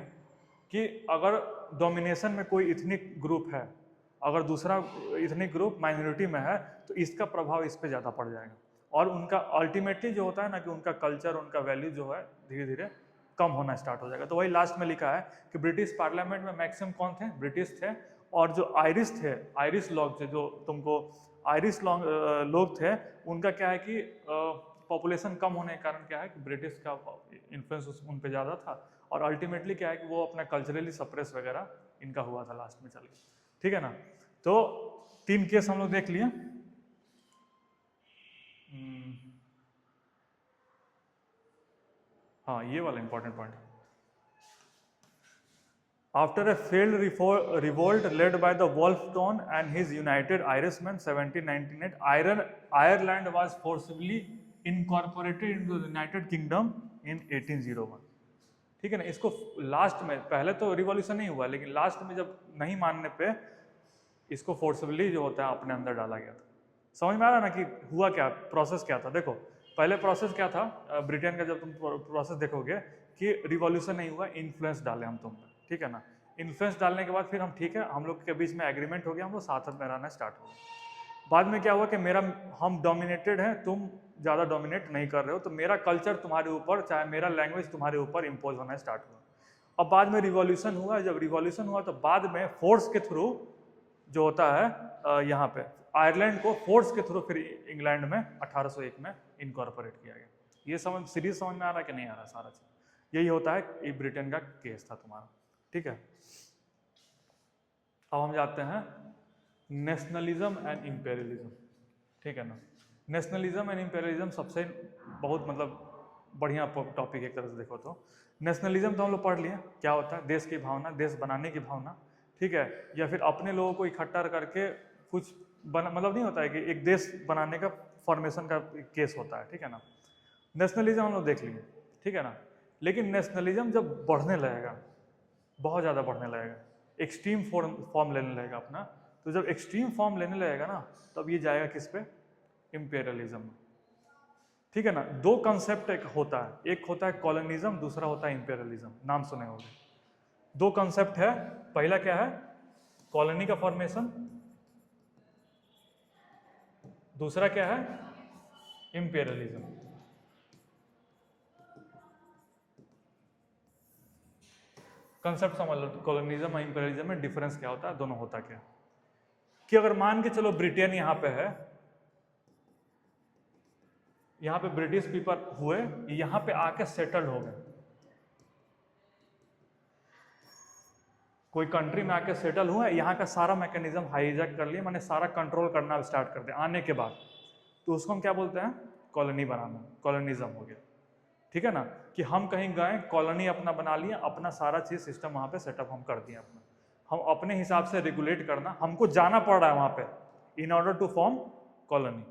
कि अगर domination में कोई ethnic group है, अगर दूसरा इथनिक ग्रुप माइनॉरिटी में है, तो इसका प्रभाव इस पर ज़्यादा पड़ जाएगा और उनका अल्टीमेटली जो होता है ना कि उनका कल्चर, उनका वैल्यू जो है धीरे धीरे कम होना स्टार्ट हो जाएगा। तो वही लास्ट में लिखा है कि ब्रिटिश पार्लियामेंट में मैक्सिमम कौन थे? ब्रिटिश थे। और जो आयरिश थे, आयरिश लोग थे, जो तुमको आयरिश लोग थे, उनका क्या है कि पॉपुलेशन कम होने के कारण क्या है कि ब्रिटिश का इन्फ्लुएंस उन पे ज़्यादा था और अल्टीमेटली क्या है कि वो अपना कल्चरली सप्रेस वगैरह इनका हुआ था लास्ट में चल के। ठीक है ना। तो 3 केस हम लोग देख लिए। हाँ, ये वाला important point. After a failed revolt led by the Wolfton and his United Irishmen 1798, Ireland was forcibly incorporated into the United Kingdom in 1801। ठीक है ना। इसको लास्ट में, पहले तो रिवॉल्यूशन नहीं हुआ, लेकिन लास्ट में जब नहीं मानने पे इसको फोर्सबली जो होता है अपने अंदर डाला गया था। समझ में आ रहा ना कि हुआ क्या, प्रोसेस क्या था? देखो पहले प्रोसेस क्या था ब्रिटेन का, जब तुम प्रोसेस देखोगे कि रिवॉल्यूशन नहीं हुआ, इन्फ्लुएंस डाले हम तुम पे, ठीक है ना। इन्फ्लुएंस डालने के बाद फिर हम ठीक है, हम लोग के बीच में एग्रीमेंट हो गया, हम लोग साथ में रहना स्टार्ट हो गया। बाद में क्या हुआ कि हम डोमिनेटेड हैं, तुम ज़्यादा डोमिनेट नहीं कर रहे हो, तो मेरा कल्चर तुम्हारे ऊपर, चाहे मेरा लैंग्वेज तुम्हारे ऊपर इम्पोज होना स्टार्ट हुआ। अब बाद में रिवॉल्यूशन हुआ, जब रिवॉल्यूशन हुआ तो बाद में फोर्स के थ्रू जो होता है यहाँ पे आयरलैंड को फोर्स के थ्रू फिर इंग्लैंड में 1801 में इनकॉर्पोरेट किया गया। ये सीरीज समझ में आ रहा है कि नहीं आ रहा? सारा चीज यही होता है, ये ब्रिटेन का केस था तुम्हारा। ठीक है, अब हम जाते हैं नेशनलिज्म एंड इंपेरियलिज्म। ठीक है ना। नेशनलिज्म एंड इंपेरियलिज्म सबसे बहुत मतलब बढ़िया टॉपिक एक तरह से देखो तो। नेशनलिज्म तो हम लोग पढ़ लिए क्या होता है, देश की भावना, देश बनाने की भावना, ठीक है, या फिर अपने लोगों को इकट्ठा करके कुछ मतलब नहीं होता है कि एक देश बनाने का फॉर्मेशन का केस होता है। ठीक है ना। नेशनलिज्म हम लोग देख लिए, ठीक है ना। लेकिन नेशनलिज्म जब बढ़ने लगेगा, बहुत ज़्यादा बढ़ने लगेगा, एक्सट्रीम फॉर्म लेने लगेगा अपना, तो जब एक्सट्रीम फॉर्म लेने लगेगा ना, तब ये जाएगा किस पे? इंपेरियलिज्म। ठीक है ना। दो कंसेप्ट एक होता है, एक होता है कॉलोनिज्म, दूसरा होता है इंपेरियलिज्म। नाम सुने होंगे। दो कंसेप्ट है, पहला क्या है? कॉलोनी का फॉर्मेशन, दूसरा क्या है? इंपेरियलिज्म। कंसेप्ट समझ लो, कॉलोनिज्म और इंपेरियलिज्म में डिफरेंस क्या होता है, दोनों होता क्या? कि अगर मान के चलो ब्रिटेन यहाँ पे है, यहाँ पे ब्रिटिश पीपल हुए, यहाँ पे आके सेटल्ड हो गए, कोई कंट्री में आके सेटल हुआ, यहाँ का सारा मैकेनिज्म हाईजैक कर लिया, माने सारा कंट्रोल करना स्टार्ट कर दिया आने के बाद, तो उसको हम क्या बोलते हैं? कॉलोनी बनाना, कॉलोनिज्म हो गया। ठीक है ना। कि हम कहीं गए, कॉलोनी अपना बना लिया, अपना सारा चीज सिस्टम वहाँ पे सेटअप हम कर दिए अपना, हम अपने हिसाब से रेगुलेट करना, हमको जाना पड़ रहा है वहाँ पे in order to form colony.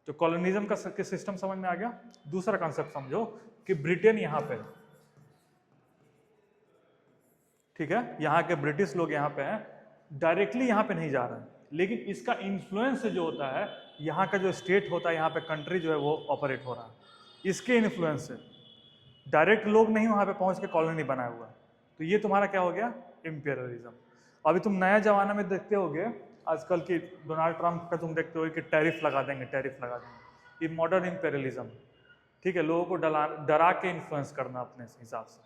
तो कॉलोनिज्म का सिस्टम समझ में आ गया। दूसरा कंसेप्ट समझो कि ब्रिटेन यहाँ पे, ठीक है, यहाँ के ब्रिटिश लोग यहाँ पे हैं, डायरेक्टली यहाँ पे नहीं जा रहे हैं, लेकिन इसका इन्फ्लुएंस जो होता है, यहाँ का जो स्टेट होता है, यहाँ पे कंट्री जो है वो ऑपरेट हो रहा है, इसके इन्फ्लुएंस से डायरेक्ट लोग नहीं वहाँ पे पहुँच के कॉलोनी बनाया हुआ है। तो ये तुम्हारा क्या हो गया? इंपेरियलिज्म। अभी तुम नया जमाना में देखते होगे, आजकल की डोनाल्ड ट्रंप का तुम देखते हो कि टैरिफ लगा देंगे, टैरिफ लगा देंगे, ये मॉडर्न इंपेरियलिज्म। ठीक है, लोगों को डरा के इन्फ्लुएंस करना अपने हिसाब से।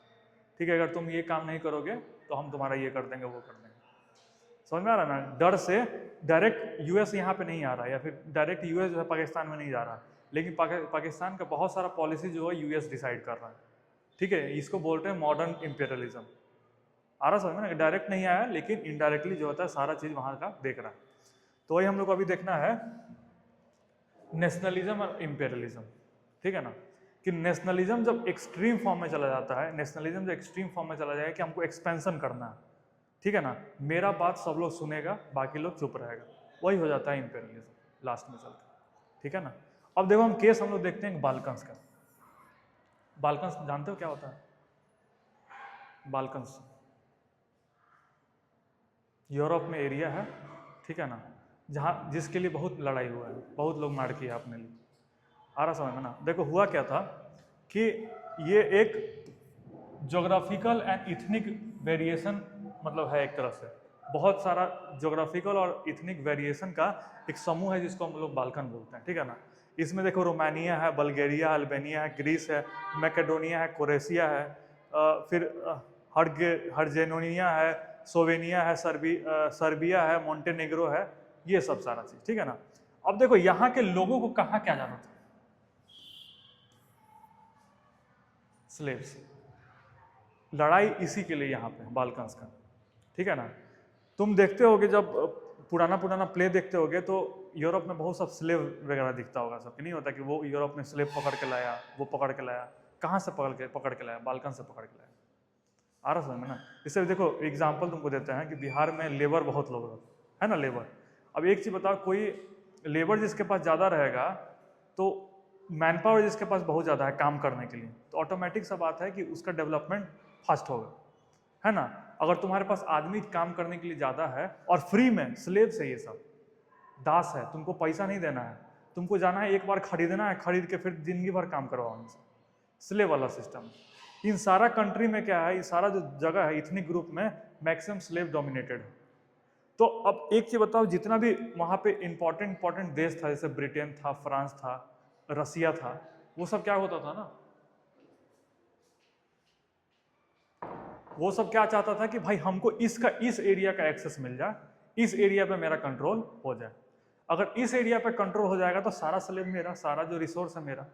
ठीक है, अगर तुम ये काम नहीं करोगे तो हम तुम्हारा ये कर देंगे, वो कर देंगे। समझ में आ रहा है ना। डर से डायरेक्ट यूएस यहाँ पे नहीं आ रहा है, या फिर डायरेक्ट यूएस जो है पाकिस्तान में नहीं जा रहा है, लेकिन पाकिस्तान का बहुत सारा पॉलिसी जो है यूएस डिसाइड कर रहा है। ठीक है, इसको बोलते हैं मॉडर्न इंपेरियलिज्म। आ रहा समझ में ना, डायरेक्ट नहीं आया लेकिन इनडायरेक्टली जो होता है सारा चीज वहां का देख रहा है। तो वही हम लोग को अभी देखना है नेशनलिज्म और इंपेरियलिज्म। ठीक है ना। कि नेशनलिज्म जब एक्सट्रीम फॉर्म में चला जाता है, नेशनलिज्म जब एक्सट्रीम फॉर्म में चला जाएगा कि हमको एक्सपेंशन करना है, ठीक है ना, मेरा बात सब लोग सुनेगा, बाकी लोग चुप रहेगा, वही हो जाता है इंपेरियलिज्म लास्ट में चलकर। ठीक है ना। अब देखो हम केस हम लोग देखते हैं बाल्कन्स का। बाल्कन्स जानते हो क्या होता है? बाल्कन्स यूरोप में एरिया है, ठीक है ना, जहाँ जिसके लिए बहुत लड़ाई हुआ है, बहुत लोग मार किया अपने लिए। आ रहा समझ में ना? देखो हुआ क्या था कि ये एक जोग्राफिकल एंड इथनिक वेरिएशन मतलब है, एक तरह से बहुत सारा जोग्राफिकल और इथनिक वेरिएशन का एक समूह है जिसको हम लोग बाल्कन बोलते हैं, ठीक है ना। इसमें देखो रोमानिया है, बल्गेरिया, अल्बानिया है, ग्रीस है, मैकेडोनिया है, क्रोएशिया है, फिर हर्जेनोनिया है, स्लोवेनिया है, सर्बिया है, मोंटेनेग्रो है, ये सब सारा चीज, ठीक है ना। अब देखो यहाँ के लोगों को कहाँ क्या जाना था, स्लेव्स। लड़ाई इसी के लिए यहाँ पे बाल्कन्स का, ठीक है ना। तुम देखते होगे जब पुराना पुराना प्ले देखते होगे तो यूरोप में बहुत सब स्लेव वगैरह दिखता होगा सब, कि नहीं होता कि वो यूरोप में स्लेव पकड़ के लाया, वो पकड़ के लाया, कहाँ से पकड़ के लाया, बाल्कन से पकड़ के लाया। आ रहा समझ में ना? इससे देखो एग्जाम्पल तुमको देते हैं कि बिहार में लेबर बहुत लोग है ना, लेबर। अब एक चीज बताओ, कोई लेबर जिसके पास ज़्यादा रहेगा तो मैन पावर जिसके पास बहुत ज़्यादा है काम करने के लिए, तो ऑटोमेटिक सा बात है कि उसका डेवलपमेंट फास्ट होगा, है ना। अगर तुम्हारे पास आदमी काम करने के लिए ज़्यादा है और फ्री में, स्लेव से ये सब दास है, तुमको पैसा नहीं देना है, तुमको जाना है एक बार खरीदना है, खरीद के फिर जिंदगी भर काम करवाओ उनसे, स्लेव वाला सिस्टम। इन सारा कंट्री में क्या है, ये सारा जो जगह है इथनिक ग्रुप में मैक्सिमम स्लेव डोमिनेटेड है। तो अब एक चीज बताओ, जितना भी वहां पे इंपॉर्टेंट देश था, जैसे ब्रिटेन था, फ्रांस था, रसिया था, वो सब क्या होता था ना, वो सब क्या चाहता था कि भाई हमको इस एरिया का एक्सेस मिल जाए, इस एरिया पे मेरा कंट्रोल हो जाए। अगर इस एरिया पे कंट्रोल हो जाएगा तो सारा स्लेव मेरा, सारा जो रिसोर्स है मेरा।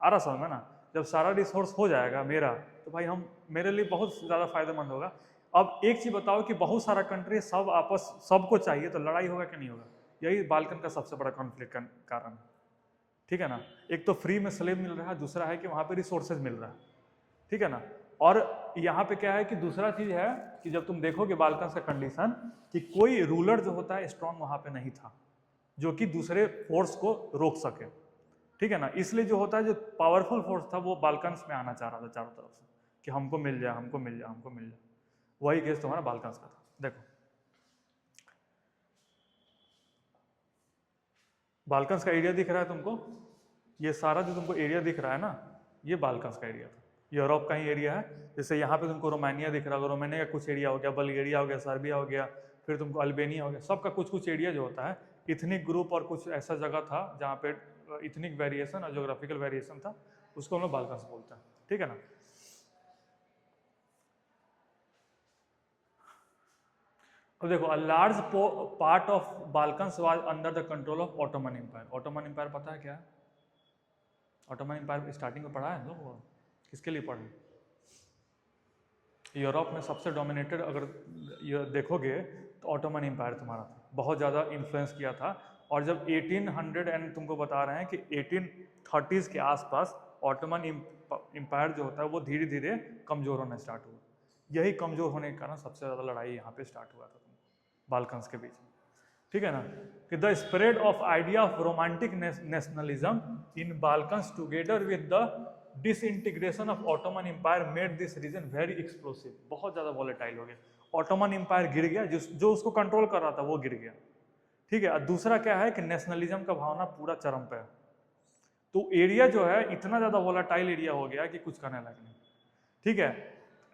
आ रहा समझ में ना? जब सारा रिसोर्स हो जाएगा मेरा तो भाई मेरे लिए बहुत ज़्यादा फायदेमंद होगा। अब एक चीज़ बताओ कि बहुत सारा कंट्री सबको चाहिए, तो लड़ाई होगा कि नहीं होगा? यही बाल्कन का सबसे बड़ा कॉन्फ्लिक्ट का कारण है, ठीक है ना। एक तो फ्री में स्लेव मिल रहा है, दूसरा है कि वहाँ पे रिसोर्सेज मिल रहा है, ठीक है ना। और यहाँ पे क्या है कि दूसरा चीज़ है कि जब तुम देखोगे बाल्कन का कंडीशन, कि कोई रूलर जो होता है स्ट्रांग वहाँ पे नहीं था जो कि दूसरे फोर्स को रोक सके, ठीक है ना। इसलिए जो होता है, जो पावरफुल फोर्स था वो बाल्कन्स में आना चाह रहा था चारों तरफ से, कि हमको मिल जाए, हमको मिल जाए, हमको मिल जाए। वही केस तुम्हारा बाल्कन्स का था। देखो बाल्कन्स का एरिया दिख रहा है तुमको, ये सारा जो तुमको एरिया दिख रहा है ना, ये बाल्कन्स का एरिया था, यूरोप का ही एरिया है। जैसे यहाँ पे तुमको रोमानिया दिख रहा होगा, रोमानिया का कुछ एरिया हो गया, बल्गेरिया हो गया, सर्बिया हो गया, फिर तुमको अल्बानिया हो गया, सबका कुछ कुछ एरिया जो होता है इथनिक ग्रुप, और कुछ ऐसा जगह था जहाँ पे इथनिक वेरिएशन और जोग्राफिकल वेरिएशन था, उसको हम लोग बाल्कन्स बोलते हैं, ठीक है ना। अब देखो, a large part of Balkans was under the control of Ottoman empire. Ottoman empire पता है क्या है? ऑटोमन एम्पायर स्टार्टिंग में पढ़ा है लोग, किसके लिए पढ़े? यूरोप में सबसे डोमिनेटेड अगर ये देखोगे तो ऑटोमन एम्पायर तुम्हारा था, बहुत ज़्यादा इन्फ्लुएंस किया था। और जब 1800 एंड तुमको बता रहे हैं कि 1830s के आसपास ऑटोमन एम्पायर जो होता है वो धीरे धीरे कमज़ोर होना स्टार्ट हुआ। यही कमज़ोर होने के कारण सबसे ज़्यादा लड़ाई यहाँ पे स्टार्ट हुआ था बाल्कन्स के बीच में, ठीक है ना। कि the spread of idea of romantic nationalism in Balkans together with the disintegration of Ottoman empire made this region very explosive. बहुत ज़्यादा वॉलेटाइल हो गया, ऑटोमन एम्पायर गिर गया, जो उसको कंट्रोल कर रहा था वो गिर गया, ठीक है। और दूसरा क्या है कि नेशनलिज्म का भावना पूरा चरम पे है, तो एरिया जो है इतना ज़्यादा वॉलेटाइल एरिया हो गया कि कुछ करने लगे नहीं, ठीक है।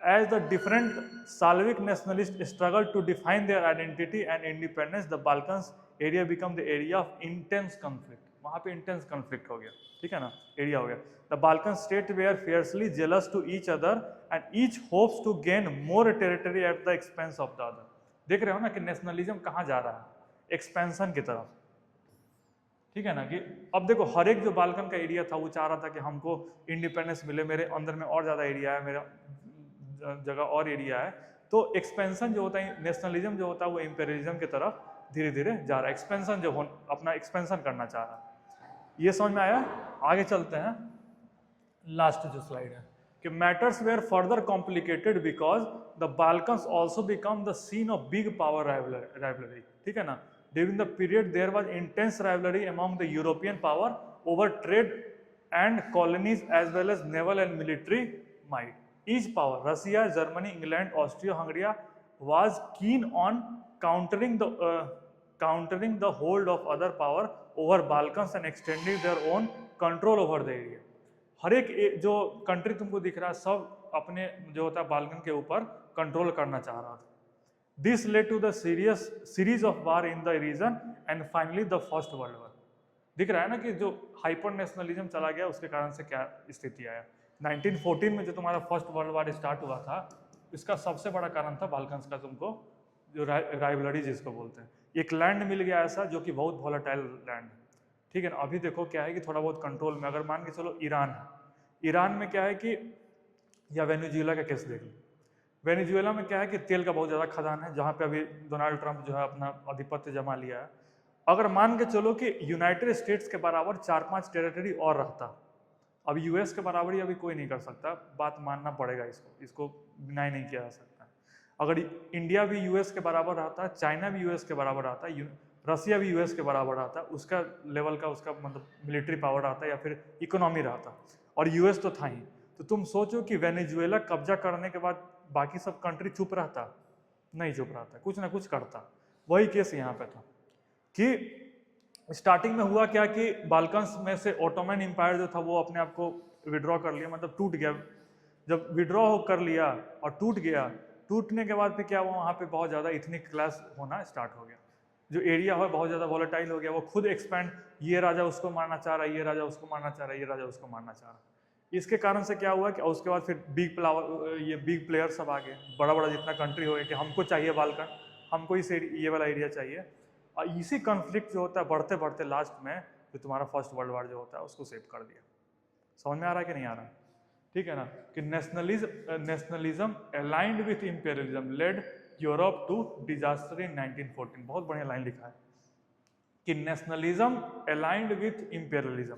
As the different Slavic nationalists struggled to define their identity and independence, the Balkans area became the area of intense conflict. वहाँ पे intense conflict हो गया, ठीक है ना, एरिया हो गया। The Balkan states were fiercely jealous to each other and each hopes to gain more territory at the expense of the other. देख रहे हो ना कि नेशनलिज्म कहाँ जा रहा है, एक्सपेंशन की तरफ, ठीक है ना। कि अब देखो हर एक जो बाल्कन का एरिया था वो चाह रहा था कि हमको इंडिपेंडेंस मिले, मेरे अंदर में और ज़्यादा एरिया है, मेरा जगह और एरिया है। तो एक्सपेंशन जो होता है, नेशनलिज्म जो होता है वो इंपेरियलिज्म की तरफ धीरे धीरे जा रहा है, एक्सपेंशन जो अपना एक्सपेंशन करना चाह रहा है। ये समझ में आया? आगे चलते हैं, लास्ट जो स्लाइड है, कि matters were further complicated because the Balkans also become the scene of big power rivalry, ठीक है ना। During the period there was intense rivalry among the European power over trade and colonies as well as naval and military might. Each power, Russia, Germany, England, Austria-Hungary, was keen on countering the countering the hold of other power over Balkans and extending their own control over the area. हर एक जो country तुमको दिख रहा है सब अपने जो होता है बाल्कन के ऊपर कंट्रोल करना चाह रहा था। This led to the series of war in the region and finally the first world war. दिख रहा है ना कि जो हाइपर नेशनलिज्म चला गया उसके कारण से क्या स्थिति आया। 1914 में जो तुम्हारा फर्स्ट वर्ल्ड वॉर स्टार्ट हुआ था, इसका सबसे बड़ा कारण था बाल्कन्स का, तुमको जो राइवलरी जिसको बोलते हैं। एक लैंड मिल गया ऐसा जो कि बहुत वॉलेटाइल लैंड है, ठीक है ना। अभी देखो क्या है कि थोड़ा बहुत कंट्रोल में, अगर मान के चलो ईरान है, ईरान में क्या है कि, या वेनेजुएला का केस देख लो, वेनेजुएला में क्या है कि तेल का बहुत ज़्यादा खदान है, जहाँ पे अभी डोनाल्ड ट्रंप जो है अपना आधिपत्य जमा लिया है। अगर मान के चलो कि यूनाइटेड स्टेट्स के बराबर 4-5 टेरिटरी और रहता, अब यूएस के बराबरी अभी कोई नहीं कर सकता, बात मानना पड़ेगा, इसको डिनाई नहीं किया जा सकता। अगर इंडिया भी यूएस के बराबर रहता, चाइना भी यूएस के बराबर रहता, रसिया भी यूएस के बराबर रहता, उसका लेवल का उसका मतलब मिलिट्री पावर रहता या फिर इकोनॉमी रहता, और यूएस तो था ही। तो तुम सोचो कि वेनेजुएला कब्जा करने के बाद बाकी सब कंट्री चुप रहता? नहीं चुप रहता, कुछ ना कुछ करता। वही केस यहाँ पे था कि स्टार्टिंग में हुआ क्या कि बाल्कन्स में से ओटोमन एम्पायर जो था वो अपने आप को विड्रॉ कर लिया, मतलब टूट गया। जब विड्रॉ कर लिया और टूट गया, टूटने के बाद फिर क्या हुआ, वहाँ पे बहुत ज़्यादा इथनिक क्लास होना स्टार्ट हो गया। जो एरिया है बहुत ज़्यादा वॉलेटाइल हो गया, वो खुद एक्सपैंड, ये राजा उसको मारना चाह रहा है, ये राजा उसको मारना चाह रहा है, ये राजा उसको मारना चाह रहा है। इसके कारण से क्या हुआ कि उसके बाद फिर बिग प्लेयर सब आ गए, बड़ा बड़ा जितना कंट्री हो गया कि हमको चाहिए बाल्कन, हमको इस ये वाला एरिया चाहिए। और इसी कॉन्फ्लिक्ट जो होता है बढ़ते बढ़ते लास्ट में जो तुम्हारा फर्स्ट वर्ल्ड वॉर जो होता है उसको सेव कर दिया। समझ में आ रहा है कि नहीं आ रहा है? ठीक है ना, कि nationalism aligned with imperialism led Europe to disaster in 1914। बहुत बढ़िया लाइन लिखा है कि nationalism aligned with imperialism.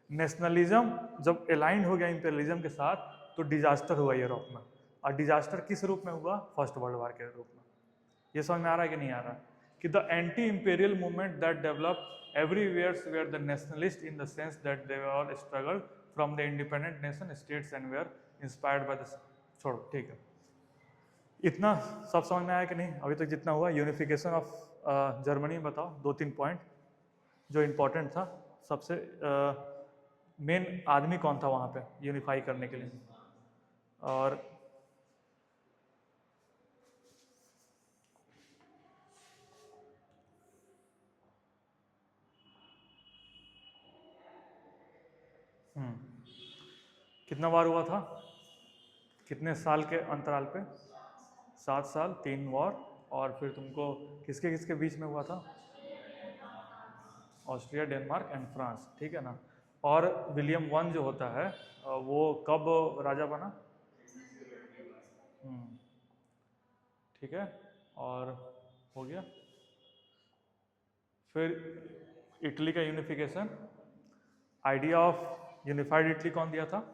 Nationalism जब अलाइंड हो गया इंपेरियलिज्म के साथ तो डिजास्टर हुआ यूरोप में। और डिजास्टर किस रूप में हुआ? फर्स्ट वर्ल्ड वॉर के रूप में। ये समझ में आ रहा है कि नहीं आ रहा? कि the anti imperial movement that develop everywhere were the nationalist in the sense that they were struggle from the independent nation states and were inspired by the, छोड़ो ठीक है, इतना सब समझ में आया कि नहीं अभी तक जितना हुआ? यूनिफिकेशन ऑफ जर्मनी बताओ 2-3 पॉइंट जो इम्पोर्टेंट था। सबसे मेन आदमी कौन था वहाँ पे यूनिफाई करने के लिए? और कितना बार हुआ था? कितने साल के अंतराल पे? 7 साल, 3 वॉर, और फिर तुमको किसके किसके बीच में हुआ था? ऑस्ट्रिया, डेनमार्क एंड फ्रांस, ठीक है ना। और विलियम वन जो होता है वो कब राजा बना? ठीक है, और हो गया। फिर इटली का unification, idea of unified Italy कौन दिया था?